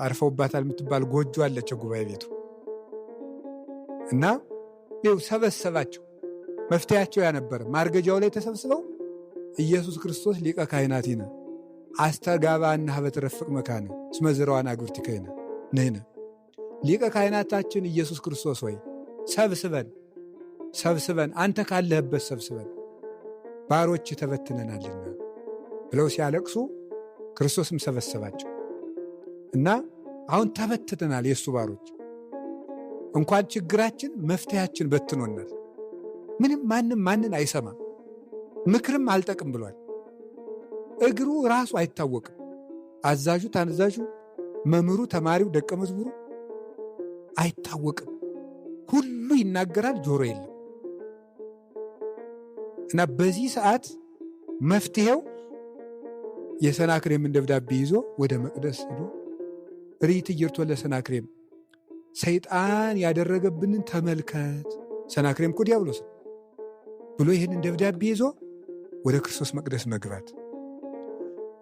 አርፈውባታል የምትባል ጎጆ አለቸው ጉባኤ ቤቱ እና ይኸው ሰበሰባቸው። መፍትያቸው ያነበረ ማርገጃው ላይ ተሰብስበው ኢየሱስ ክርስቶስ ሊቀ ካህናቲነ አስተጋባና በተረፍቅ መካነ እስመ ዝራዋን አግብርቲከ ንሕነ፣ ሊቀ ካህናታችን ኢየሱስ ክርስቶስ ሆይ ሰብስበን አንተ ካለህበት ሰብስበን ባሮች ተበትነናልና ብለው ሲያለቅሱ ክርስቶስም ሰበሰባቸው እና አሁን ተበትነናል። የእሱ ባሮች እንኳን ችግራችን መፍትያችን በትኖናል። ምንም ማንን አይሰማም፣ ምክርም አልጠቅም ብሏል። እግሩ ራሱ አይታወቅም። አዛዡ ታነዛዡ፣ መምህሩ ተማሪው፣ ደቀ መዝሙሩ አይታወቅም። ሁሉ ይናገራል፣ ጆሮ የለም። እና በዚህ ሰዓት መፍትሄው የሰናክሬምን ደብዳቤ ይዞ ወደ መቅደስ ሄዶ ርኢትዕይርቶ ለሰናክሬም ሰይጣን ያደረገብንን ተመልከት፣ ሰናክሬም እኮ ዲያብሎስ ብሎ ይህንን ደብዳቤ ይዞ ወደ ክርስቶስ መቅደስ መግባት፣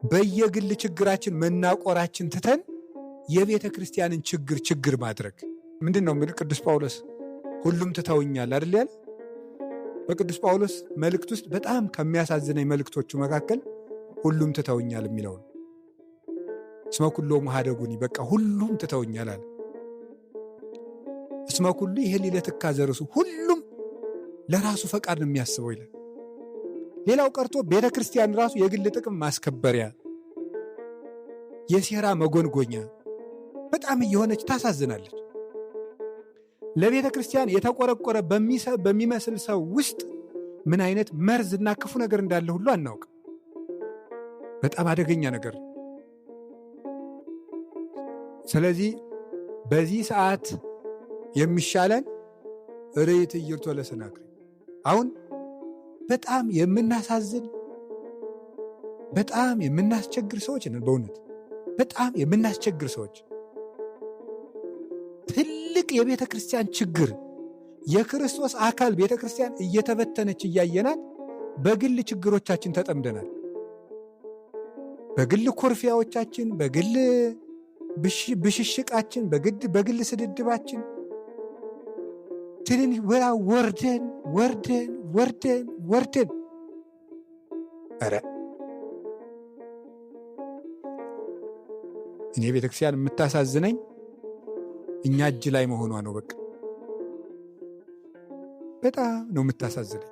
በየግል ችግራችን መናቆራችን ትተን የቤተ ክርስቲያንን ችግር ማድረግ ምንድን ነው? ቅዱስ ጳውሎስ ሁሉም ትተውኛል አይደል ያለ። በቅዱስ ጳውሎስ መልእክት ውስጥ በጣም ከሚያሳዝነኝ መልእክቶቹ መካከል ሁሉም ትተውኛል የሚለው ነው። እስመ ኩሎሙ ኀደጉኒ፣ በቃ ሁሉም ትተውኛል አለ። እስመ ኩሉ ይሄ ለትካዘ ርእሱ፣ ሁሉም ለራሱ ፈቃድ ነው የሚያስበው ይላል። ሌላው ቀርቶ ቤተ ክርስቲያን ራሱ የግል ጥቅም ማስከበሪያ፣ የሴራ መጎንጎኛ በጣም እየሆነች ታሳዝናለች። ለቤተ ክርስቲያን የተቆረቆረ በሚመስል ሰው ውስጥ ምን አይነት መርዝና ክፉ ነገር እንዳለ ሁሉ አናውቅም። በጣም አደገኛ ነገር። ስለዚህ በዚህ ሰዓት የሚሻለን ርኢትዕይርቶ ለሰናክሬም። አሁን በጣም የምናሳዝን በጣም የምናስቸግር ሰዎች ነን። በእውነት በጣም የምናስቸግር ሰዎች። ትልቅ የቤተ ክርስቲያን ችግር፣ የክርስቶስ አካል ቤተ ክርስቲያን እየተበተነች እያየናት በግል ችግሮቻችን ተጠምደናል። በግል ኮርፊያዎቻችን፣ በግል ብሽሽቃችን፣ በግል ስድድባችን ትንሽ ወርደን ኧረ እኔ ቤተክርስቲያን የምታሳዝነኝ እኛ እጅ ላይ መሆኗ ነው። በቃ በጣም ነው የምታሳዝነኝ።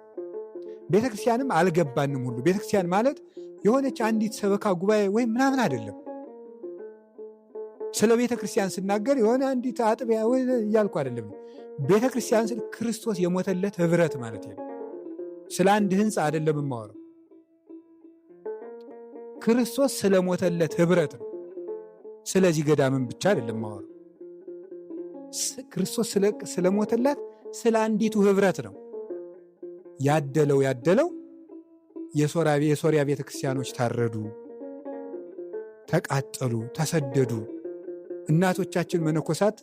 ቤተክርስቲያንም አልገባንም ሁሉ። ቤተክርስቲያን ማለት የሆነች አንዲት ሰበካ ጉባኤ ወይም ምናምን አይደለም። ስለ ቤተ ክርስቲያን ስናገር የሆነ አንዲት አጥቢያ እያልኩ አይደለም። ቤተ ክርስቲያን ስለ ክርስቶስ የሞተለት ህብረት ማለት ነው። ስለ አንድ ህንፃ አይደለም የማወራው። ክርስቶስ ስለሞተለት ህብረት ነው። ስለዚህ ገዳምን ብቻ አይደለም የማወራው። ክርስቶስ ስለሞተለት ስለ አንዲቱ ህብረት ነው። ያደለው የሶርያ ቤተ ክርስቲያኖች ታረዱ፣ ተቃጠሉ፣ ተሰደዱ። እናቶቻችን መነኮሳት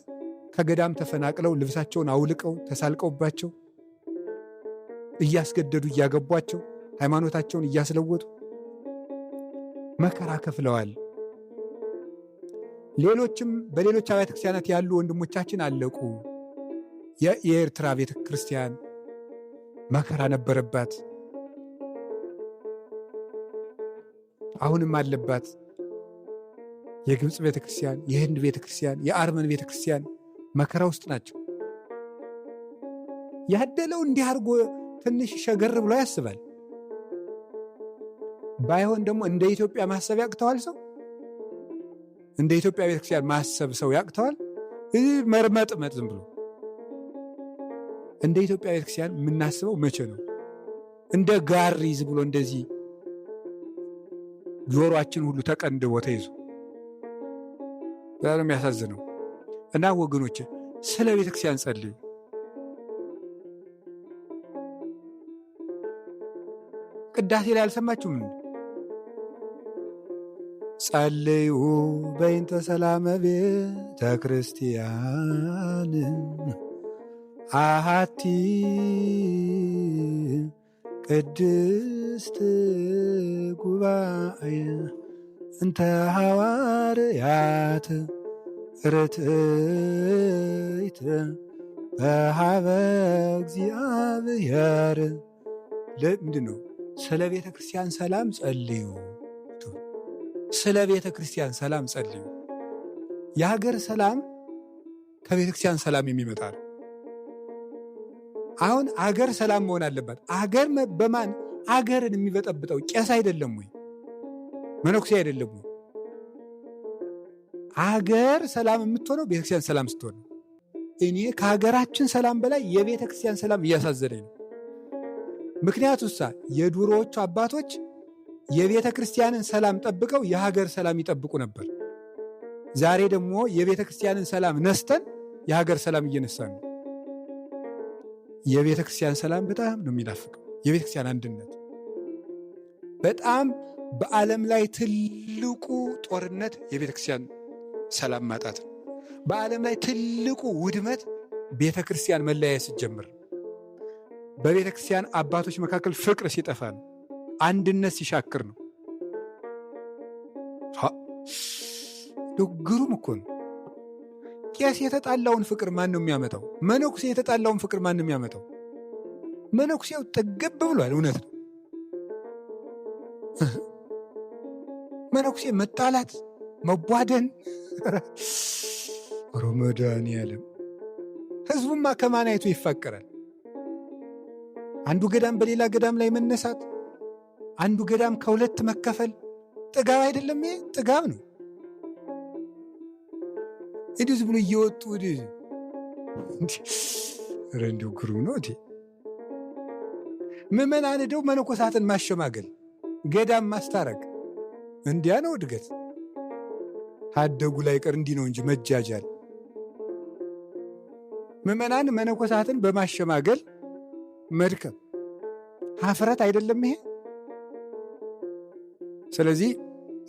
ከገዳም ተፈናቅለው ልብሳቸውን አውልቀው ተሳልቀውባቸው እያስገደዱ እያገቧቸው ሃይማኖታቸውን እያስለወጡ መከራ ከፍለዋል። ሌሎችም በሌሎች አብያተ ክርስቲያናት ያሉ ወንድሞቻችን አለቁ። የኤርትራ ቤተ ክርስቲያን መከራ ነበረባት፣ አሁንም አለባት። የግብፅ ቤተ ክርስቲያን፣ የህንድ ቤተ ክርስቲያን፣ የአርመን ቤተ ክርስቲያን መከራ ውስጥ ናቸው። ያደለው እንዲህ አድርጎ ትንሽ ሸገር ብሎ ያስባል። ባይሆን ደግሞ እንደ ኢትዮጵያ ማሰብ ያቅተዋል ሰው። እንደ ኢትዮጵያ ቤተ ክርስቲያን ማሰብ ሰው ያቅተዋል። መርመጥመጥ ዝም ብሎ እንደ ኢትዮጵያ ቤተ ክርስቲያን የምናስበው መቼ ነው? እንደ ጋሪ ዝም ብሎ እንደዚህ ጆሮአችን ሁሉ ተቀንድቦ ተይዞ በጣም የሚያሳዝነው። እና ወገኖች ስለ ቤተ ክርስቲያን ጸልዩ። ቅዳሴ ላይ አልሰማችሁም? ጸልዩ በእንተ ሰላመ ቤተ ክርስቲያን አሐቲ ቅድስት ጉባኤ እንተ ሐዋርያት ርትዕት በኀበ እግዚአብሔር። ምንድን ነው? ስለ ቤተ ክርስቲያን ሰላም ጸልዩ። ስለ ቤተ ክርስቲያን ሰላም ጸልዩ። የሀገር ሰላም ከቤተ ክርስቲያን ሰላም የሚመጣ ነው። አሁን አገር ሰላም መሆን አለባት። አገር በማን አገርን የሚበጠብጠው ቄስ አይደለም ወይ? መነኩሴ አይደለም ወይ? አገር ሰላም የምትሆነው ቤተክርስቲያን ሰላም ስትሆን ነው። እኔ ከሀገራችን ሰላም በላይ የቤተ ክርስቲያን ሰላም እያሳዘነኝ ነው። ምክንያቱ የድሮዎቹ አባቶች የቤተ ክርስቲያንን ሰላም ጠብቀው የሀገር ሰላም ይጠብቁ ነበር። ዛሬ ደግሞ የቤተ ክርስቲያንን ሰላም ነስተን የሀገር ሰላም እየነሳን ነው። የቤተ ክርስቲያን ሰላም በጣም ነው የሚናፍቀው። የቤተክርስቲያን አንድነት በጣም በዓለም ላይ ትልቁ ጦርነት የቤተክርስቲያን ሰላም ማጣት ነው። በዓለም ላይ ትልቁ ውድመት ቤተክርስቲያን መለያየት ስትጀምር፣ በቤተክርስቲያን አባቶች መካከል ፍቅር ሲጠፋ ነው። አንድነት ሲሻክር ነው። ግሩም እኮ ነው። ቄስ የተጣላውን ፍቅር ማን ነው የሚያመጣው? መነኩሴ የተጣላውን ፍቅር ማን ነው የሚያመጣው? መነኩሴው ጥግብ ብሏል። እውነት ነው። መነኩሴ መጣላት፣ መቧደን ሮመዳን ያለም ህዝቡማ ከማን አይቶ ይፋቀራል? አንዱ ገዳም በሌላ ገዳም ላይ መነሳት፣ አንዱ ገዳም ከሁለት መከፈል ጥጋብ አይደለም? ይሄ ጥጋብ ነው። እንዲሁ ዝም ብሎ እየወጡ እንዲሁ ግሩም ነው። ምዕመናን ሄደው መነኮሳትን ማሸማገል፣ ገዳም ማስታረቅ፣ እንዲያ ነው እድገት። ታደጉ ላይ ቀር እንዲህ ነው እንጂ መጃጃል። ምዕመናን መነኮሳትን በማሸማገል መድከም ሀፍረት አይደለም ይሄ? ስለዚህ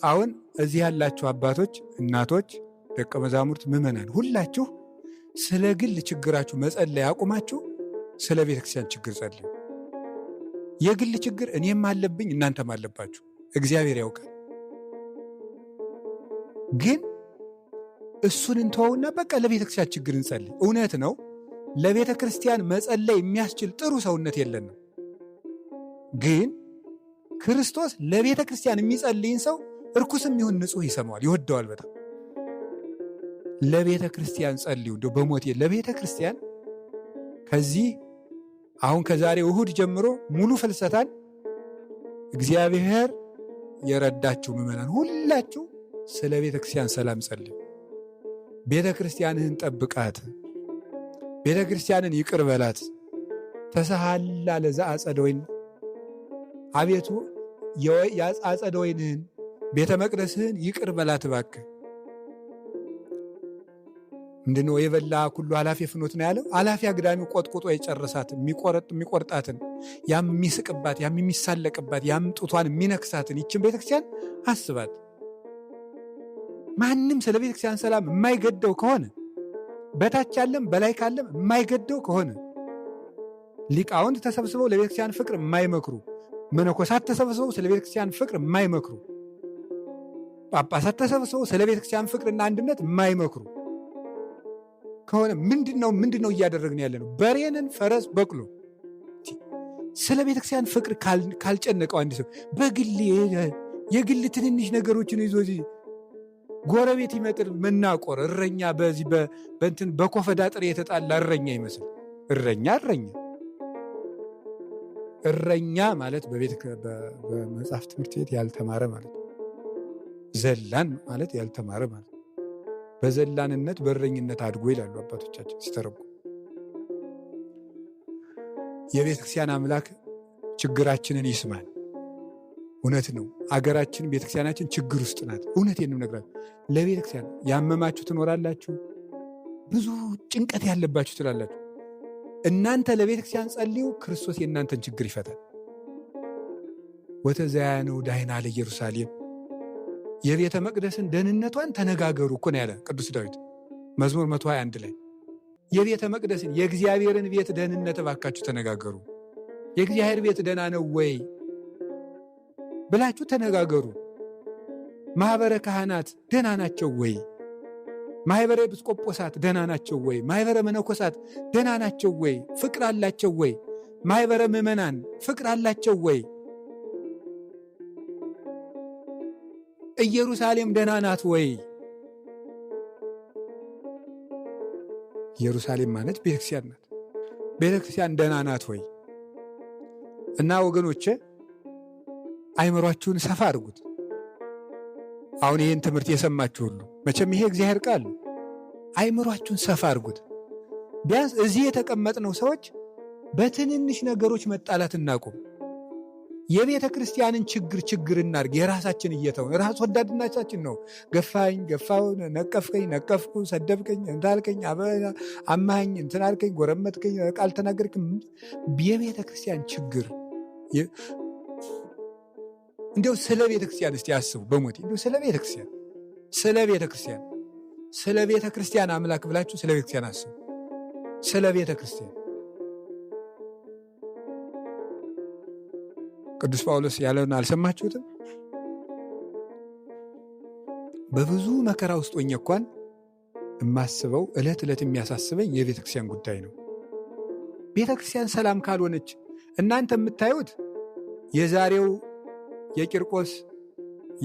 አሁን እዚህ ያላችሁ አባቶች፣ እናቶች፣ ደቀ መዛሙርት፣ ምዕመናን ሁላችሁ ስለ ግል ችግራችሁ መጸለይ አቁማችሁ ስለ ቤተክርስቲያን ችግር ጸልዩ። የግል ችግር እኔም አለብኝ እናንተም አለባችሁ፣ እግዚአብሔር ያውቃል። ግን እሱን እንተወውና በቃ ለቤተክርስቲያን ችግር እንጸልይ። እውነት ነው፣ ለቤተክርስቲያን መጸለይ የሚያስችል ጥሩ ሰውነት የለንም። ግን ክርስቶስ ለቤተክርስቲያን የሚጸልይን ሰው እርኩስም ይሁን ንጹሕ ይሰማዋል፣ ይወደዋል በጣም። ለቤተ ክርስቲያን ጸልዩ። እንደው በሞቴ ለቤተ ክርስቲያን ከዚህ አሁን ከዛሬው እሁድ ጀምሮ ሙሉ ፍልሰታን እግዚአብሔር የረዳችሁ ምዕመናን ሁላችሁ ስለ ቤተ ክርስቲያን ሰላም ጸልዩ። ቤተ ክርስቲያንህን ጠብቃት፣ ቤተ ክርስቲያንን ይቅር በላት። ተሰሃላ ለዛ አጸደ ወይን፣ አቤቱ አጸደ ወይንህን ቤተ መቅደስህን ይቅር በላት እባክህ። ምንድነው የበላ ሁሉ ኃላፊ ፍኖት ነው ያለው? ኃላፊ አግዳሚ ቆጥቁጦ የጨረሳት የሚቆርጣትን፣ ያም የሚስቅባት፣ ያም የሚሳለቅባት፣ ያም ጡቷን የሚነክሳትን ይችን ቤተክርስቲያን አስባት። ማንም ስለ ቤተክርስቲያን ሰላም የማይገደው ከሆነ፣ በታች ያለም በላይ ካለም የማይገደው ከሆነ፣ ሊቃውንት ተሰብስበው ለቤተክርስቲያን ፍቅር የማይመክሩ፣ መነኮሳት ተሰብስበው ስለ ቤተክርስቲያን ፍቅር የማይመክሩ፣ ጳጳሳት ተሰብስበው ስለ ቤተክርስቲያን ፍቅርና አንድነት የማይመክሩ ከሆነ ምንድን ነው እያደረግን ያለ ነው? በሬንን ፈረስ በቅሎ ስለ ቤተክርስቲያን ፍቅር ካልጨነቀው አንድ ሰው በግል የግል ትንንሽ ነገሮችን ይዞ ጎረቤት ይመጥር መናቆር፣ እረኛ በዚህ በእንትን በኮፈዳ ጥሬ የተጣላ እረኛ ይመስል እረኛ ማለት በመጽሐፍ ትምህርት ቤት ያልተማረ ማለት፣ ዘላን ማለት ያልተማረ ማለት፣ በዘላንነት በእረኝነት አድጎ ይላሉ አባቶቻችን ሲተረጉ። የቤተ ክርስቲያን አምላክ ችግራችንን ይስማል። እውነት ነው። አገራችን ቤተ ክርስቲያናችን ችግር ውስጥ ናት። እውነቴን ነው የምነግራችሁ። ለቤተ ክርስቲያን ያመማችሁ ትኖራላችሁ፣ ብዙ ጭንቀት ያለባችሁ ትላላችሁ። እናንተ ለቤተ ክርስቲያን ጸልዩ፣ ክርስቶስ የእናንተን ችግር ይፈታል። ወተዘያነው ዳህና ለኢየሩሳሌም፣ የቤተ መቅደስን ደህንነቷን ተነጋገሩ እኮ ነው ያለ ቅዱስ ዳዊት መዝሙር 121 ላይ። የቤተ መቅደስን የእግዚአብሔርን ቤት ደህንነት እባካችሁ ተነጋገሩ። የእግዚአብሔር ቤት ደህና ነው ወይ ብላችሁ ተነጋገሩ። ማኅበረ ካህናት ደህና ናቸው ወይ? ማኅበረ ኤጲስቆጶሳት ደህና ናቸው ወይ? ማኅበረ መነኮሳት ደህና ናቸው ወይ? ፍቅር አላቸው ወይ? ማኅበረ ምዕመናን ፍቅር አላቸው ወይ? ኢየሩሳሌም ደህና ናት ወይ? ኢየሩሳሌም ማለት ቤተክርስቲያን ናት። ቤተክርስቲያን ደህና ናት ወይ? እና ወገኖቼ አይምሯችሁን ሰፋ አድርጉት። አሁን ይህን ትምህርት የሰማችሁ ሁሉ መቼም ይሄ እግዚአብሔር ቃል ነው። አይምሯችሁን ሰፋ አድርጉት። ቢያንስ እዚህ የተቀመጥነው ሰዎች በትንንሽ ነገሮች መጣላት እናቁም። የቤተ ክርስቲያንን ችግር እናርግ። የራሳችን እየተው ራስ ወዳድነታችን ነው። ገፋኝ፣ ገፋው፣ ነቀፍከኝ፣ ነቀፍኩ፣ ሰደብከኝ፣ እንዳልከኝ፣ አማኝ፣ እንትናልከኝ፣ ጎረመትከኝ፣ ቃል ተናገርክም። የቤተ ክርስቲያን ችግር እንዲያው ስለ ቤተክርስቲያን እስቲ አስቡ። በሞቴ እንዲያው ስለ ቤተክርስቲያን አምላክ ብላችሁ ስለ ቤተክርስቲያን አስቡ። ስለ ቤተክርስቲያን ቅዱስ ጳውሎስ ያለውን አልሰማችሁትም? በብዙ መከራ ውስጥ ሆኜ እንኳን የማስበው ዕለት ዕለት የሚያሳስበኝ የቤተክርስቲያን ጉዳይ ነው። ቤተክርስቲያን ሰላም ካልሆነች እናንተ የምታዩት የዛሬው የቂርቆስ፣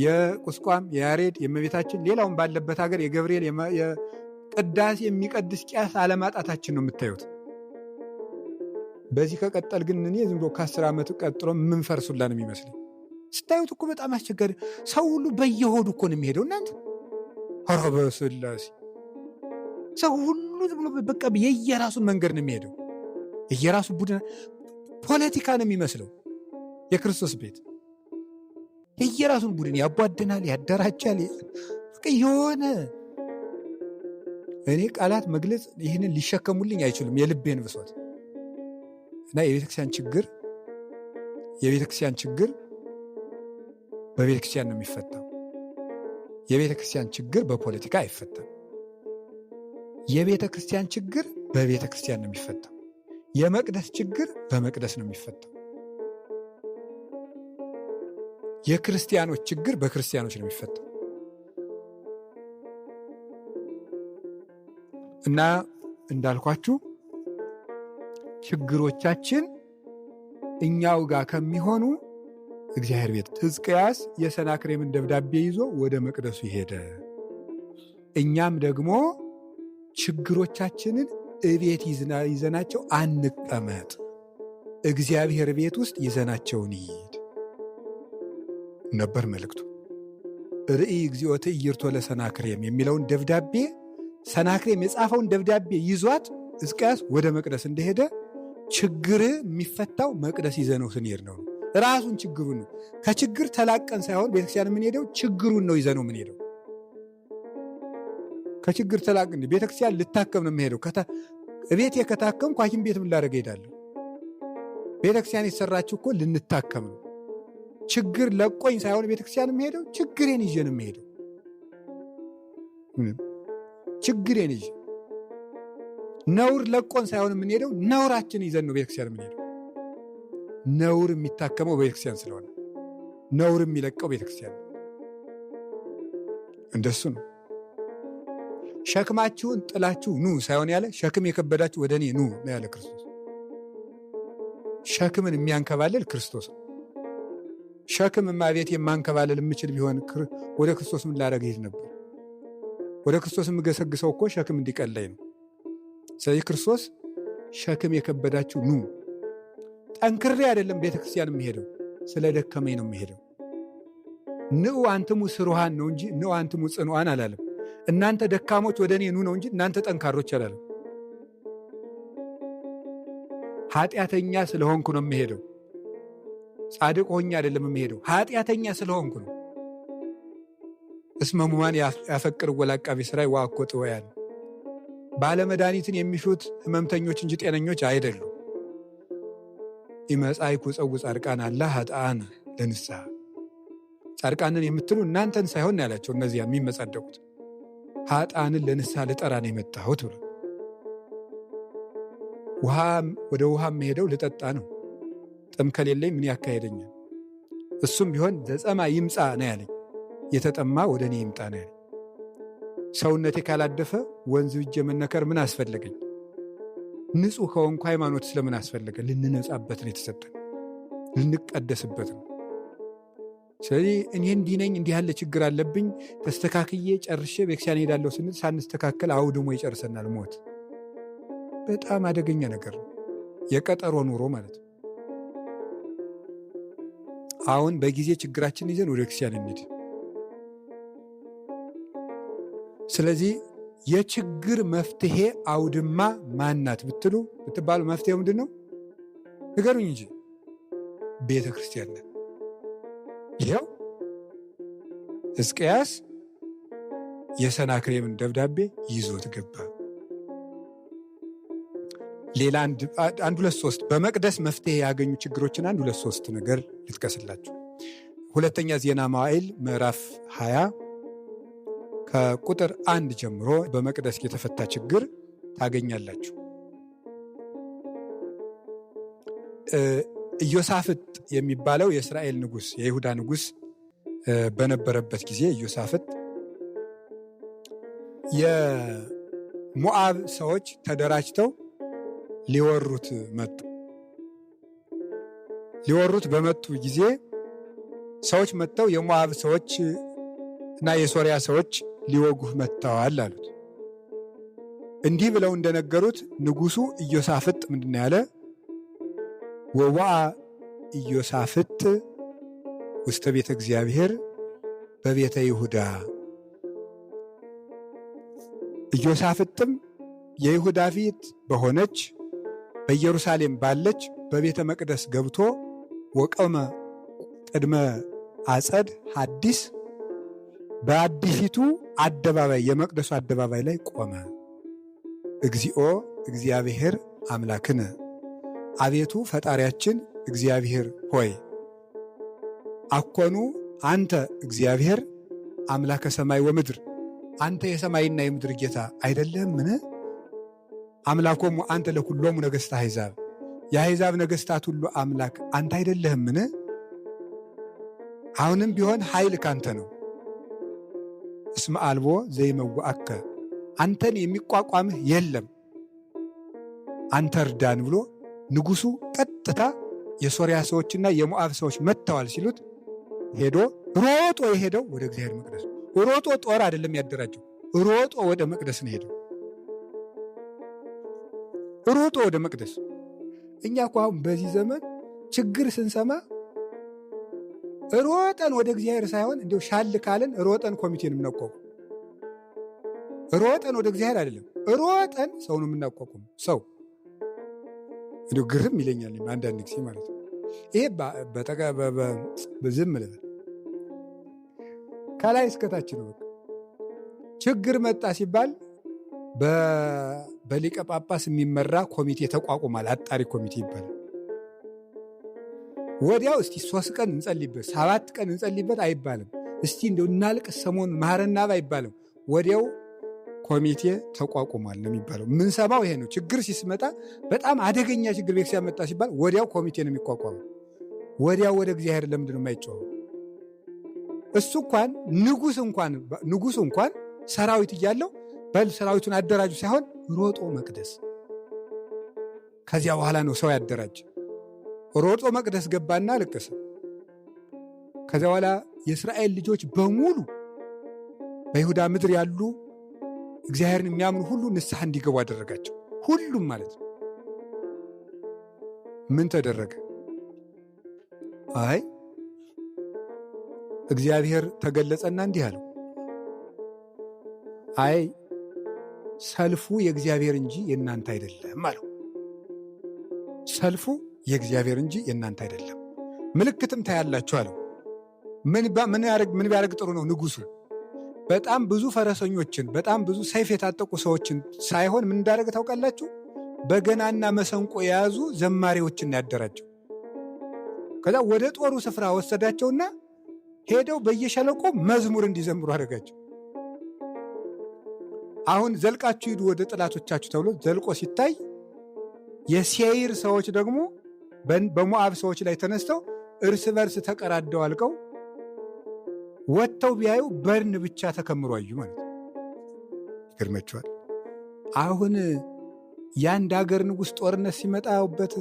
የቁስቋም፣ የያሬድ፣ የእመቤታችን ሌላውን ባለበት ሀገር የገብርኤል የቅዳሴ የሚቀድስ ቄስ አለማጣታችን ነው የምታዩት። በዚህ ከቀጠል ግን እኔ ዝም ብሎ ከ10 ዓመት ቀጥሎ የምንፈርሱላ ነው የሚመስለኝ። ስታዩት እኮ በጣም አስቸጋሪ። ሰው ሁሉ በየሆዱ እኮ ነው የሚሄደው። እናንተ ኧረ በስላሴ ሰው ሁሉ ዝም ብሎ በቃ የየራሱን መንገድ ነው የሚሄደው። የየራሱ ቡድን ፖለቲካ ነው የሚመስለው የክርስቶስ ቤት። የየራሱን ቡድን ያቧድናል፣ ያደራጃል። የሆነ እኔ ቃላት መግለጽ ይህንን ሊሸከሙልኝ አይችሉም የልቤን ብሶት እና የቤተክርስቲያን ችግር በቤተክርስቲያን ነው የሚፈታው። የቤተክርስቲያን ችግር በፖለቲካ አይፈታም። የቤተክርስቲያን ችግር በቤተክርስቲያን ነው የሚፈታው። የመቅደስ ችግር በመቅደስ ነው የሚፈታው። የክርስቲያኖች ችግር በክርስቲያኖች ነው የሚፈታው እና እንዳልኳችሁ ችግሮቻችን እኛው ጋር ከሚሆኑ እግዚአብሔር ቤት ሕዝቅያስ የሰናክሬምን ደብዳቤ ይዞ ወደ መቅደሱ ሄደ። እኛም ደግሞ ችግሮቻችንን እቤት ይዘናቸው አንቀመጥ፣ እግዚአብሔር ቤት ውስጥ ይዘናቸውን ይሄድ ነበር መልእክቱ። ርኢ እግዚኦ ትዕይርቶ ለሰናክሬም የሚለውን ደብዳቤ ሰናክሬም የጻፈውን ደብዳቤ ይዟት ሕዝቅያስ ወደ መቅደስ እንደሄደ ችግር የሚፈታው መቅደስ ይዘነው ስንሄድ ነው። ራሱን ችግሩን ነው። ከችግር ተላቀን ሳይሆን ቤተክርስቲያን የምንሄደው ችግሩን ነው ይዘነው የምንሄደው። ከችግር ተላቅን ቤተክርስቲያን ልታከም ነው የምሄደው። ቤቴ ከታከምኩ ሐኪም ቤት ምን ላደርግ እሄዳለሁ? ቤተክርስቲያን የተሰራችው እኮ ልንታከም ነው። ችግር ለቆኝ ሳይሆን ቤተክርስቲያን የምሄደው ችግሬን ይዤ ነው የምሄደው። ችግሬን ይዤ ነውር ለቆን ሳይሆን የምንሄደው ነውራችን ይዘን ነው ቤተክርስቲያን የምንሄደው። ነውር የሚታከመው ቤተክርስቲያን ስለሆነ ነውር የሚለቀው ቤተክርስቲያን ነው። እንደሱ ነው። ሸክማችሁን ጥላችሁ ኑ ሳይሆን ያለ ሸክም የከበዳችሁ ወደ እኔ ኑ ነው ያለ ክርስቶስ። ሸክምን የሚያንከባልል ክርስቶስ ነው። ሸክምማ ቤት የማንከባልል የምችል ቢሆን ወደ ክርስቶስ ምን ላደርግ ይሄድ ነበር? ወደ ክርስቶስ የምገሰግሰው እኮ ሸክም እንዲቀለኝ ነው። ስለዚህ ክርስቶስ ሸክም የከበዳችሁ ኑ። ጠንክሬ አይደለም ቤተክርስቲያን የምሄደው፣ ስለ ደከመኝ ነው የምሄደው። ንዑ አንትሙ ስሩሃን ነው እንጂ ንዑ አንትሙ ጽኑዓን አላለም። እናንተ ደካሞች ወደ እኔ ኑ ነው እንጂ እናንተ ጠንካሮች አላለም። ኃጢአተኛ ስለሆንኩ ነው የምሄደው። ጻድቅ ሆኜ አይደለም የምሄደው፣ ኃጢአተኛ ስለሆንኩ ነው። እስመ ሙማን ያፈቅር ወላቃቢ ሥራይ ወአኮ ጥወያን። ባለመድኃኒትን የሚሹት ሕመምተኞች እንጂ ጤነኞች አይደሉም። ኢመጻእኩ ጸው ጻድቃን አላ ኃጥአን ለንስሐ። ጻድቃንን የምትሉ እናንተን ሳይሆን ያላቸው እነዚያ የሚመጻደቁት ኃጥአንን ለንስሐ ልጠራ ነው የመጣሁት ብሎ ወደ ውሃ መሄደው ልጠጣ ነው። ጥም ከሌለኝ ምን ያካሄደኛል? እሱም ቢሆን ዘጸማ ይምጻ ነው ያለኝ። የተጠማ ወደ እኔ ይምጣ ነው ያለኝ። ሰውነቴ ካላደፈ ወንዝ ብጄ መነከር ምን አስፈለገኝ? ንጹሕ ከሆንኩ ሃይማኖት ስለምን አስፈለገ? ልንነጻበት ነው የተሰጠን፣ ልንቀደስበት ነው። ስለዚህ እኔ እንዲህ ነኝ፣ እንዲህ ያለ ችግር አለብኝ፣ ተስተካክዬ ጨርሼ ቤተክርስቲያን ሄዳለሁ ስንል ሳንስተካከል አውድሞ ይጨርሰናል ሞት። በጣም አደገኛ ነገር ነው፣ የቀጠሮ ኑሮ ማለት ነው። አሁን በጊዜ ችግራችን ይዘን ወደ ቤተክርስቲያን እንሂድ። ስለዚህ የችግር መፍትሄ አውድማ ማናት ብትባሉ መፍትሄው ምንድን ነው? ንገሩኝ እንጂ። ቤተ ክርስቲያን ናት። ይኸው ሕዝቅያስ የሰናክሬምን ደብዳቤ ይዞት ገባ። ሌላ አንድ ሁለት ሶስት በመቅደስ መፍትሄ ያገኙ ችግሮችን አንድ ሁለት ሶስት ነገር ልጥቀስላችሁ። ሁለተኛ ዜና መዋዕል ምዕራፍ 20 ከቁጥር 1 ጀምሮ በመቅደስ የተፈታ ችግር ታገኛላችሁ። ኢዮሳፍጥ የሚባለው የእስራኤል ንጉሥ የይሁዳ ንጉሥ በነበረበት ጊዜ ኢዮሳፍጥ የሞዓብ ሰዎች ተደራጅተው ሊወሩት መጡ። ሊወሩት በመጡ ጊዜ ሰዎች መጥተው የሞዓብ ሰዎች እና የሶርያ ሰዎች ሊወጉህ መጥተዋል አሉት። እንዲህ ብለው እንደነገሩት ንጉሡ ኢዮሳፍጥ ምንድን ያለ? ወወአ ኢዮሳፍጥ ውስተ ቤተ እግዚአብሔር በቤተ ይሁዳ። ኢዮሳፍጥም የይሁዳ ፊት በሆነች በኢየሩሳሌም ባለች በቤተ መቅደስ ገብቶ ወቀመ ቅድመ አጸድ ሐዲስ፣ በአዲሲቱ አደባባይ የመቅደሱ አደባባይ ላይ ቆመ። እግዚኦ እግዚአብሔር አምላክነ፣ አቤቱ ፈጣሪያችን እግዚአብሔር ሆይ፣ አኮኑ አንተ እግዚአብሔር አምላከ ሰማይ ወምድር፣ አንተ የሰማይና የምድር ጌታ አይደለህምን? አምላኮሙ አንተ ለኩሎሙ ነገሥተ አሕዛብ፣ የአሕዛብ ነገሥታት ሁሉ አምላክ አንተ አይደለህምን? አሁንም ቢሆን ኃይል ካንተ ነው። እስመ አልቦ ዘይመውአከ፣ አንተን የሚቋቋምህ የለም፣ አንተ እርዳን ብሎ ንጉሡ ቀጥታ የሶርያ ሰዎችና የሞዓብ ሰዎች መጥተዋል ሲሉት ሄዶ ሮጦ የሄደው ወደ እግዚአብሔር መቅደስ። ሮጦ ጦር አይደለም ያደራጀው፣ ሮጦ ወደ መቅደስ ነው ሄደው። ሮጦ ወደ መቅደስ። እኛ እኮ አሁን በዚህ ዘመን ችግር ስንሰማ ሮጠን ወደ እግዚአብሔር ሳይሆን እንዲሁ ሻል ካለን ሮጠን ኮሚቴን የምናቋቁም፣ ሮጠን ወደ እግዚአብሔር አይደለም፣ ሮጠን ሰውን የምናቋቁም ሰው እንዲሁ ግርም ይለኛል አንዳንድ ጊዜ ማለት ነው። ይሄ ዝም ልበል ከላይ እስከታች ነው። ችግር መጣ ሲባል በሊቀ ጳጳስ የሚመራ ኮሚቴ ተቋቁሟል። አጣሪ ኮሚቴ ይባላል። ወዲያው እስቲ 3 ቀን እንጸልይበት 7 ቀን እንጸልይበት አይባልም። እስቲ እንደው እናልቅስ ሰሞን ማረና አይባልም። ወዲያው ኮሚቴ ተቋቁሟል ነው የሚባለው። ምን ሰማው ይሄ ነው። ችግር ሲስመጣ በጣም አደገኛ ችግር ቤተክርስቲያን መጣ ሲባል ወዲያው ኮሚቴ ነው የሚቋቋመው። ወዲያው ወደ እግዚአብሔር ለምንድን ነው የማይጮኸው? እሱ እንኳን ንጉሥ እንኳን ሰራዊት እያለው በል ሰራዊቱን አደራጁ ሳይሆን ሮጦ መቅደስ። ከዚያ በኋላ ነው ሰው ያደራጅ። ሮጦ መቅደስ ገባና አለቀሰ። ከዚያ በኋላ የእስራኤል ልጆች በሙሉ በይሁዳ ምድር ያሉ እግዚአብሔርን የሚያምኑ ሁሉ ንስሐ እንዲገቡ አደረጋቸው። ሁሉም ማለት ነው። ምን ተደረገ? አይ እግዚአብሔር ተገለጸና እንዲህ አለው፣ አይ ሰልፉ የእግዚአብሔር እንጂ የእናንተ አይደለም አለው። ሰልፉ የእግዚአብሔር እንጂ የእናንተ አይደለም፣ ምልክትም ታያላችሁ አለው። ምን ቢያደርግ ጥሩ ነው? ንጉሡ በጣም ብዙ ፈረሰኞችን በጣም ብዙ ሰይፍ የታጠቁ ሰዎችን ሳይሆን ምን እንዳደረገ ታውቃላችሁ? በገናና መሰንቆ የያዙ ዘማሪዎችን ያደራጀው። ከዛ ወደ ጦሩ ስፍራ ወሰዳቸውና ሄደው በየሸለቆ መዝሙር እንዲዘምሩ አደረጋቸው። አሁን ዘልቃችሁ ሂዱ ወደ ጠላቶቻችሁ ተብሎ ዘልቆ ሲታይ የሴይር ሰዎች ደግሞ በሞዓብ ሰዎች ላይ ተነስተው እርስ በርስ ተቀራደው አልቀው ወጥተው ቢያዩ በርን ብቻ ተከምሮ አዩ ማለት ነው። ይገርማችኋል። አሁን የአንድ ሀገር ንጉሥ ጦርነት ሲመጣበት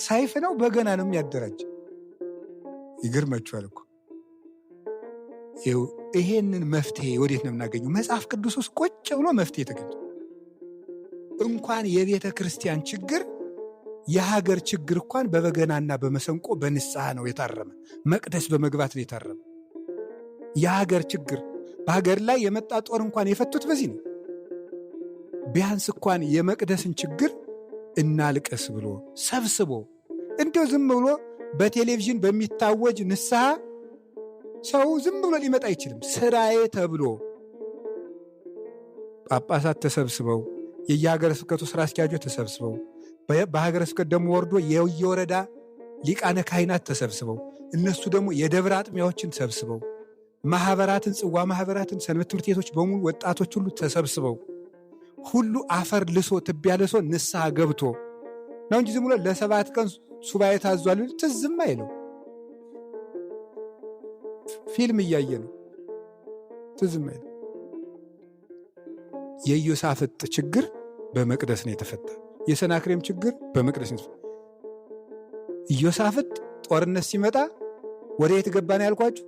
ሰይፍ ነው በገና ነው የሚያደራጅ። ይገርማችኋል እኮ። ይሄንን መፍትሄ ወዴት ነው የምናገኘው? መጽሐፍ ቅዱስ ውስጥ ቁጭ ብሎ መፍትሄ ተገኘ። እንኳን የቤተ ክርስቲያን ችግር የሀገር ችግር እንኳን በበገናና በመሰንቆ በንስሐ ነው የታረመ። መቅደስ በመግባት ነው የታረመ። የሀገር ችግር በሀገር ላይ የመጣ ጦር እንኳን የፈቱት በዚህ ነው። ቢያንስ እንኳን የመቅደስን ችግር እናልቀስ ብሎ ሰብስቦ እንዲሁ ዝም ብሎ በቴሌቪዥን በሚታወጅ ንስሐ ሰው ዝም ብሎ ሊመጣ አይችልም። ስራዬ ተብሎ ጳጳሳት ተሰብስበው የየሀገረ ስብከቱ ስራ አስኪያጆች ተሰብስበው፣ በሀገረ ስብከት ደግሞ ወርዶ የወረዳ ሊቃነ ካህናት ተሰብስበው፣ እነሱ ደግሞ የደብረ አጥሚያዎችን ሰብስበው፣ ማህበራትን፣ ጽዋ ማህበራትን፣ ሰንበት ትምህርት ቤቶች በሙሉ ወጣቶች ሁሉ ተሰብስበው ሁሉ አፈር ልሶ ትቢያ ልሶ ንስሐ ገብቶ ነው እንጂ ዝም ብሎ ለ7 ቀን ሱባኤ ታዟል ትዝም አይለው። ፊልም እያየ ነው ትዝም አይለው። የኢዮሳፍጥ ችግር በመቅደስ ነው የተፈታ። የሰናክሬም ችግር በመቅደስ ነው የተፈታ። ኢዮሳፍጥ ጦርነት ሲመጣ ወደ የት ገባ ነው ያልኳችሁ?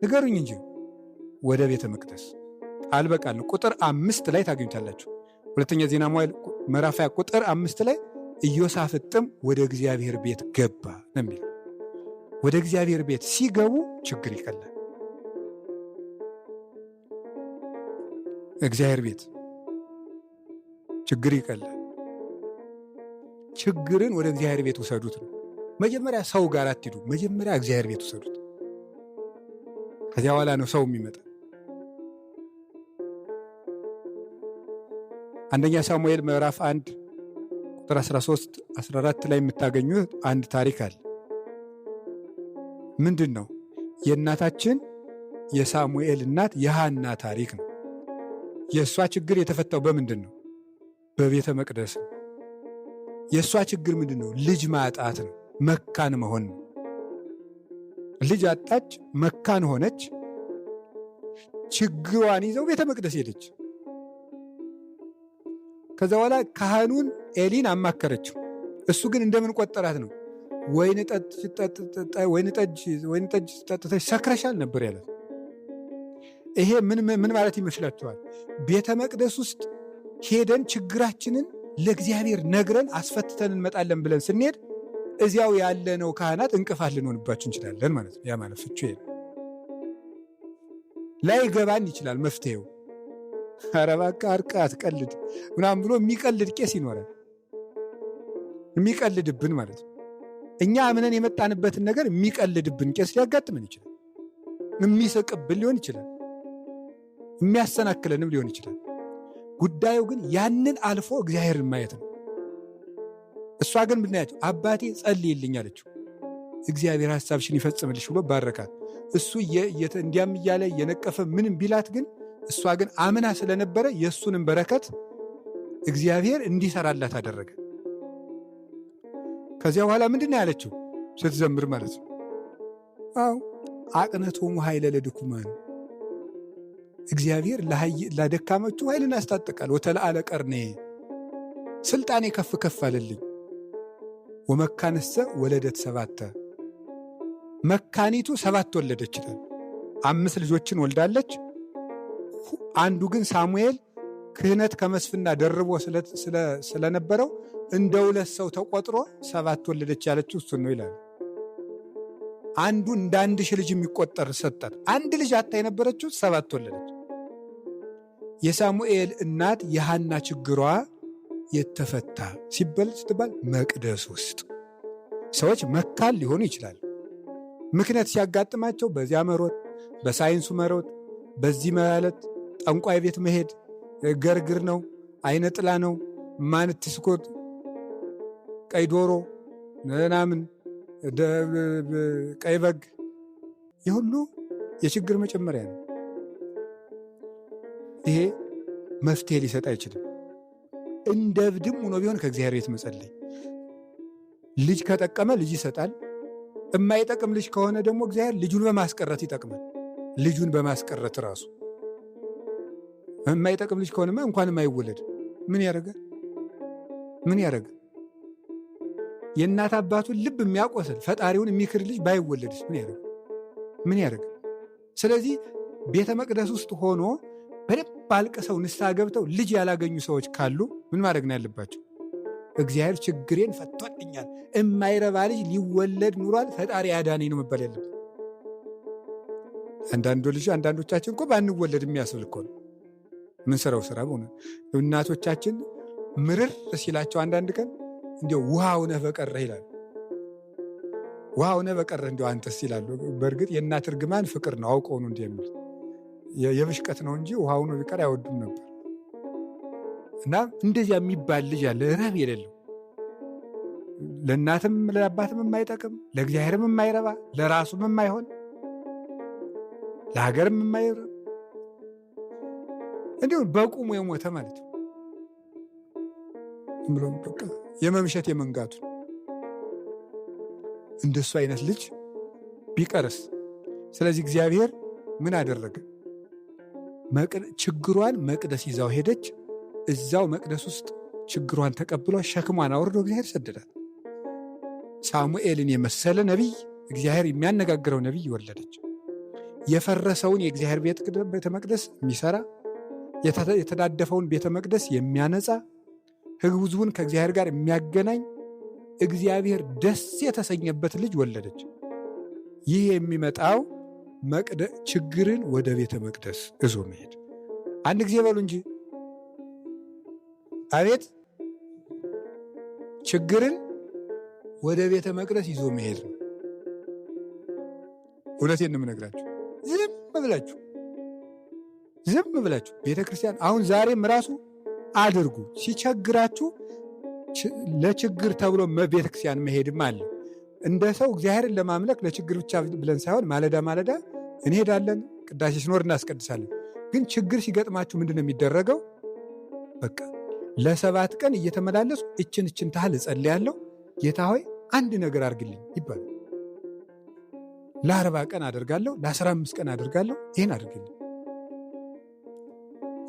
ንገሩኝ እንጂ ወደ ቤተ መቅደስ። ቃል በቃል ቁጥር 5 ላይ ታገኙታላችሁ። ሁለተኛ ዜና መዋዕል ምዕራፍ 20 ቁጥር 5 ላይ ኢዮሳፍጥም ወደ እግዚአብሔር ቤት ገባ ነው የሚለው። ወደ እግዚአብሔር ቤት ሲገቡ ችግር ይቀላል። እግዚአብሔር ቤት ችግር ይቀላል። ችግርን ወደ እግዚአብሔር ቤት ውሰዱት ነው። መጀመሪያ ሰው ጋር አትሂዱ፣ መጀመሪያ እግዚአብሔር ቤት ውሰዱት። ከዚያ በኋላ ነው ሰው የሚመጣ። አንደኛ ሳሙኤል ምዕራፍ 1 ቁጥር 13 14 ላይ የምታገኙት አንድ ታሪክ አለ። ምንድን ነው? የእናታችን የሳሙኤል እናት የሐና ታሪክ ነው። የእሷ ችግር የተፈታው በምንድን ነው? በቤተ መቅደስ ነው። የእሷ ችግር ምንድን ነው? ልጅ ማጣት ነው። መካን መሆን ነው። ልጅ አጣች፣ መካን ሆነች። ችግሯን ይዘው ቤተ መቅደስ ሄደች። ከዛ በኋላ ካህኑን ኤሊን አማከረችው። እሱ ግን እንደምን ቆጠራት ነው? ወይን ጠጅ ጠጥተሽ ሰክረሻል ነበር ያላት። ይሄ ምን ማለት ይመስላችኋል? ቤተ መቅደስ ውስጥ ሄደን ችግራችንን ለእግዚአብሔር ነግረን አስፈትተን እንመጣለን ብለን ስንሄድ እዚያው ያለነው ካህናት እንቅፋት ልንሆንባችሁ እንችላለን ማለት ነው። ያ ማለት ፍቹ ላይ ገባን ይችላል መፍትሄው። ኧረ እባክህ አርቃ አትቀልድ ምናምን ብሎ የሚቀልድ ቄስ ይኖራል። የሚቀልድብን ማለት ነው። እኛ አምነን የመጣንበትን ነገር የሚቀልድብን ቄስ ሊያጋጥመን ይችላል። የሚስቅብን ሊሆን ይችላል። የሚያሰናክለንም ሊሆን ይችላል። ጉዳዩ ግን ያንን አልፎ እግዚአብሔርን ማየት ነው። እሷ ግን ብናያቸው አባቴ ጸልይልኝ አለችው። እግዚአብሔር ሐሳብሽን ይፈጽምልሽ ብሎ ባረካት። እሱ እንዲያም እያለ የነቀፈ ምንም ቢላት ግን እሷ ግን አምና ስለነበረ የእሱንም በረከት እግዚአብሔር እንዲሰራላት አደረገ። ከዚያ በኋላ ምንድን ነው ያለችው ስትዘምር ማለት ነው? አዎ አቅነቶሙ ኃይለ ለድኩማን፣ እግዚአብሔር ላደካመቹ ኃይልን ያስታጥቃል። ወተለአለ ቀርኔ፣ ስልጣኔ ከፍ ከፍ አለልኝ። ወመካነሰ ወለደት 7፣ መካኒቱ 7 ወለደች ይላል። 5 ልጆችን ወልዳለች። አንዱ ግን ሳሙኤል ክህነት ከመስፍና ደርቦ ስለነበረው እንደ 2 ሰው ተቆጥሮ 7 ወለደች ያለችው እሱን ነው ይላል። አንዱ እንደ 1000 ልጅ የሚቆጠር ሰጠን። 1 ልጅ አታ የነበረችው 7 ወለደች። የሳሙኤል እናት የሐና ችግሯ የተፈታ ስትባል መቅደስ ውስጥ ሰዎች መካን ሊሆኑ ይችላል። ምክንያት ሲያጋጥማቸው በዚያ መሮጥ፣ በሳይንሱ መሮጥ፣ በዚህ ማለት ጠንቋይ ቤት መሄድ፣ ገርግር ነው፣ አይነ ጥላ ነው፣ ማንትስኮት፣ ቀይ ዶሮ ምናምን፣ ቀይ በግ፣ የሁሉ የችግር መጨመሪያ ነው። ይሄ መፍትሄ ሊሰጥ አይችልም። እንደ እብድም ሆኖ ቢሆን ከእግዚአብሔር ቤት መጸለይ። ልጅ ከጠቀመ ልጅ ይሰጣል። የማይጠቅም ልጅ ከሆነ ደግሞ እግዚአብሔር ልጁን በማስቀረት ይጠቅማል። ልጁን በማስቀረት ራሱ የማይጠቅም ልጅ ከሆነማ እንኳን የማይወለድ ምን ያደርጋል? ምን ያደርጋል? የእናት አባቱን ልብ የሚያቆስል ፈጣሪውን የሚክር ልጅ ባይወለድስ ምን ያደርጋል? ምን ያደርጋል? ስለዚህ ቤተ መቅደስ ውስጥ ሆኖ በደንብ አልቅሰው ንስሐ ገብተው ልጅ ያላገኙ ሰዎች ካሉ ምን ማድረግ ነው ያለባቸው? እግዚአብሔር ችግሬን ፈቷልኛል፣ የማይረባ ልጅ ሊወለድ ኑሯል፣ ፈጣሪ ያዳነኝ ነው መባል ያለበት። አንዳንዶቻችን እኮ ባንወለድ የሚያስብል እኮ ነው። ምን ስራው ስራ በሆነ እናቶቻችን ምርር ሲላቸው አንዳንድ ቀን እንዲያው ውሃ ሆነህ በቀረህ ይላሉ። ውሃ ሆነህ በቀረህ እንዲያው አንተስ ይላሉ። በእርግጥ የእናት እርግማን ፍቅር ነው፣ አውቀው ነው እንዲህ የሚል የብሽቀት ነው እንጂ ውሃ ሆኖ ቢቀር አይወዱም ነበር። እና እንደዚያ የሚባል ልጅ አለ፣ ረብ የሌለው ለእናትም ለአባትም የማይጠቅም ለእግዚአብሔርም የማይረባ ለራሱም የማይሆን ለሀገርም የማይረባ እንዲሁም በቁሙ የሞተ ማለት ነው ብሎ በቃ የመምሸት የመንጋቱ እንደሱ አይነት ልጅ ቢቀርስ። ስለዚህ እግዚአብሔር ምን አደረገ? ችግሯን መቅደስ ይዛው ሄደች። እዛው መቅደስ ውስጥ ችግሯን ተቀብሎ ሸክሟን አውርዶ እግዚአብሔር ሰደዳት። ሳሙኤልን የመሰለ ነቢይ፣ እግዚአብሔር የሚያነጋግረው ነቢይ ወለደች። የፈረሰውን የእግዚአብሔር ቤተ መቅደስ የሚሰራ፣ የተዳደፈውን ቤተ መቅደስ የሚያነጻ፣ ሕዝቡን ከእግዚአብሔር ጋር የሚያገናኝ፣ እግዚአብሔር ደስ የተሰኘበት ልጅ ወለደች። ይህ የሚመጣው ችግርን ወደ ቤተ መቅደስ እዞ መሄድ። አንድ ጊዜ በሉ እንጂ አቤት! ችግርን ወደ ቤተ መቅደስ ይዞ መሄድ ነው። እውነቴን ነው የምነግራችሁ። ዝም ብላችሁ ቤተ ክርስቲያን አሁን ዛሬም ራሱ አድርጉ። ሲቸግራችሁ ለችግር ተብሎ ቤተ ክርስቲያን መሄድም አለ። እንደ ሰው እግዚአብሔርን ለማምለክ ለችግር ብቻ ብለን ሳይሆን ማለዳ ማለዳ እንሄዳለን፣ ቅዳሴ ሲኖር እናስቀድሳለን። ግን ችግር ሲገጥማችሁ ምንድን ነው የሚደረገው? በቃ ለ7 ቀን እየተመላለሱ እችን ታህል እጸልያለሁ፣ ጌታ ሆይ አንድ ነገር አድርግልኝ ይባላል። ለ40 ቀን አደርጋለሁ፣ ለ15 ቀን አደርጋለሁ፣ ይህን አድርግልኝ።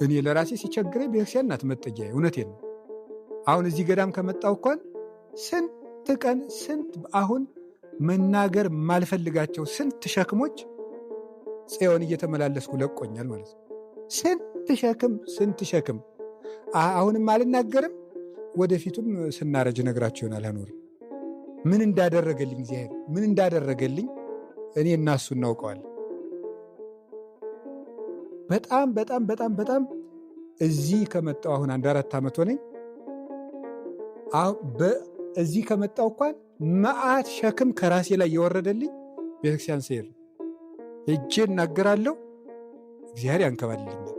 እኔ ለራሴ ሲቸግረኝ ቤተክርስቲያን ናት መጠጊያዬ። እውነቴን ነው። አሁን እዚህ ገዳም ከመጣሁ እንኳን ስንት ቀን አሁን መናገር የማልፈልጋቸው ስንት ሸክሞች ጽዮን እየተመላለስኩ ለቆኛል ማለት ነው። ስንት ሸክም አሁንም አልናገርም። ወደፊቱም ስናረጅ ነግራቸው ይሆናል። አኖርም ምን እንዳደረገልኝ እግዚአብሔር ምን እንዳደረገልኝ እኔ እና እሱ እናውቀዋለን። በጣም በጣም በጣም በጣም እዚህ ከመጣሁ አሁን 4 ዓመት ሆነኝ። እዚህ ከመጣሁ እንኳን መዓት ሸክም ከራሴ ላይ የወረደልኝ ቤተክርስቲያን ስሄድ ሄጄ እናገራለሁ፣ እግዚአብሔር ያንከባልልኛል።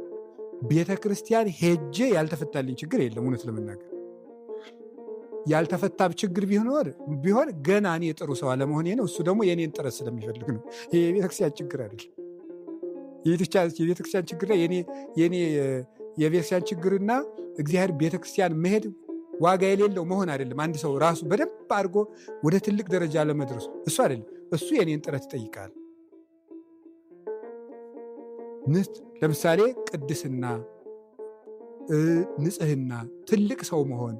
ቤተ ክርስቲያን ሄጄ ያልተፈታልኝ ችግር የለም። እውነት ለመናገር ያልተፈታ ችግር ቢሆን ገና እኔ ጥሩ ሰው አለመሆኔ ነው። እሱ ደግሞ የእኔን ጥረት ስለሚፈልግ ነው። ይሄ የቤተክርስቲያን ችግር አይደለም። የቤተክርስቲያን ችግር ላይ የኔ የቤተክርስቲያን ችግርና እግዚአብሔር ቤተክርስቲያን መሄድ ዋጋ የሌለው መሆን አይደለም። አንድ ሰው ራሱ በደንብ አድርጎ ወደ ትልቅ ደረጃ ለመድረሱ እሱ አይደለም። እሱ የኔን ጥረት ይጠይቃል። ለምሳሌ ቅድስና፣ ንጽህና፣ ትልቅ ሰው መሆን፣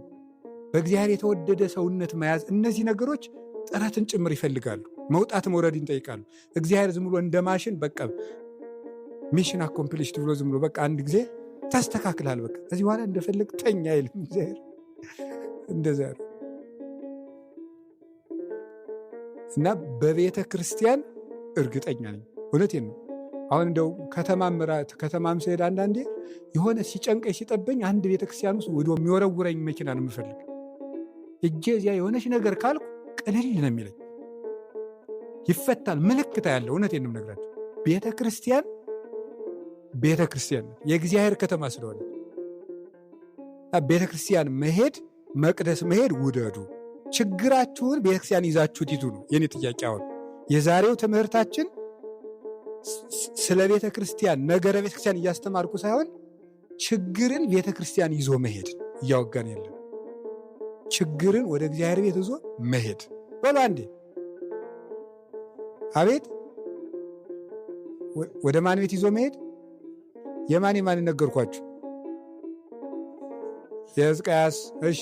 በእግዚአብሔር የተወደደ ሰውነት መያዝ፣ እነዚህ ነገሮች ጥረትን ጭምር ይፈልጋሉ። መውጣት መውረድን ይጠይቃሉ። እግዚአብሔር ዝም ብሎ እንደ ማሽን በቃ ሚሽን አኮምፕሊሽድ ብሎ ዝም ብሎ በቃ አንድ ጊዜ ተስተካክላል፣ በቃ ከዚህ በኋላ እንደፈለግ ተኛ አይልም እግዚአብሔር። እንደዛ ነው እና በቤተ ክርስቲያን እርግጠኛ ነኝ። እውነቴን ነው። አሁን እንደው ከተማም ስሄድ አንዳንዴ የሆነ ሲጨንቀኝ ሲጠበኝ አንድ ቤተ ክርስቲያን ውስጥ ወደ የሚወረውረኝ መኪና ነው የምፈልግ። እጄ እዚያ የሆነች ነገር ካልኩ ቅልል ነው የሚለኝ፣ ይፈታል። ምልክታ ያለው እውነቴን ነው የምነግራቸው። ቤተ ክርስቲያን የእግዚአብሔር ከተማ ስለሆነ ቤተ ክርስቲያን መሄድ፣ መቅደስ መሄድ ውደዱ። ችግራችሁን ቤተ ክርስቲያን ይዛችሁት ሂዱ ነው የኔ ጥያቄ። አሁን የዛሬው ትምህርታችን ስለ ቤተ ክርስቲያን ነገረ ቤተ ክርስቲያን እያስተማርኩ ሳይሆን ችግርን ቤተ ክርስቲያን ይዞ መሄድ እያወጋን ያለን። ችግርን ወደ እግዚአብሔር ቤት ይዞ መሄድ በሉ አንዴ። አቤት! ወደ ማን ቤት ይዞ መሄድ? የማን ነገርኳችሁ? የሕዝቅያስ፣ እሺ፣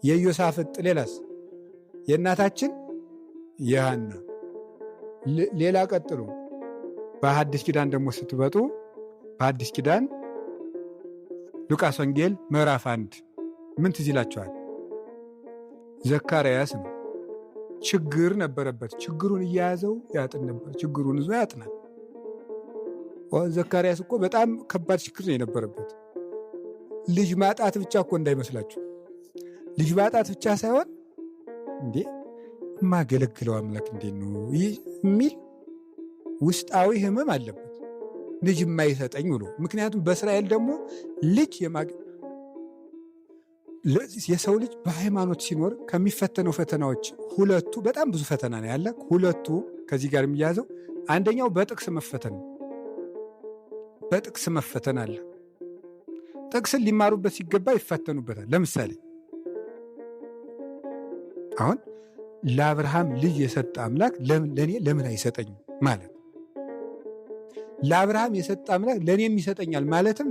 የኢዮሳፍጥ፣ ሌላስ? የእናታችን የሐና፣ ሌላ ቀጥሉ። በሐዲስ ኪዳን ደግሞ ስትመጡ በሐዲስ ኪዳን ሉቃስ ወንጌል ምዕራፍ 1 ምን ትዝ ይላችኋል? ዘካርያስ ነው። ችግር ነበረበት። ችግሩን እያያዘው ያጥን ነበር። ችግሩን ይዞ ያጥናል። ዘካርያስ እኮ በጣም ከባድ ችግር ነው የነበረበት። ልጅ ማጣት ብቻ እኮ እንዳይመስላችሁ። ልጅ ማጣት ብቻ ሳይሆን እንዴ የማገለግለው አምላክ እንዴት ነው የሚል ውስጣዊ ሕመም አለበት። ልጅ የማይሰጠኝ ብሎ። ምክንያቱም በእስራኤል ደግሞ ልጅ የሰው ልጅ በሃይማኖት ሲኖር ከሚፈተነው ፈተናዎች ሁለቱ፣ በጣም ብዙ ፈተና ነው ያለ። ሁለቱ ከዚህ ጋር የሚያዘው አንደኛው በጥቅስ መፈተን ነው። በጥቅስ መፈተን አለ። ጥቅስን ሊማሩበት ሲገባ ይፈተኑበታል። ለምሳሌ አሁን ለአብርሃም ልጅ የሰጠ አምላክ ለእኔ ለምን አይሰጠኝም ማለት፣ ለአብርሃም የሰጠ አምላክ ለእኔም ይሰጠኛል ማለትም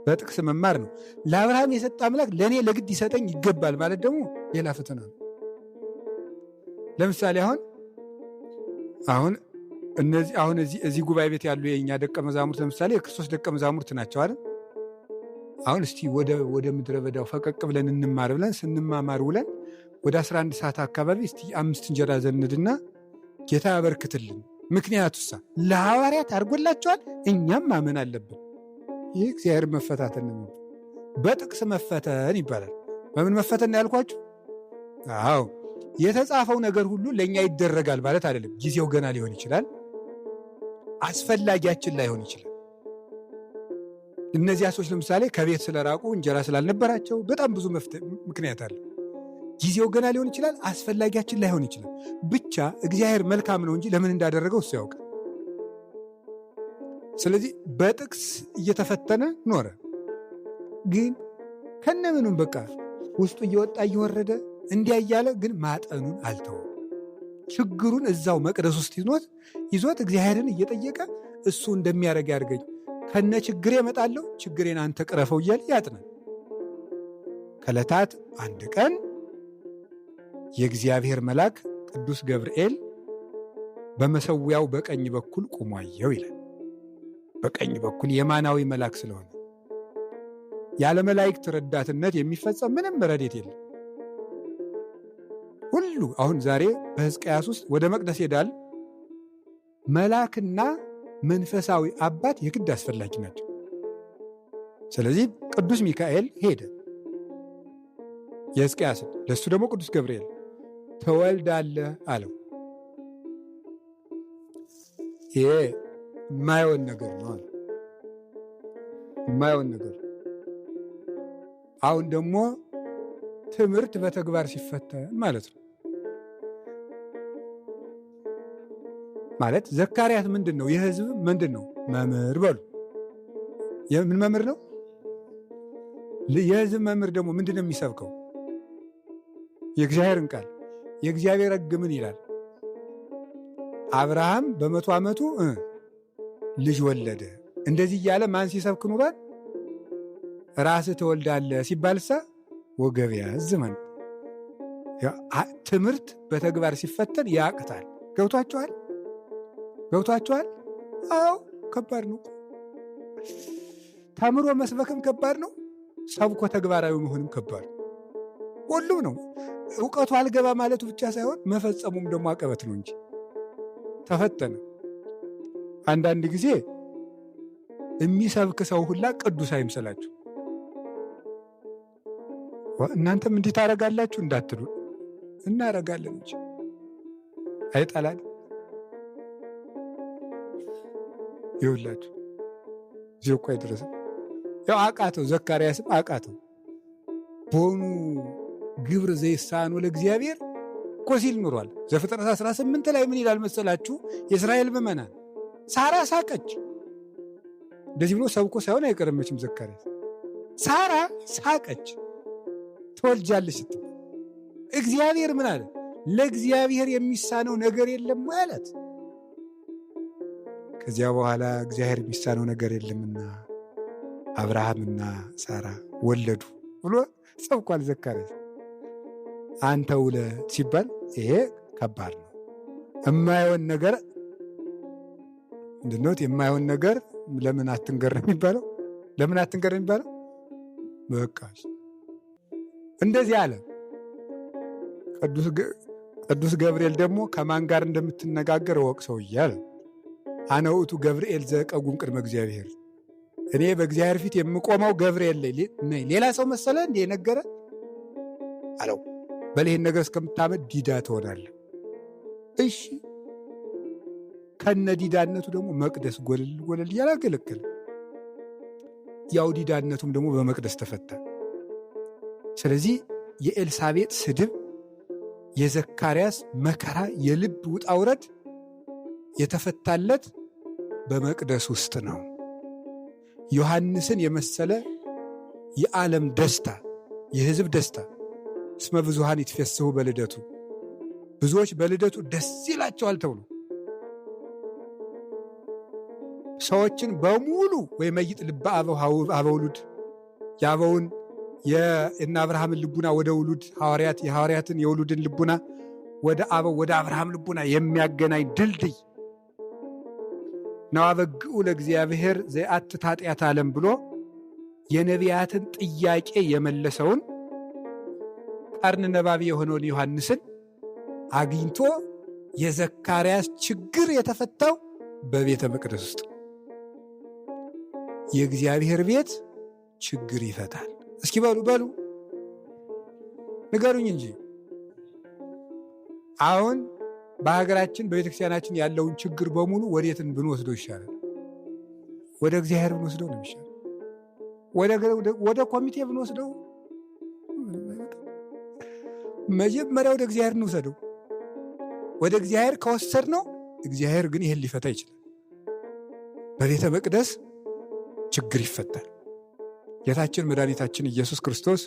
በጥቅስ መማር ነው። ለአብርሃም የሰጠ አምላክ ለእኔ ለግድ ይሰጠኝ ይገባል ማለት ደግሞ ሌላ ፈተና ነው። ለምሳሌ አሁን እዚህ ጉባኤ ቤት ያሉ የእኛ ደቀ መዛሙርት ለምሳሌ የክርስቶስ ደቀ መዛሙርት ናቸው አይደል? አሁን እስቲ ወደ ምድረ በዳው ፈቀቅ ብለን እንማር ብለን ስንማማር ውለን ወደ 11 ሰዓት አካባቢ እስቲ 5 እንጀራ ዘንድና ጌታ ያበርክትልን። ምክንያቱሳ ለሐዋርያት አድርጎላቸዋል፣ እኛም ማመን አለብን። ይህ እግዚአብሔር መፈታተን ነው። በጥቅስ መፈተን ይባላል። በምን መፈተን ነው ያልኳችሁ? አዎ የተጻፈው ነገር ሁሉ ለእኛ ይደረጋል ማለት አይደለም። ጊዜው ገና ሊሆን ይችላል፣ አስፈላጊያችን ላይሆን ይችላል። እነዚያ ሰዎች ለምሳሌ ከቤት ስለራቁ እንጀራ ስላልነበራቸው በጣም ብዙ ምክንያት አለ። ጊዜው ገና ሊሆን ይችላል፣ አስፈላጊያችን ላይሆን ይችላል። ብቻ እግዚአብሔር መልካም ነው እንጂ ለምን እንዳደረገው እሱ ያውቃል። ስለዚህ በጥቅስ እየተፈተነ ኖረ። ግን ከነምኑም በቃ ውስጡ እየወጣ እየወረደ እንዲያ እያለ ግን ማጠኑን አልተወም። ችግሩን እዛው መቅደስ ውስጥ ይዞት እግዚአብሔርን እየጠየቀ እሱ እንደሚያደርግ ያድርገኝ፣ ከነ ችግሬ እመጣለሁ፣ ችግሬን አንተ ቅረፈው እያለ ያጥናል። ከዕለታት አንድ ቀን የእግዚአብሔር መልአክ ቅዱስ ገብርኤል በመሰዊያው በቀኝ በኩል ቆሞ አየው ይላል። በቀኝ በኩል የማናዊ መልአክ ስለሆነ ያለ መላእክት ረዳትነት የሚፈጸም ምንም ረድኤት የለም። ሁሉ አሁን ዛሬ በሕዝቅያስ ውስጥ ወደ መቅደስ ሄዳል። መልአክና መንፈሳዊ አባት የግድ አስፈላጊ ናቸው። ስለዚህ ቅዱስ ሚካኤል ሄደ የሕዝቅያስን፣ ለእሱ ደግሞ ቅዱስ ገብርኤል ትወልዳለህ አለው። ይሄ የማይሆን ነገር ነው፣ የማይሆን ነገር። አሁን ደግሞ ትምህርት በተግባር ሲፈተን ማለት ነው። ማለት ዘካርያስ ምንድን ነው? የሕዝብ ምንድን ነው? መምህር በሉ። የምን መምህር ነው? የሕዝብ መምህር ደግሞ ምንድን ነው የሚሰብከው? የእግዚአብሔርን ቃል። የእግዚአብሔር ሕግ ምን ይላል? አብርሃም በ100 ዓመቱ ልጅ ወለደ። እንደዚህ እያለ ማን ሲሰብክ ኑሯል? ራስህ ትወልዳለህ ሲባልሳ ወገብ ያዝ ማለት። ትምህርት በተግባር ሲፈተን ያቅታል። ገብቷችኋል? አዎ ከባድ ነው። ተምሮ መስበክም ከባድ ነው። ሰብኮ ተግባራዊ መሆንም ከባድ ነው። ሁሉም ነው። እውቀቱ አልገባ ማለቱ ብቻ ሳይሆን መፈጸሙም ደግሞ አቀበት ነው እንጂ ተፈተነ። አንዳንድ ጊዜ የሚሰብክ ሰው ሁላ ቅዱስ አይምሰላችሁ። እናንተም እንዲህ ታረጋላችሁ እንዳትሉ፣ እናረጋለን እንጂ አይጣላል። ይውላችሁ እዚህ እኮ አይደረስም። ያው አቃተው፣ ዘካርያስም አቃተው። በሆኑ ግብር ዘይሳኖ ለእግዚአብሔር እኮ ሲል ኑሯል። ዘፍጥረት 18 ላይ ምን ይላል መሰላችሁ? የእስራኤል ምዕመናን ሳራ ሳቀች። እንደዚህ ብሎ ሰብኮ ሳይሆን አይቀርመችም። ዘካርያስ ሳራ ሳቀች ትወልጃለች ስትል እግዚአብሔር ምን አለ? ለእግዚአብሔር የሚሳነው ነገር የለም ማለት። ከዚያ በኋላ እግዚአብሔር የሚሳነው ነገር የለምና አብርሃምና ሳራ ወለዱ ብሎ ሰብኳል ዘካርያስ። አንተ ውለድ ሲባል ይሄ ከባድ ነው። የማይሆን ነገር ምንድነው? የማይሆን ነገር ለምን አትንገር የሚባለው? ለምን አትንገር የሚባለው? በቃ እንደዚህ አለ። ቅዱስ ገብርኤል ደግሞ ከማን ጋር እንደምትነጋገር እወቅ ሰውዬ አለ። አነ ውእቱ ገብርኤል ዘቀጉም ቅድመ እግዚአብሔር፣ እኔ በእግዚአብሔር ፊት የምቆመው ገብርኤል ነኝ። ሌላ ሰው መሰለ እንደ ነገረ አለው። በሌህን ነገር እስከምታመድ ዲዳ ትሆናለህ። እሺ፣ ከነ ዲዳነቱ ደግሞ መቅደስ ጎልል ጎልል እያላገለገለ ያው ዲዳነቱም ደግሞ በመቅደስ ተፈታ። ስለዚህ የኤልሳቤጥ ስድብ፣ የዘካርያስ መከራ፣ የልብ ውጣውረድ የተፈታለት በመቅደስ ውስጥ ነው። ዮሐንስን የመሰለ የዓለም ደስታ፣ የሕዝብ ደስታ እስመ ብዙኃን ይትፌስሑ በልደቱ፣ ብዙዎች በልደቱ ደስ ይላቸዋል ተብሎ ሰዎችን በሙሉ ወይመይጥ ልበ አበው ውሉድ የአበውን የእነ አብርሃምን ልቡና ወደ ውሉድ ሐዋርያት የሐዋርያትን የውሉድን ልቡና ወደ አበው ወደ አብርሃም ልቡና የሚያገናኝ ድልድይ ነው። አበግኡ ለእግዚአብሔር ዘየአትት ኃጢአተ ዓለም ብሎ የነቢያትን ጥያቄ የመለሰውን ቀርን ነባቢ የሆነውን ዮሐንስን አግኝቶ የዘካርያስ ችግር የተፈታው በቤተ መቅደስ ውስጥ። የእግዚአብሔር ቤት ችግር ይፈታል። እስኪ በሉ ንገሩኝ እንጂ አሁን በሀገራችን በቤተክርስቲያናችን ያለውን ችግር በሙሉ ወዴትን ብንወስደው ይሻላል? ወደ እግዚአብሔር ብንወስደው ነው ይሻላል? ወደ ኮሚቴ ብንወስደው? መጀመሪያ ወደ እግዚአብሔር እንውሰደው። ወደ እግዚአብሔር ከወሰድነው እግዚአብሔር ግን ይህን ሊፈታ ይችላል። በቤተ መቅደስ ችግር ይፈታል። ጌታችን መድኃኒታችን ኢየሱስ ክርስቶስ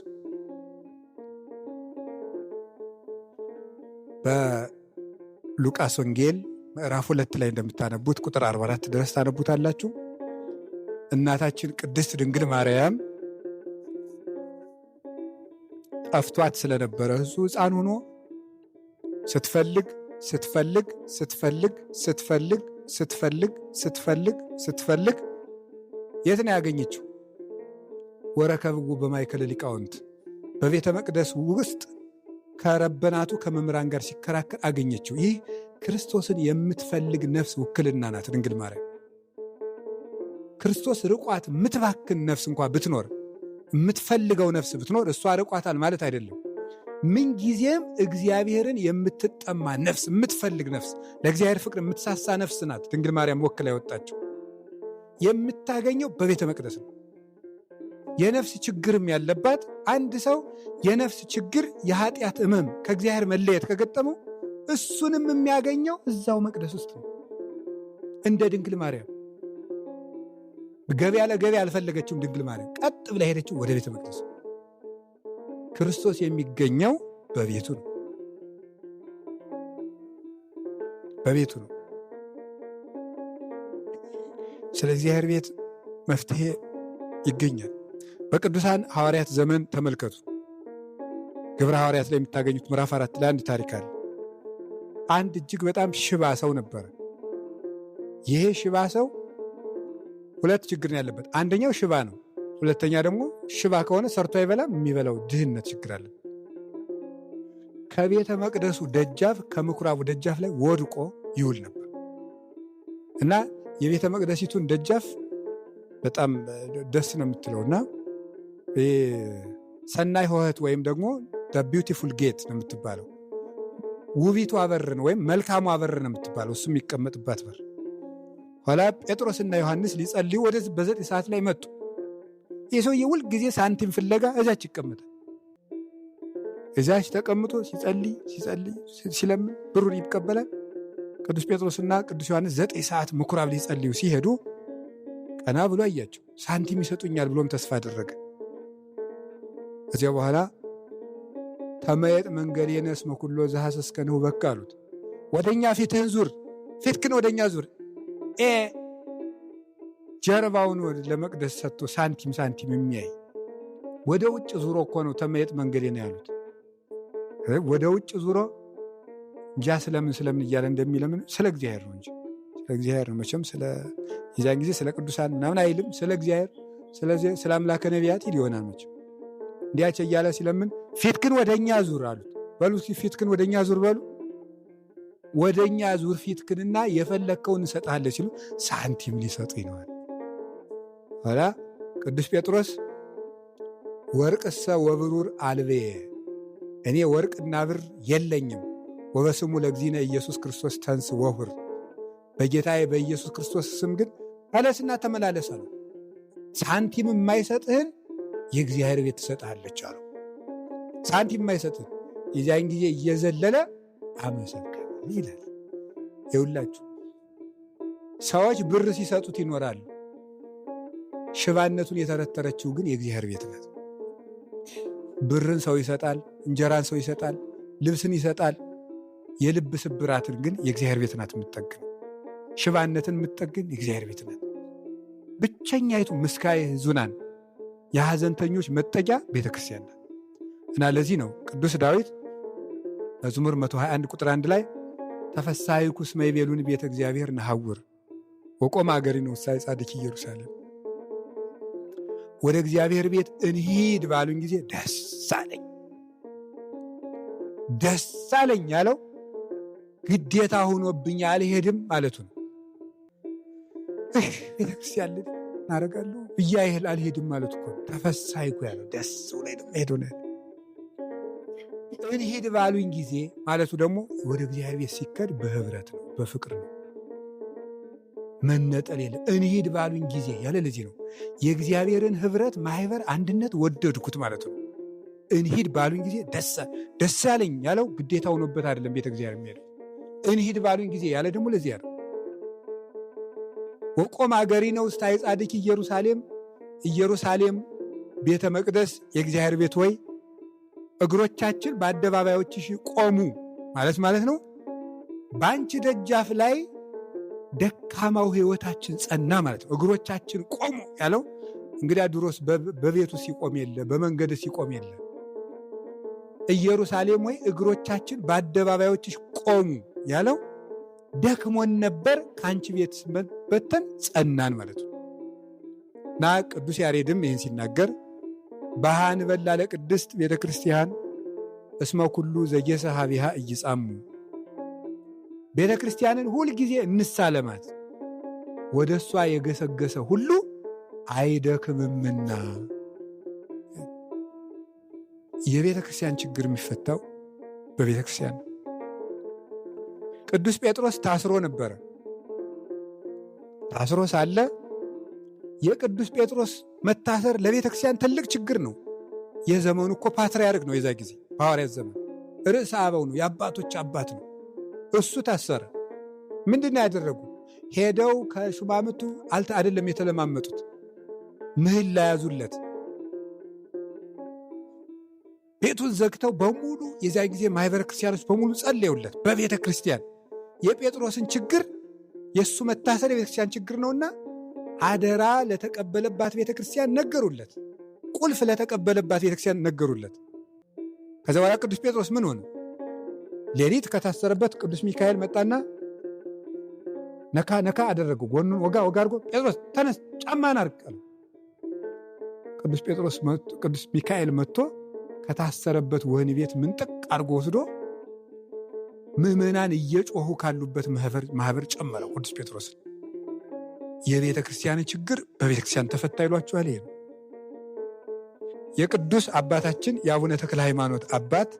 በሉቃስ ወንጌል ምዕራፍ 2 ላይ እንደምታነቡት ቁጥር 44 ድረስ ታነቡታላችሁ። እናታችን ቅድስት ድንግል ማርያም ጠፍቷት ስለነበረ እሱ ሕፃን ሆኖ ስትፈልግ ስትፈልግ ስትፈልግ ስትፈልግ ስትፈልግ ስትፈልግ ስትፈልግ የት ነው ያገኘችው? ወረከብጉ በማእከለ ሊቃውንት በቤተ መቅደስ ውስጥ ከረበናቱ ከመምህራን ጋር ሲከራከር አገኘችው። ይህ ክርስቶስን የምትፈልግ ነፍስ ውክልና ናት ድንግል ማርያም። ክርስቶስ ርቋት የምትባክን ነፍስ እንኳ ብትኖር፣ የምትፈልገው ነፍስ ብትኖር እሷ ርቋታል ማለት አይደለም። ምንጊዜም እግዚአብሔርን የምትጠማ ነፍስ፣ የምትፈልግ ነፍስ፣ ለእግዚአብሔር ፍቅር የምትሳሳ ነፍስ ናት ድንግል ማርያም ወክላ ያወጣችው። የምታገኘው በቤተ መቅደስ ነው። የነፍስ ችግርም ያለባት አንድ ሰው የነፍስ ችግር የኃጢአት ሕመም ከእግዚአብሔር መለየት ከገጠመው እሱንም የሚያገኘው እዛው መቅደስ ውስጥ ነው። እንደ ድንግል ማርያም ገበያ ለገበያ አልፈለገችውም። ድንግል ማርያም ቀጥ ብላ ሄደችው ወደ ቤተ መቅደስ። ክርስቶስ የሚገኘው በቤቱ ነው፣ በቤቱ ነው። ስለ እግዚአብሔር ቤት መፍትሄ ይገኛል። በቅዱሳን ሐዋርያት ዘመን ተመልከቱ። ግብረ ሐዋርያት ላይ የምታገኙት ምዕራፍ 4 ላይ አንድ ታሪክ አለ። አንድ እጅግ በጣም ሽባ ሰው ነበረ። ይሄ ሽባ ሰው ሁለት ችግር ነው ያለበት። አንደኛው ሽባ ነው። ሁለተኛ ደግሞ ሽባ ከሆነ ሰርቶ አይበላም። የሚበላው ድህነት ችግር አለ። ከቤተ መቅደሱ ደጃፍ ከምኩራቡ ደጃፍ ላይ ወድቆ ይውል ነበር እና የቤተ መቅደሲቱን ደጃፍ በጣም ደስ ነው የምትለውና ሰናይ ሆህት ወይም ደግሞ ቢዩቲፉል ጌት ነው የምትባለው። ውቢቱ አበርን ወይም መልካሙ አበርን ነው የምትባለው። እሱ የሚቀመጥባት በር። ኋላ ጴጥሮስና ዮሐንስ ሊጸልዩ ወደዚህ በ9 ሰዓት ላይ መጡ። ይህ ሰውዬ ሁል ጊዜ ሳንቲም ፍለጋ እዛች ይቀመጣል። እዛች ተቀምጦ ሲጸልይ ሲለምን ብሩን ይቀበላል። ቅዱስ ጴጥሮስና ቅዱስ ዮሐንስ 9 ሰዓት ምኩራብ ሊጸልዩ ሲሄዱ ቀና ብሎ አያቸው። ሳንቲም ይሰጡኛል ብሎም ተስፋ አደረገ። እዚያ በኋላ ተመየጥ መንገዴነ እስመ ኩሎ ዘሐሰስከ ንሁበከ አሉት። ወደኛ ፊትህን ዙር፣ ፊትክን ወደኛ ዙር። ጀርባውን ለመቅደስ ሰጥቶ ሳንቲም የሚያይ ወደ ውጭ ዙሮ እኮ ነው ተመየጥ መንገዴነ ያሉት። ወደ ውጭ ዙሮ እንጃ ስለምን እያለ እንደሚለምን ስለ እግዚአብሔር ነው እንጂ ስለ እግዚአብሔር ነው። መቼም የዚያን ጊዜ ስለ ቅዱሳን ምናምን አይልም። ስለ እግዚአብሔር ስለ አምላከ ነቢያት ይል ይሆናል መቼም። እንዲያቸው እያለ ሲለምን ፊትክን ወደኛ ዙር አሉት። በሉ ፊትክን ወደኛ ዙር በሉ። ወደኛ ዙር ፊትክንና የፈለግከውን እንሰጥሃለን ሲሉ ሳንቲም ሊሰጡ ይነዋል። ኋላ ቅዱስ ጴጥሮስ ወርቅሰ ወብሩር አልቤ፣ እኔ ወርቅና ብር የለኝም፣ ወበስሙ ለእግዚእነ ኢየሱስ ክርስቶስ ተንስ ወሁር፣ በጌታዬ በኢየሱስ ክርስቶስ ስም ግን ተነስና ተመላለስ አሉ። ሳንቲም የማይሰጥህን የእግዚአብሔር ቤት ትሰጥሃለች አሉ። ሳንቲም አይሰጥም። የዚያን ጊዜ እየዘለለ አመሰገነ ይላል። ይውላችሁ ሰዎች ብር ሲሰጡት ይኖራሉ። ሽባነቱን የተረተረችው ግን የእግዚአብሔር ቤት ናት። ብርን ሰው ይሰጣል፣ እንጀራን ሰው ይሰጣል፣ ልብስን ይሰጣል። የልብ ስብራትን ግን የእግዚአብሔር ቤት ናት የምትጠግን። ሽባነትን የምትጠግን የእግዚአብሔር ቤት ናት። ብቸኛይቱ ምስካየ ሕዙናን የሐዘንተኞች መጠጊያ ቤተ ክርስቲያን ናት እና ለዚህ ነው ቅዱስ ዳዊት መዝሙር 121 ቁጥር 1 ላይ ተፈሳይኩ እስመ ይቤሉኒ ቤተ እግዚአብሔር ነሐውር ወቆመ አገሪነ ውስተ ጻድቅ ኢየሩሳሌም፣ ወደ እግዚአብሔር ቤት እንሂድ ባሉኝ ጊዜ ደስ አለኝ። ደስ አለኝ ያለው ግዴታ ሆኖብኝ አልሄድም ማለቱ ነው። ቤተክርስቲያን እናደርጋለሁ ብያ ይህል አልሄድም ማለቱ እኮ ተፈሳይኩ ያለው ደስ ብሎኝ ሄዶ ነው። እንሂድ ባሉኝ ጊዜ ማለቱ ደግሞ ወደ እግዚአብሔር ቤት ሲከድ በህብረት ነው፣ በፍቅር ነው፣ መነጠል የለም። እንሂድ ባሉኝ ጊዜ ያለ ለዚህ ነው የእግዚአብሔርን ህብረት፣ ማህበር፣ አንድነት ወደድኩት ማለቱ ነው። እንሂድ ባሉኝ ጊዜ ደስ ያለኝ ያለው ግዴታ ሆኖበት አይደለም ቤተ እግዚአብሔር የሚሄደው። እንሂድ ባሉኝ ጊዜ ያለ ደግሞ ለዚህ ያለው ወቆመ አገሪነ ውስተ ጻድቅ ኢየሩሳሌም፣ ኢየሩሳሌም ቤተ መቅደስ የእግዚአብሔር ቤት ወይ እግሮቻችን በአደባባዮችሽ ቆሙ ማለት ነው። በአንቺ ደጃፍ ላይ ደካማው ህይወታችን ጸና ማለት ነው። እግሮቻችን ቆሙ ያለው እንግዲያ ድሮስ በቤቱ ሲቆም የለ፣ በመንገድ ሲቆም የለ። ኢየሩሳሌም ወይ እግሮቻችን በአደባባዮችሽ ቆሙ ያለው ደክሞን ነበር፣ ከአንቺ ቤት በተን ጸናን ማለት ነው። እና ቅዱስ ያሬድም ይህን ሲናገር ባሃን በላ ለቅድስት ቤተ ክርስቲያን እስመ ኩሉ ዘጌሰ ሀቢሃ እይጻሙ፣ ቤተ ክርስቲያንን ሁልጊዜ እንሳለማት፣ ወደ እሷ የገሰገሰ ሁሉ አይደክምምና። የቤተ ክርስቲያን ችግር የሚፈታው በቤተ ክርስቲያን ነው። ቅዱስ ጴጥሮስ ታስሮ ነበረ። ታስሮ ሳለ የቅዱስ ጴጥሮስ መታሰር ለቤተ ክርስቲያን ትልቅ ችግር ነው። የዘመኑ እኮ ፓትርያርክ ነው። የዛ ጊዜ በሐዋርያት ዘመን ርዕሰ አበው ነው፣ የአባቶች አባት ነው። እሱ ታሰረ። ምንድን ነው ያደረጉ? ሄደው ከሹማምቱ አይደለም የተለማመጡት፣ ምህላ ያዙለት። ቤቱን ዘግተው በሙሉ የዚያ ጊዜ ማህበረ ክርስቲያኖች በሙሉ ጸለዩለት። በቤተ ክርስቲያን የጴጥሮስን ችግር፣ የእሱ መታሰር የቤተ ክርስቲያን ችግር ነውና አደራ ለተቀበለባት ቤተ ክርስቲያን ነገሩለት። ቁልፍ ለተቀበለባት ቤተ ክርስቲያን ነገሩለት። ከዚያ በኋላ ቅዱስ ጴጥሮስ ምን ሆነ? ሌሊት ከታሰረበት ቅዱስ ሚካኤል መጣና ነካ ነካ አደረገው። ጎኑን ወጋ አድርጎ ጴጥሮስ ተነስ፣ ጫማን አርቅ አለው። ቅዱስ ሚካኤል መጥቶ ከታሰረበት ወህኒ ቤት ምንጥቅ አድርጎ ወስዶ ምዕመናን እየጮሁ ካሉበት ማህበር ጨመረው ቅዱስ ጴጥሮስን። የቤተ ክርስቲያን ችግር በቤተ ክርስቲያን ተፈታ ይሏችኋል። ይሄ ነው የቅዱስ አባታችን የአቡነ ተክለ ሃይማኖት አባት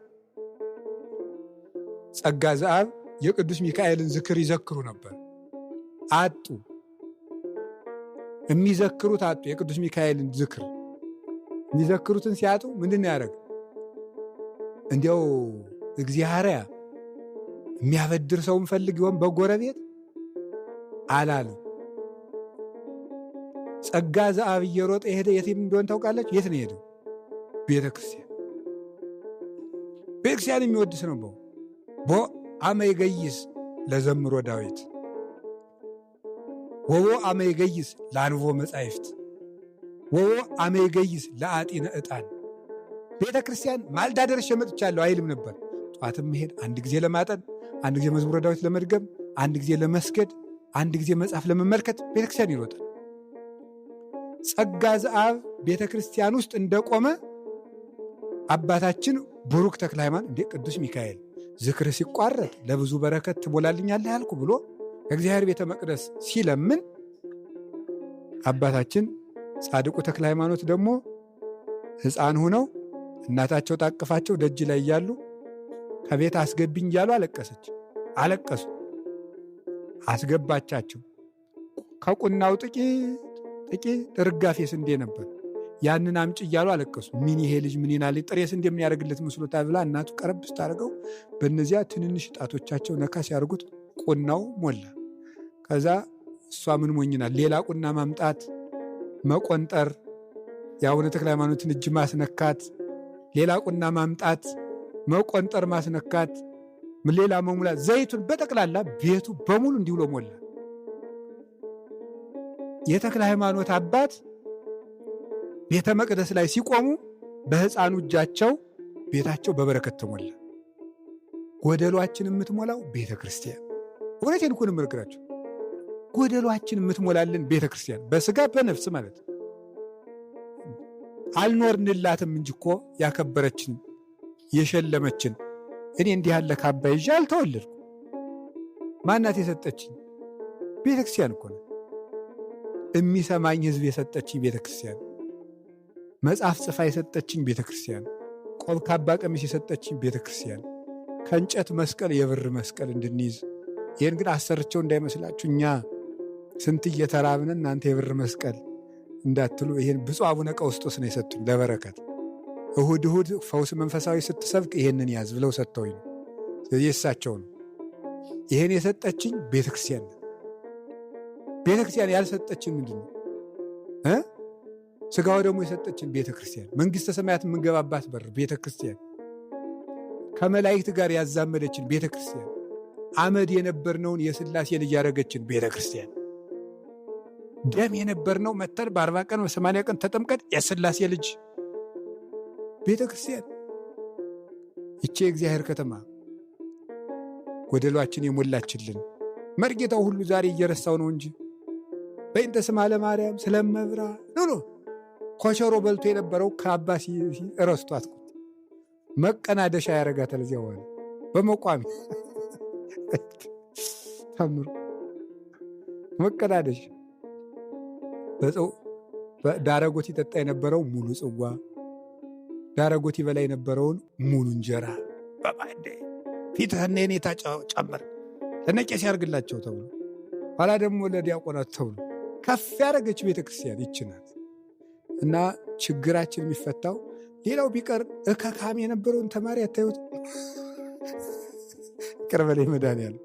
ጸጋ ዘአብ የቅዱስ ሚካኤልን ዝክር ይዘክሩ ነበር። አጡ፣ የሚዘክሩት አጡ። የቅዱስ ሚካኤልን ዝክር የሚዘክሩትን ሲያጡ ምንድን ያደረግ? እንዲያው እግዚአርያ የሚያበድር ሰውን ፈልግ ይሆን በጎረቤት አላለም። ጸጋ ዘአብ እየሮጠ ሄደ። የት እንደሆነ ታውቃለች? የት ነው ሄደው? ቤተ ክርስቲያን። ቤተ ክርስቲያን የሚወድስ ነው። ቦ አመ ይገይስ ለዘምሮ ዳዊት ወቦ አመ ይገይስ ለአንቦ መጻሕፍት ወቦ አመ ይገይስ ለአጢነ ዕጣን። ቤተ ክርስቲያን ማልዳ ደርሼ መጥቻለሁ አይልም ነበር። ጠዋትም መሄድ፣ አንድ ጊዜ ለማጠን፣ አንድ ጊዜ መዝሙረ ዳዊት ለመድገም፣ አንድ ጊዜ ለመስገድ፣ አንድ ጊዜ መጽሐፍ ለመመልከት ቤተ ክርስቲያን ይሮጣል። ጸጋ ዘአብ ቤተ ክርስቲያን ውስጥ እንደቆመ አባታችን ቡሩክ ተክለ ሃይማኖት እንዴ ቅዱስ ሚካኤል ዝክር ሲቋረጥ ለብዙ በረከት ትሞላልኛለህ ያልኩ ብሎ ከእግዚአብሔር ቤተ መቅደስ ሲለምን አባታችን ጻድቁ ተክለ ሃይማኖት ደግሞ ሕፃን ሆነው እናታቸው ታቅፋቸው ደጅ ላይ እያሉ ከቤት አስገብኝ እያሉ አለቀሱ። አስገባቻቸው። ከቁናው ጥቂት ርጋፌ ስንዴ ነበር። ያንን አምጭ እያሉ አለቀሱ። ምን ይሄ ልጅ ምን ይናል ጥሬስ እንደሚያደርግለት መስሎታል ብላ እናቱ ቀረብ ስታደርገው በእነዚያ ትንንሽ ጣቶቻቸው ነካ ሲያደርጉት ቁናው ሞላ። ከዛ እሷ ምን ሞኝናል ሌላ ቁና ማምጣት፣ መቆንጠር፣ የአቡነ ተክለ ሃይማኖትን እጅ ማስነካት፣ ሌላ ቁና ማምጣት፣ መቆንጠር፣ ማስነካት፣ ሌላ መሙላት፣ ዘይቱን በጠቅላላ ቤቱ በሙሉ እንዲህ ብሎ ሞላ። የተክለ ሃይማኖት አባት ቤተ መቅደስ ላይ ሲቆሙ በሕፃኑ እጃቸው ቤታቸው በበረከት ተሞላ። ጎደሏችን የምትሞላው ቤተ ክርስቲያን፣ እውነቴን እኮ ነው የምነግራቸው። ጎደሏችን የምትሞላልን ቤተ ክርስቲያን በስጋ በነፍስ ማለት አልኖርንላትም እንጂ እኮ ያከበረችን የሸለመችን። እኔ እንዲህ ያለ ካባ ይዤ አልተወለድኩ። ማናት የሰጠችኝ? ቤተ ክርስቲያን እኮ ነው። የሚሰማኝ ሕዝብ የሰጠችኝ ቤተ ክርስቲያን፣ መጽሐፍ ጽፋ የሰጠችኝ ቤተ ክርስቲያን፣ ቆብ ካባ ቀሚስ የሰጠችኝ ቤተ ክርስቲያን፣ ከእንጨት መስቀል የብር መስቀል እንድንይዝ። ይህን ግን አሰርቸው እንዳይመስላችሁ እኛ ስንት እየተራብን እናንተ የብር መስቀል እንዳትሉ። ይህን ብፁዕ አቡነ ቀውስጦስ ነው የሰጡኝ ለበረከት። እሁድ እሁድ ፈውስ መንፈሳዊ ስትሰብክ ይህንን ያዝ ብለው ሰጥተውኝ ነው። ስለዚህ የእሳቸው ነው። ይህን የሰጠችኝ ቤተ ክርስቲያን ነው። ቤተ ክርስቲያን ያልሰጠችን ምንድን ነው? ሥጋው ደግሞ የሰጠችን ቤተ ክርስቲያን፣ መንግሥተ ሰማያት የምንገባባት በር ቤተ ክርስቲያን፣ ከመላእክት ጋር ያዛመደችን ቤተ ክርስቲያን፣ አመድ የነበርነውን የሥላሴ ልጅ ያደረገችን ቤተ ክርስቲያን፣ ደም የነበርነው መተን በ40 ቀን በ80 ቀን ተጠምቀን የሥላሴ ልጅ ቤተ ክርስቲያን። ይቺ የእግዚአብሔር ከተማ ጎደሏችን የሞላችልን መርጌታው ሁሉ ዛሬ እየረሳው ነው እንጂ በእንተ ስማ ለማርያም ስለመብራ ኖ ኮቸሮ በልቶ የነበረው ከአባ ረስቷት መቀናደሻ ያረጋታል። እዚያ ሆነ በመቋሚ ታምሩ መቀናደሻ ዳረጎት ይጠጣ የነበረው ሙሉ ጽዋ፣ ዳረጎት ይበላ የነበረውን ሙሉ እንጀራ በማዕድ ፊትህና የኔታ ጨምር ለነቄስ ያርግላቸው ተብሎ ኋላ ደግሞ ለዲያቆናት ተብሎ ከፍ ያደረገች ቤተክርስቲያን ይችናት። እና ችግራችን የሚፈታው ሌላው ቢቀር እከካም የነበረውን ተማሪ አታዩት? ቅርበላይ መድኃኒዓለም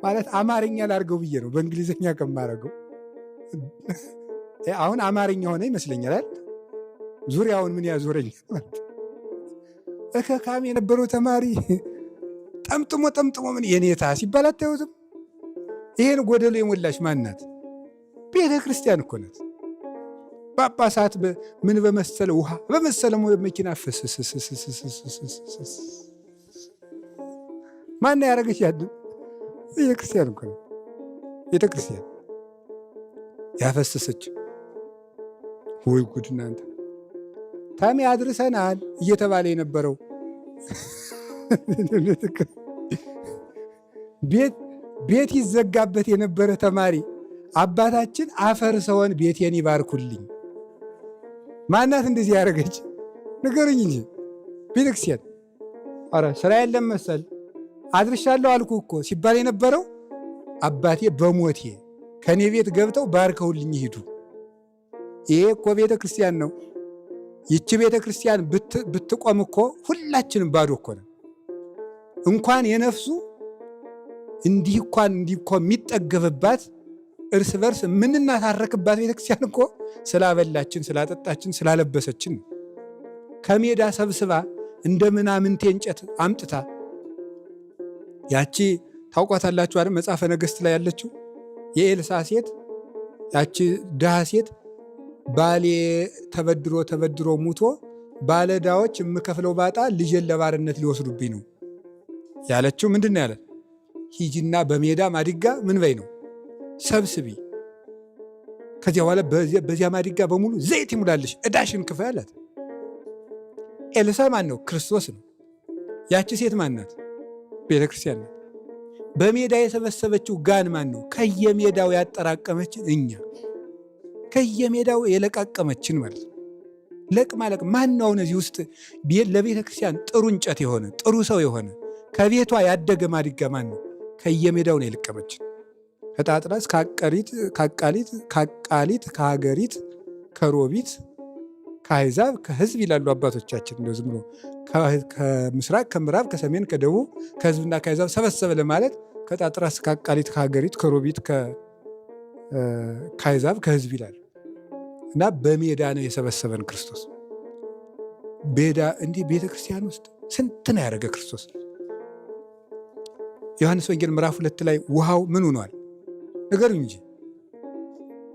ማለት አማርኛ ላርገው ብዬ ነው በእንግሊዝኛ ከማረገው። አሁን አማርኛ ሆነ ይመስለኛል። ዙሪያውን ምን ያዞረኝ እከካም የነበረው ተማሪ ጠምጥሞ ምን የኔታ ሲባል አታዩትም? ይሄን ጎደሎ የሞላች ማናት? ቤተ ክርስቲያን እኮ ናት። ጳጳሳት ምን በመሰለ ውሃ በመሰለ መኪና ማን ያደረገች? ያድን ቤተ ክርስቲያን እኮ ናት። ቤተ ክርስቲያን ያፈሰሰች። ወይ ጉድ እናንተ! ታሚ አድርሰናል እየተባለ የነበረው ቤት ይዘጋበት የነበረ ተማሪ አባታችን አፈርሰውን ቤቴን ይባርኩልኝ። ማናት እንደዚህ ያደረገች? ንገሩኝ እንጂ ቤተክርስቲያን። ኧረ ስራ የለም መሰል አድርሻለሁ አልኩ እኮ ሲባል የነበረው አባቴ በሞቴ ከኔ ቤት ገብተው ባርከውልኝ ሂዱ። ይሄ እኮ ቤተ ክርስቲያን ነው። ይቺ ቤተ ክርስቲያን ብትቆም እኮ ሁላችንም ባዶ እኮ ነው። እንኳን የነፍሱ እንዲህ እኮ የሚጠገብባት እርስ በርስ የምንናታረክባት ቤተክርስቲያን እኮ ስላበላችን፣ ስላጠጣችን፣ ስላለበሰችን ከሜዳ ሰብስባ እንደ ምናምንቴ እንጨት አምጥታ ያቺ ታውቋታላችሁ አይደል? መጽሐፈ ነገሥት ላይ ያለችው የኤልሳ ሴት ያቺ ድሃ ሴት ባሌ ተበድሮ ሙቶ ባለዕዳዎች የምከፍለው ባጣ ልጄን ለባርነት ሊወስዱብኝ ነው ያለችው። ምንድን ነው ያለ? ሂጂና በሜዳ ማዲጋ ምን በይ ነው ሰብስቢ፣ ከዚያ በኋላ በዚያ ማዲጋ በሙሉ ዘይት ይሙላልሽ፣ ዕዳሽን ክፈይ አላት። ኤልሳ ማን ነው? ክርስቶስ ነው። ያቺ ሴት ማናት? ቤተ ክርስቲያን ናት። በሜዳ የሰበሰበችው ጋን ማን ነው? ከየሜዳው ያጠራቀመችን እኛ፣ ከየሜዳው የለቃቀመችን ማለት ነው። ለቅማ ማን ነው? እነዚህ ውስጥ ለቤተ ክርስቲያን ጥሩ እንጨት የሆነ ጥሩ ሰው የሆነ ከቤቷ ያደገ ማዲጋ ማን ነው? ከየሜዳው ነው የለቀመችን። ከጣጥራስ፣ ከአቃሊት፣ ከሀገሪት፣ ከሮቢት፣ ከአሕዛብ፣ ከሕዝብ ይላሉ አባቶቻችን። እንደው ዝም ብሎ ከምስራቅ፣ ከምዕራብ፣ ከሰሜን፣ ከደቡብ፣ ከሕዝብና ከአሕዛብ ሰበሰበ ለማለት ከጣጥራስ፣ ከአቃሊት፣ ከሀገሪት፣ ከሮቢት፣ ከአሕዛብ፣ ከሕዝብ ይላል እና በሜዳ ነው የሰበሰበን ክርስቶስ። ሜዳ እንዲህ ቤተ ክርስቲያን ውስጥ ስንት ነው ያደረገ ክርስቶስ። ዮሐንስ ወንጌል ምዕራፍ 2 ላይ ውሃው ምን ሆኗል ንገሩኝ እንጂ።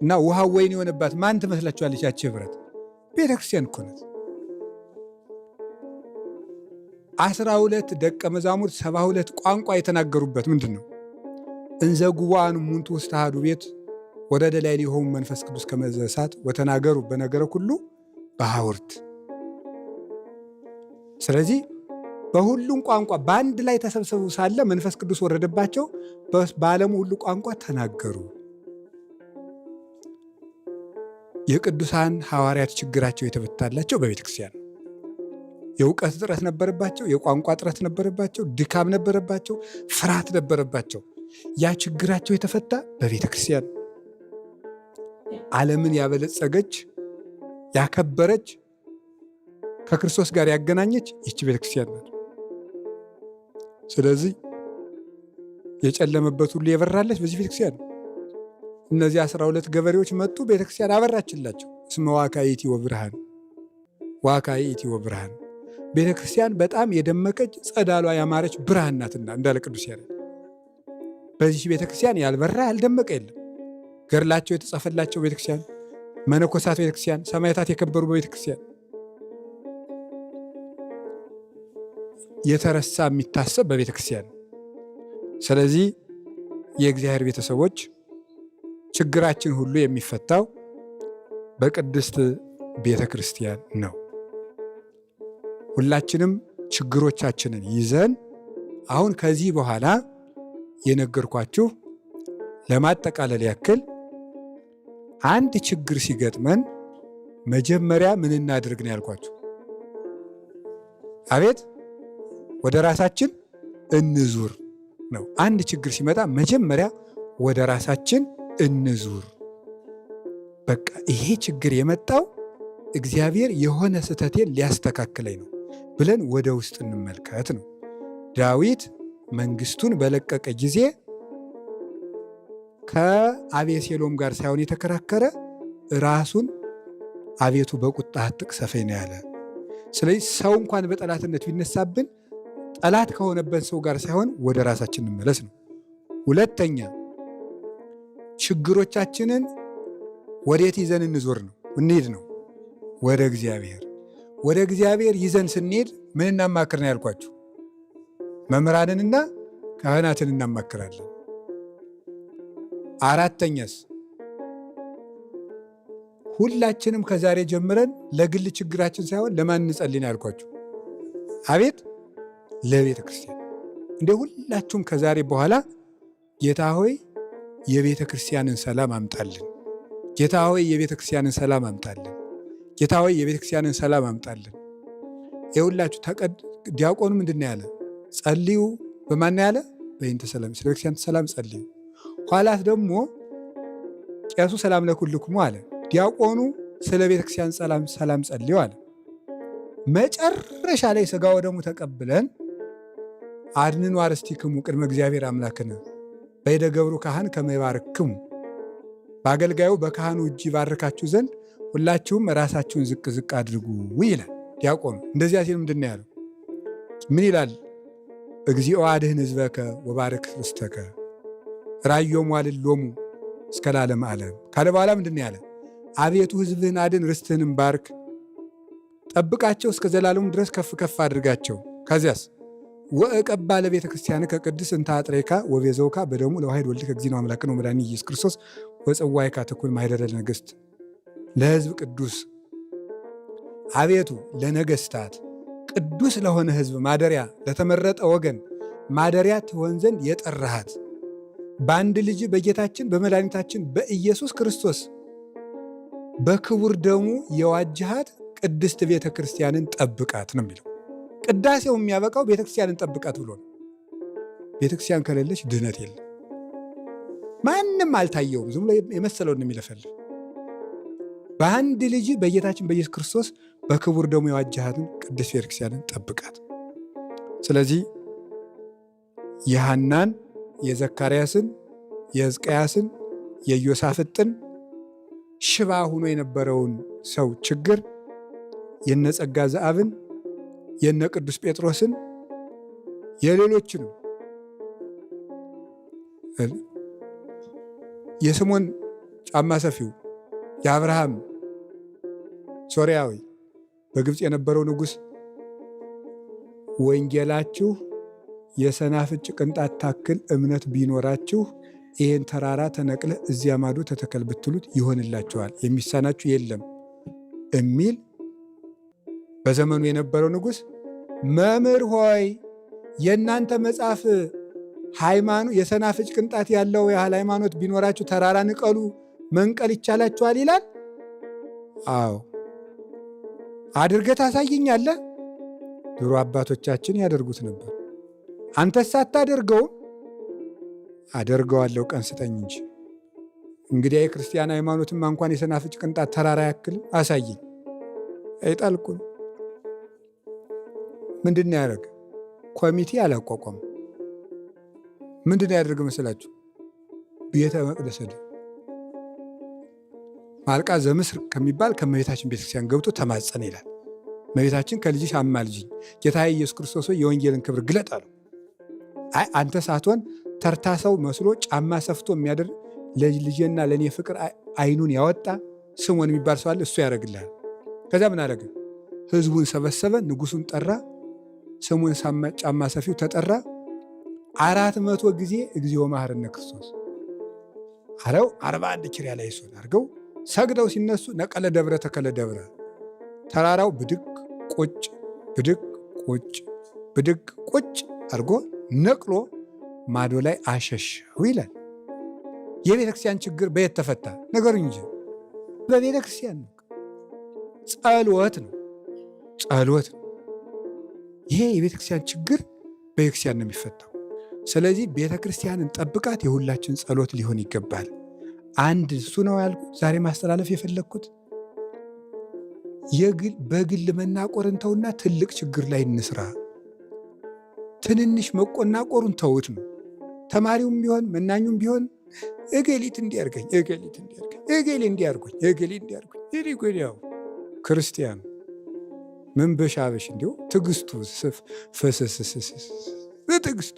እና ውሃው ወይን የሆነባት ማን ትመስላችኋለች? ያቺ ህብረት ቤተ ክርስቲያን እኮ ናት። 12 ደቀ መዛሙርት 72 ቋንቋ የተናገሩበት ምንድን ነው? እንዘ ጉባኤኑ እሙንቱ ውስተ አሐዱ ቤት ወረደ ላዕሌሆሙ መንፈስ ቅዱስ ከመ እሳት ወተናገሩ በነገረ ኩሉ በሐውርት። ስለዚህ በሁሉም ቋንቋ በአንድ ላይ ተሰብስበው ሳለ መንፈስ ቅዱስ ወረደባቸው፣ በዓለሙ ሁሉ ቋንቋ ተናገሩ። የቅዱሳን ሐዋርያት ችግራቸው የተፈታላቸው በቤተ ክርስቲያን ነው። የእውቀት እጥረት ነበረባቸው፣ የቋንቋ እጥረት ነበረባቸው፣ ድካም ነበረባቸው፣ ፍርሃት ነበረባቸው። ያ ችግራቸው የተፈታ በቤተ ክርስቲያን። ዓለምን ያበለጸገች ያከበረች ከክርስቶስ ጋር ያገናኘች ይቺ ቤተ ክርስቲያን ናት። ስለዚህ የጨለመበት ሁሉ የበራለች በዚህ ቤተ ክርስቲያን ነው። እነዚህ 12 ገበሬዎች መጡ፣ ቤተ ክርስቲያን አበራችላቸው። እስመ ዋካይእቲ ወብርሃን፣ ዋካይእቲ ወብርሃን። ቤተ ክርስቲያን በጣም የደመቀች ጸዳሏ ያማረች ብርሃን ናትና እንዳለ ቅዱስ ያሬድ። በዚህ ቤተ ክርስቲያን ያልበራ ያልደመቀ የለም። ገድላቸው የተጻፈላቸው ቤተ ክርስቲያን፣ መነኮሳት ቤተ ክርስቲያን፣ ሰማዕታት የከበሩ በቤተ ክርስቲያን፣ የተረሳ የሚታሰብ በቤተ ክርስቲያን። ስለዚህ የእግዚአብሔር ቤተሰቦች ችግራችን ሁሉ የሚፈታው በቅድስት ቤተ ክርስቲያን ነው። ሁላችንም ችግሮቻችንን ይዘን አሁን ከዚህ በኋላ የነገርኳችሁ ለማጠቃለል ያክል አንድ ችግር ሲገጥመን መጀመሪያ ምን እናድርግ ነው ያልኳችሁ። አቤት ወደ ራሳችን እንዙር ነው። አንድ ችግር ሲመጣ መጀመሪያ ወደ ራሳችን እንዙር። በቃ ይሄ ችግር የመጣው እግዚአብሔር የሆነ ስህተቴን ሊያስተካክለኝ ነው ብለን ወደ ውስጥ እንመልከት ነው። ዳዊት መንግስቱን በለቀቀ ጊዜ ከአቤሴሎም ጋር ሳይሆን የተከራከረ ራሱን አቤቱ በቁጣ አትቅሰፈኝ ነው ያለ። ስለዚህ ሰው እንኳን በጠላትነት ቢነሳብን ጠላት ከሆነበት ሰው ጋር ሳይሆን ወደ ራሳችን እንመለስ ነው። ሁለተኛ ችግሮቻችንን ወዴት ይዘን እንዞር ነው እንሂድ ነው? ወደ እግዚአብሔር። ወደ እግዚአብሔር ይዘን ስንሄድ ምን እናማክር ነው ያልኳችሁ? መምህራንንና ካህናትን እናማክራለን። አራተኛስ ሁላችንም ከዛሬ ጀምረን ለግል ችግራችን ሳይሆን ለማን እንጸልይ ነው ያልኳችሁ? አቤት ለቤተ ክርስቲያን። እንደ ሁላችሁም ከዛሬ በኋላ ጌታ ሆይ የቤተ ክርስቲያንን ሰላም አምጣልን፣ ጌታ ሆይ የቤተ ክርስቲያንን ሰላም አምጣልን፣ ጌታ ሆይ የቤተ ክርስቲያንን ሰላም አምጣልን። የሁላችሁ ዲያቆኑ ምንድን ነው ያለ? ጸልዩ በማን ያለ? በእንተ ሰላም፣ ስለ ቤተክርስቲያን ሰላም ጸልዩ። ኋላት ደግሞ ቄሱ ሰላም ለኩልክሙ አለ። ዲያቆኑ ስለ ቤተክርስቲያን ሰላም ጸልዩ አለ። መጨረሻ ላይ ሥጋ ወደሙ ተቀብለን አድንኑ አርሥቲክሙ ቅድመ እግዚአብሔር አምላክነ በይደገብሩ ካህን ከመ ይባርክሙ፣ በአገልጋዩ በካህኑ እጅ ይባርካችሁ ዘንድ ሁላችሁም ራሳችሁን ዝቅ ዝቅ አድርጉ ይላል ዲያቆኑ። እንደዚያ ሲል ምንድን ያለው? ምን ይላል? እግዚኦ አድኅን ሕዝበከ ወባርክ ርስተከ ራዮም ዋልሎሙ እስከ ለዓለመ ዓለም ካለ በኋላ ምንድን ያለ? አቤቱ ሕዝብህን አድን፣ ርስትህንም ባርክ፣ ጠብቃቸው፣ እስከ ዘላለሙ ድረስ ከፍ ከፍ አድርጋቸው። ከዚያስ ወእቀባ ለቤተ ክርስቲያን ከቅድስት እንተ አጥሬካ ወቤዘውካ በደሙ ለዋሕድ ወልድከ እግዚእነ አምላክነ ወመድኃኒነ ኢየሱስ ክርስቶስ ወጽዋዕካ ትኩን ማኅደረ ለነገሥት ለሕዝብ ቅዱስ። አቤቱ ለነገሥታት ቅዱስ ለሆነ ሕዝብ ማደሪያ፣ ለተመረጠ ወገን ማደሪያ ትሆን ዘንድ የጠራሃት በአንድ ልጅ በጌታችን በመድኃኒታችን በኢየሱስ ክርስቶስ በክቡር ደሙ የዋጅሃት ቅድስት ቤተ ክርስቲያንን ጠብቃት ነው የሚለው። ቅዳሴው የሚያበቃው ቤተ ክርስቲያንን ጠብቃት ብሎ ነው። ቤተ ክርስቲያን ከሌለች ድህነት የለም። ማንም አልታየውም። ዝም ብሎ የመሰለውን የሚለፈልፍ በአንድ ልጅ በጌታችን በኢየሱስ ክርስቶስ በክቡር ደሙ የዋጃሃትን ቅድስት ቤተክርስቲያንን ጠብቃት። ስለዚህ የሐናን፣ የዘካርያስን፣ የሕዝቅያስን፣ የኢዮሳፍጥን ሽባ ሆኖ የነበረውን ሰው ችግር የነ ጸጋ ዘአብን፣ የነ ቅዱስ ጴጥሮስን፣ የሌሎችንም የስሞን ጫማ ሰፊው፣ የአብርሃም ሶርያዊ፣ በግብፅ የነበረው ንጉሥ ወንጌላችሁ የሰናፍጭ ቅንጣት ታክል እምነት ቢኖራችሁ ይህን ተራራ ተነቅለህ እዚያ ማዶ ተተከል ብትሉት ይሆንላችኋል፣ የሚሳናችሁ የለም የሚል በዘመኑ የነበረው ንጉሥ መምህር ሆይ የእናንተ መጽሐፍ ሃይማኖት የሰናፍጭ ቅንጣት ያለው ያህል ሃይማኖት ቢኖራችሁ ተራራ ንቀሉ መንቀል ይቻላችኋል ይላል። አዎ አድርገህ ታሳየኛለህ? ድሮ አባቶቻችን ያደርጉት ነበር። አንተስ አታደርገውም? አደርገዋለሁ፣ ቀን ስጠኝ እንጂ። እንግዲያ የክርስቲያን ሃይማኖትማ እንኳን የሰናፍጭ ቅንጣት ተራራ ያክል አሳየኝ። አይጣልኩን። ምንድን ያደርግ? ኮሚቴ አላቋቋም። ምንድን ያደርግ መስላችሁ? ቤተ መቅደስ ማልቃ ዘምስር ከሚባል ከእመቤታችን ቤተክርስቲያን ገብቶ ተማጸነ ይላል። እመቤታችን ከልጅሽ አማልጅኝ፣ ጌታዬ ኢየሱስ ክርስቶስ የወንጌልን ክብር ግለጥ አለው። አይ አንተ ሳትሆን ተርታ ሰው መስሎ ጫማ ሰፍቶ የሚያደርግ ለልጄና ለእኔ ፍቅር አይኑን ያወጣ ስሞን የሚባል ሰው አለ፣ እሱ ያደርግልሃል። ከዛ ምን አደረገ? ህዝቡን ሰበሰበ፣ ንጉሱን ጠራ፣ ስሙን ጫማ ሰፊው ተጠራ። 400 ጊዜ እግዚኦ መሐረነ ክርስቶስ አለው። 41 ኪርያ ላይ ሶን አድርገው ሰግደው ሲነሱ ነቀለ ደብረ ተከለ ደብረ፣ ተራራው ብድግ ቁጭ ብድግ ቁጭ ብድግ ቁጭ አድርጎ ነቅሎ ማዶ ላይ አሸሸው ይላል። የቤተ ክርስቲያን ችግር በየት ተፈታ? ነገሩኝ እንጂ በቤተ ክርስቲያን ነው። ጸሎት ነው፣ ጸሎት ነው። ይሄ የቤተ ክርስቲያን ችግር በቤተ ክርስቲያን ነው የሚፈታው። ስለዚህ ቤተ ክርስቲያንን ጠብቃት የሁላችን ጸሎት ሊሆን ይገባል። አንድ እሱ ነው ያልኩት። ዛሬ ማስተላለፍ የፈለግኩት በግል መናቆርን ተውና ትልቅ ችግር ላይ እንስራ። ትንንሽ መቆናቆሩን ተውት ነው። ተማሪውም ቢሆን መናኙም ቢሆን እገሊት እንዲያርገኝ እገሊት እንዲያርገኝ እገሊ እንዲያርጉኝ እገሊ እንዲያርጉኝ ይሪጎዲያው ክርስቲያኑ ምን በሻበሽ እንዲሁ ትዕግስቱ ፈሰሰሰሰ ትዕግስቱ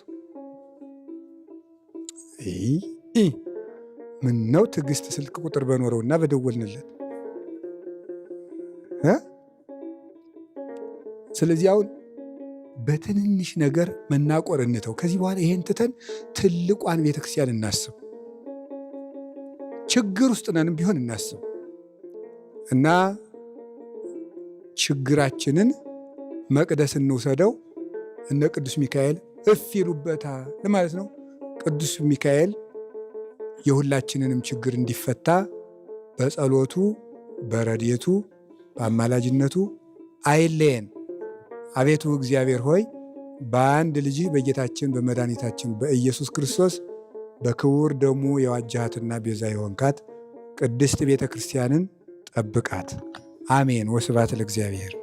ምን ነው ትዕግስት ስልክ ቁጥር በኖረውና በደወልንለት። ስለዚህ አሁን በትንንሽ ነገር መናቆር እንተው። ከዚህ በኋላ ይሄን ትተን ትልቋን ቤተክርስቲያን እናስብ። ችግር ውስጥ ነንም ቢሆን እናስብ እና ችግራችንን መቅደስ እንውሰደው። እነ ቅዱስ ሚካኤል እፍ ይሉበታል ማለት ነው። ቅዱስ ሚካኤል የሁላችንንም ችግር እንዲፈታ በጸሎቱ በረድኤቱ በአማላጅነቱ አይለየን። አቤቱ እግዚአብሔር ሆይ በአንድ ልጅ በጌታችን በመድኃኒታችን በኢየሱስ ክርስቶስ በክቡር ደሙ የዋጃሃትና ቤዛ የሆንካት ቅድስት ቤተ ክርስቲያንን ጠብቃት። አሜን። ወስብሐት ለእግዚአብሔር።